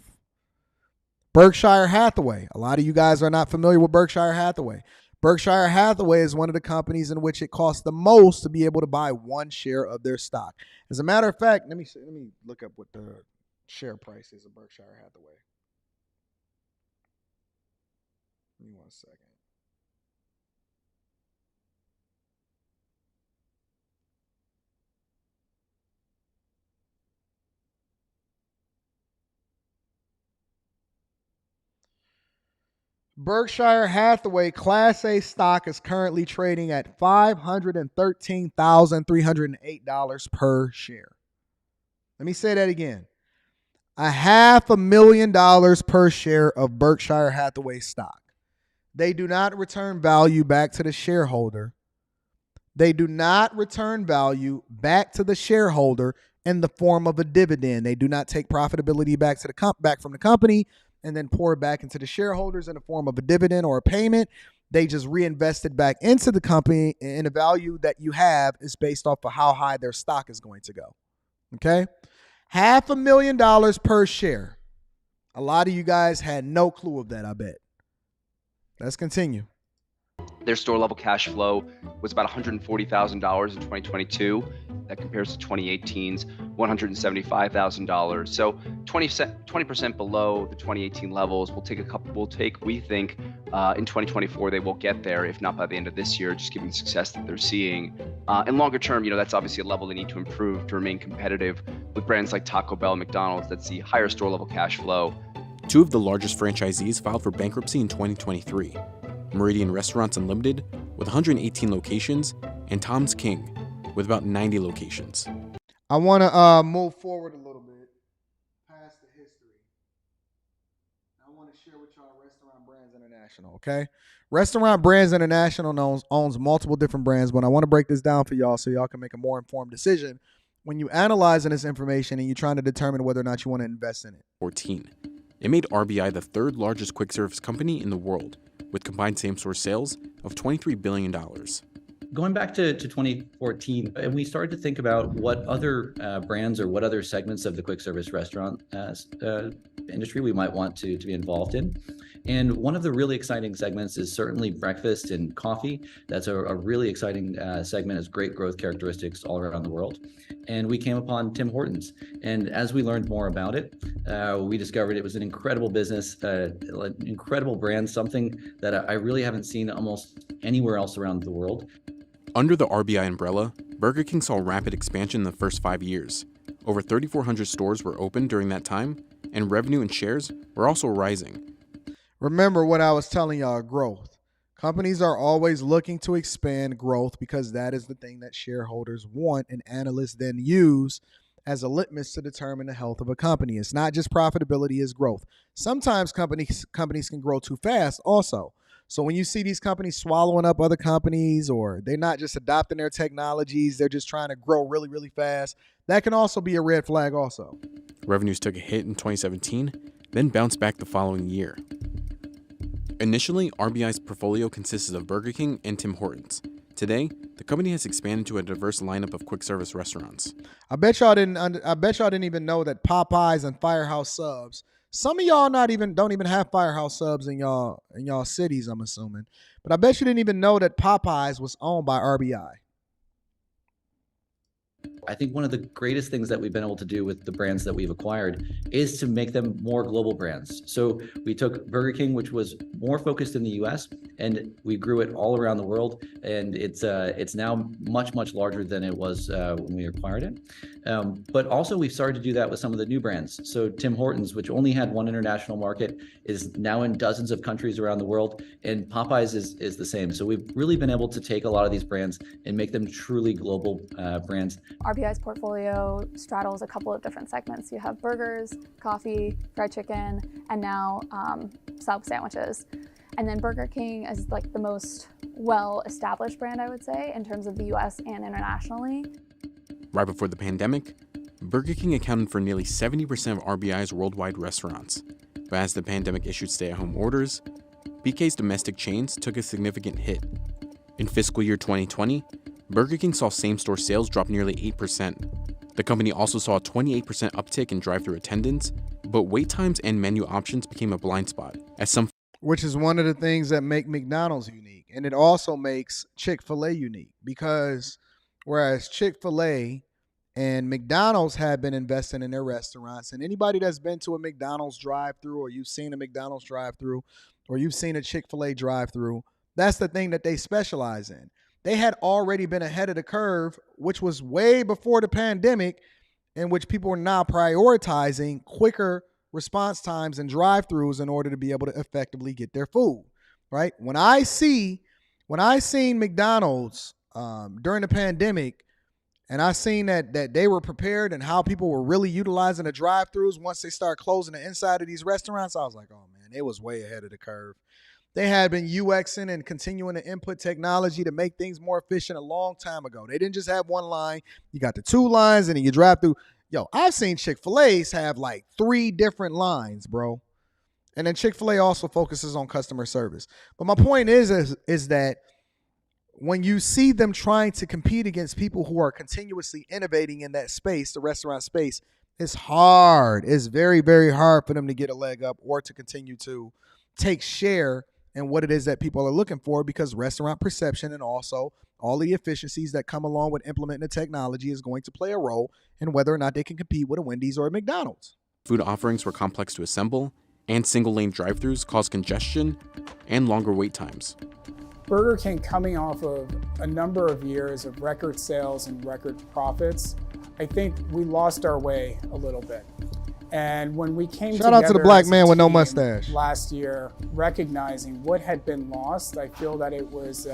Berkshire Hathaway. A lot of you guys are not familiar with Berkshire Hathaway. Berkshire Hathaway is one of the companies in which it costs the most to be able to buy one share of their stock. As a matter of fact, let me look up what the share price is of Berkshire Hathaway. Give me 1 second. Berkshire Hathaway Class A stock is currently trading at $513,308 per share. Let me say that again. $500,000 per share of Berkshire Hathaway stock. They do not return value back to the shareholder. They do not return value back to the shareholder in the form of a dividend. They do not take profitability back from the company and then pour it back into the shareholders in the form of a dividend or a payment. They just reinvest it back into the company, and the value that you have is based off of how high their stock is going to go. Okay? $500,000 per share. A lot of you guys had no clue of that, I bet. Let's continue. Their store level cash flow was about $140,000 in 2022. That compares to 2018's $175,000. So 20% below the 2018 levels. We think in 2024 they will get there, if not by the end of this year, just given the success that they're seeing. And longer term, that's obviously a level they need to improve to remain competitive with brands like Taco Bell and McDonald's that see higher store level cash flow. Two of the largest franchisees filed for bankruptcy in 2023. Meridian Restaurants Unlimited with 118 locations, and Tom's King with about 90 locations. I want to move forward a little bit past the history. I want to share with y'all Restaurant Brands International, okay? Restaurant Brands International owns multiple different brands, but I want to break this down for y'all so y'all can make a more informed decision when you analyzing this information and you're trying to determine whether or not you want to invest in it. 14. It made RBI the third largest quick service company in the world, with combined same-store sales of $23 billion. Going back to 2014, and we started to think about what other brands or what other segments of the quick service restaurant industry we might want to be involved in. And one of the really exciting segments is certainly breakfast and coffee. That's a really exciting segment, has great growth characteristics all around the world. And we came upon Tim Hortons. And as we learned more about it, we discovered it was an incredible business, an incredible brand, something that I really haven't seen almost anywhere else around the world. Under the RBI umbrella, Burger King saw rapid expansion in the first 5 years. Over 3,400 stores were opened during that time, and revenue and shares were also rising. Remember what I was telling y'all, growth. Companies are always looking to expand growth because that is the thing that shareholders want and analysts then use as a litmus to determine the health of a company. It's not just profitability, it's growth. Sometimes companies can grow too fast also. So when you see these companies swallowing up other companies, or they're not just adopting their technologies, they're just trying to grow really, really fast, that can also be a red flag also. Revenues took a hit in 2017, then bounced back the following year. Initially, RBI's portfolio consisted of Burger King and Tim Hortons. Today, the company has expanded to a diverse lineup of quick service restaurants. I bet y'all didn't even know that Popeyes and Firehouse Subs. Some of y'all don't even have Firehouse Subs in y'all cities, I'm assuming. But I bet you didn't even know that Popeyes was owned by RBI. I think one of the greatest things that we've been able to do with the brands that we've acquired is to make them more global brands. So we took Burger King, which was more focused in the US, and we grew it all around the world. And it's now much, much larger than it was when we acquired it. But also we've started to do that with some of the new brands. So Tim Hortons, which only had one international market, is now in dozens of countries around the world. And Popeyes is the same. So we've really been able to take a lot of these brands and make them truly global brands. RBI's portfolio straddles a couple of different segments. You have burgers, coffee, fried chicken, and now sub sandwiches. And then Burger King is like the most well-established brand, I would say, in terms of the US and internationally. Right before the pandemic, Burger King accounted for nearly 70% of RBI's worldwide restaurants. But as the pandemic issued stay-at-home orders, BK's domestic chains took a significant hit. In fiscal year 2020, Burger King saw same-store sales drop nearly 8%. The company also saw a 28% uptick in drive-thru attendance, but wait times and menu options became a blind spot, which is one of the things that make McDonald's unique. And it also makes Chick-fil-A unique, because whereas Chick-fil-A and McDonald's have been investing in their restaurants, and anybody that's been to a McDonald's drive-thru, or you've seen a McDonald's drive-thru, or you've seen a Chick-fil-A drive-thru, that's the thing that they specialize in. They had already been ahead of the curve, which was way before the pandemic, in which people are now prioritizing quicker response times and drive-thrus in order to be able to effectively get their food, right? When I seen McDonald's during the pandemic, and I seen that they were prepared and how people were really utilizing the drive-thrus once they start closing the inside of these restaurants, I was like, oh man, it was way ahead of the curve. They had been UXing and continuing to input technology to make things more efficient a long time ago. They didn't just have one line. You got the two lines and then you drive through. Yo, I've seen Chick-fil-A's have like 3 different lines, bro. And then Chick-fil-A also focuses on customer service. But my point is that when you see them trying to compete against people who are continuously innovating in that space, the restaurant space, it's hard. It's very, very hard for them to get a leg up or to continue to take share in what it is that people are looking for, because restaurant perception and also all the efficiencies that come along with implementing the technology is going to play a role in whether or not they can compete with a Wendy's or a McDonald's. Food offerings were complex to assemble, and single-lane drive-thrus caused congestion and longer wait times. Burger King, coming off of a number of years of record sales and record profits, I think we lost our way a little bit. And when we came Shout out to the black man with no team mustache last year, recognizing what had been lost, I feel that it was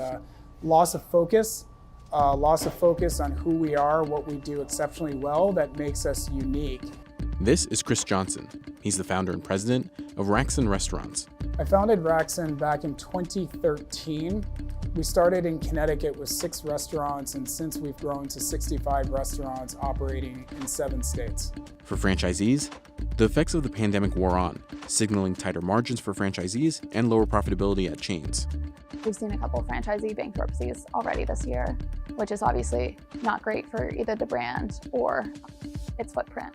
loss of focus on who we are, what we do exceptionally well that makes us unique. This is Chris Johnson. He's the founder and president of Raxon Restaurants. I founded Raxon back in 2013. We started in Connecticut with 6 restaurants, and since we've grown to 65 restaurants operating in 7 states. For franchisees, the effects of the pandemic wore on, signaling tighter margins for franchisees and lower profitability at chains. We've seen a couple franchisee bankruptcies already this year, which is obviously not great for either the brand or its footprint.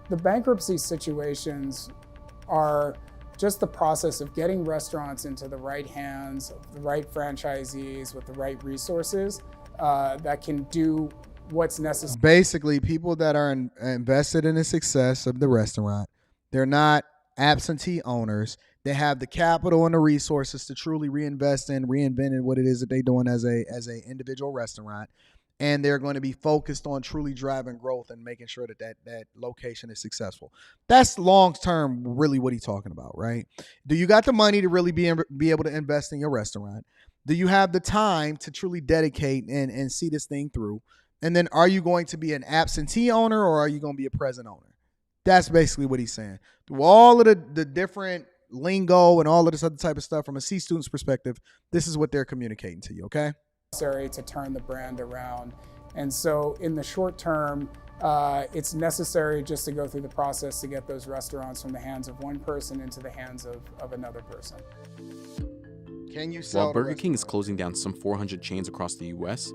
The bankruptcy situations are just the process of getting restaurants into the right hands, of the right franchisees with the right resources that can do what's necessary. Basically, people that are invested in the success of the restaurant, they're not absentee owners. They have the capital and the resources to truly reinvest in, reinvent in what it is that they're doing as a individual restaurant. And they're going to be focused on truly driving growth and making sure that location is successful. That's long-term really what he's talking about, right? Do you got the money to really be able to invest in your restaurant? Do you have the time to truly dedicate and see this thing through? And then are you going to be an absentee owner or are you going to be a present owner? That's basically what he's saying. Through all of the different lingo and all of this other type of stuff from a C student's perspective, this is what they're communicating to you, okay? Necessary to turn the brand around. And so in the short term, it's necessary just to go through the process to get those restaurants from the hands of one person into the hands of another person. Can you sell? While Burger King is closing down some 400 chains across the U.S.,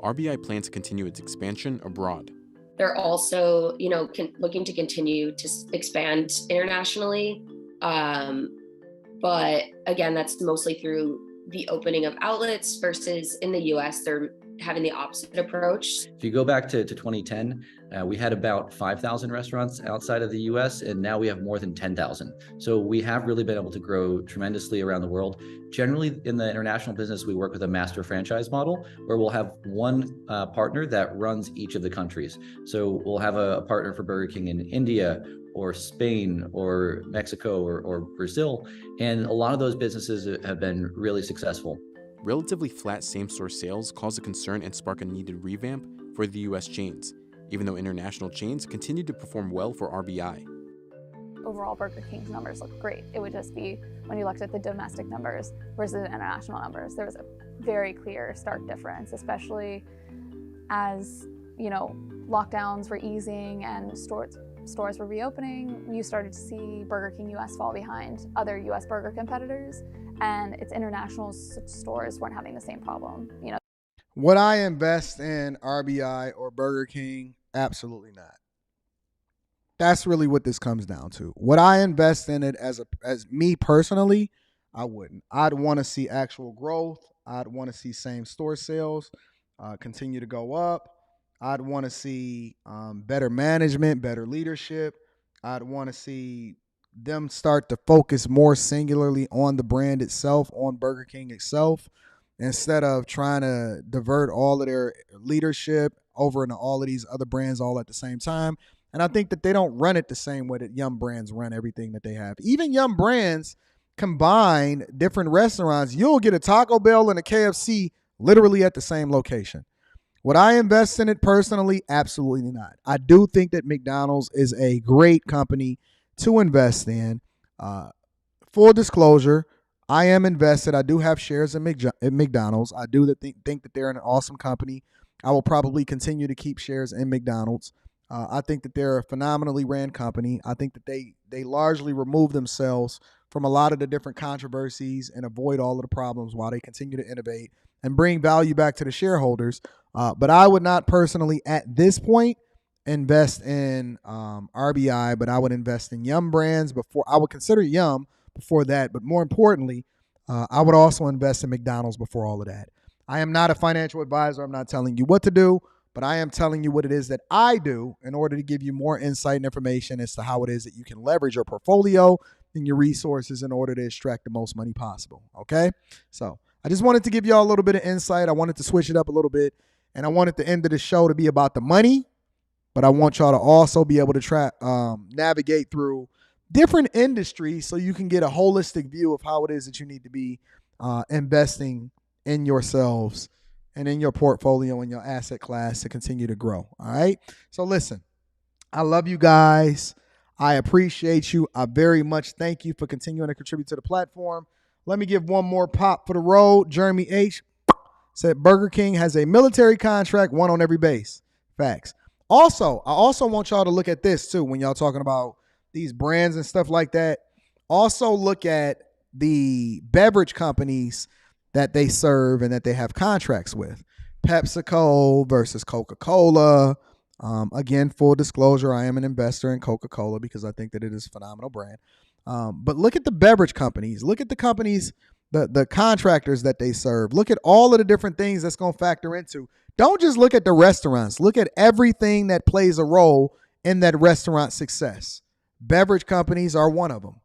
RBI plans to continue its expansion abroad. They're also, looking to continue to expand internationally. But again, that's mostly through the opening of outlets versus in the US, they're having the opposite approach. If you go back to 2010, we had about 5,000 restaurants outside of the US, and now we have more than 10,000. So we have really been able to grow tremendously around the world. Generally, in the international business, we work with a master franchise model where we'll have one partner that runs each of the countries. So we'll have a partner for Burger King in India, or Spain, or Mexico, or Brazil. And a lot of those businesses have been really successful. Relatively flat same-store sales cause a concern and spark a needed revamp for the U.S. chains, even though international chains continue to perform well for RBI. Overall, Burger King's numbers look great. It would just be when you looked at the domestic numbers versus the international numbers, there was a very clear, stark difference, especially as, lockdowns were easing and stores were reopening. You started to see Burger King US fall behind other US burger competitors, and its international stores weren't having the same problem. Would I invest in RBI or Burger King? Absolutely not. That's really what this comes down to. Would I invest in it as me personally? I wouldn't. I'd want to see actual growth. I'd want to see same store sales continue to go up. I'd want to see better management, better leadership. I'd want to see them start to focus more singularly on the brand itself, on Burger King itself, instead of trying to divert all of their leadership over into all of these other brands all at the same time. And I think that they don't run it the same way that Yum Brands run everything that they have. Even Yum Brands combine different restaurants. You'll get a Taco Bell and a KFC literally at the same location. Would I invest in it personally? Absolutely not. I do think that McDonald's is a great company to invest in. Full disclosure, I am invested. I do have shares in McDonald's. I do think that they're an awesome company. I will probably continue to keep shares in McDonald's. I think that they're a phenomenally ran company. I think that they largely remove themselves from a lot of the different controversies and avoid all of the problems while they continue to innovate and bring value back to the shareholders. But I would not personally, at this point, invest in RBI, but I would invest in Yum Brands before. I would consider Yum before that. But more importantly, I would also invest in McDonald's before all of that. I am not a financial advisor. I'm not telling you what to do, but I am telling you what it is that I do in order to give you more insight and information as to how it is that you can leverage your portfolio and your resources in order to extract the most money possible. Okay? So I just wanted to give y'all a little bit of insight. I wanted to switch it up a little bit, and I wanted the end of the show to be about the money, but I want y'all to also be able to navigate through different industries so you can get a holistic view of how it is that you need to be investing in yourselves and in your portfolio and your asset class to continue to grow. All right. So listen, I love you guys. I appreciate you. I very much thank you for continuing to contribute to the platform. Let me give one more pop for the road. Jeremy H. said Burger King has a military contract, one on every base. Facts. Also, I also want y'all to look at this too when y'all talking about these brands and stuff like that. Also look at the beverage companies that they serve and that they have contracts with. PepsiCo versus Coca-Cola. Again, full disclosure, I am an investor in Coca-Cola because I think that it is a phenomenal brand. But look at the beverage companies. Look at the companies, the contractors that they serve. Look at all of the different things that's going to factor into. Don't just look at the restaurants. Look at everything that plays a role in that restaurant success. Beverage companies are one of them.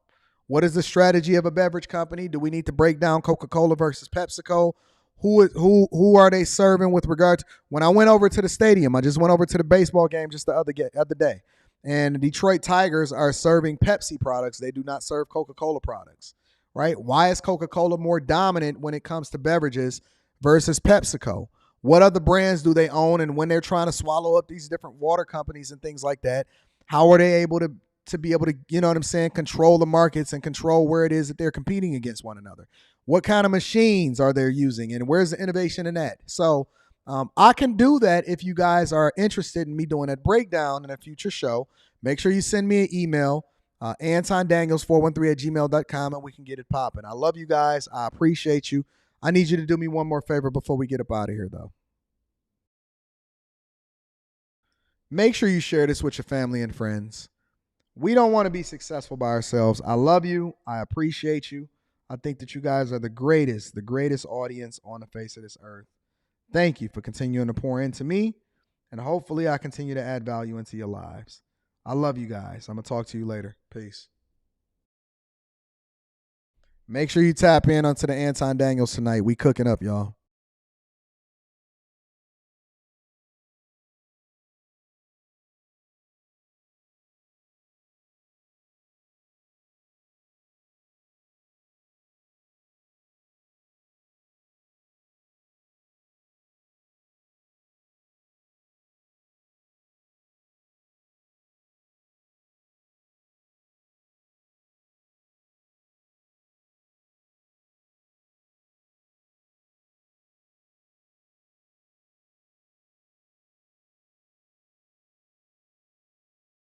What is the strategy of a beverage company? Do we need to break down Coca-Cola versus PepsiCo? Who are they serving with regard to? When I went over to the stadium, I just went over to the baseball game just the other day, and the Detroit Tigers are serving Pepsi products. They do not serve Coca-Cola products, right? Why is Coca-Cola more dominant when it comes to beverages versus PepsiCo? What other brands do they own? And when they're trying to swallow up these different water companies and things like that, how are they able to be able to, you know what I'm saying, control the markets and control where it is that they're competing against one another? What kind of machines are they using, and where's the innovation in that? So I can do that if you guys are interested in me doing that breakdown in a future show. Make sure you send me an email, AntonDaniels413@gmail.com, and we can get it popping. I love you guys. I appreciate you. I need you to do me one more favor before we get up out of here, though. Make sure you share this with your family and friends. We don't want to be successful by ourselves. I love you. I appreciate you. I think that you guys are the greatest audience on the face of this earth. Thank you for continuing to pour into me, and hopefully I continue to add value into your lives. I love you guys. I'm going to talk to you later. Peace. Make sure you tap in onto the Anton Daniels tonight. We cooking up, y'all.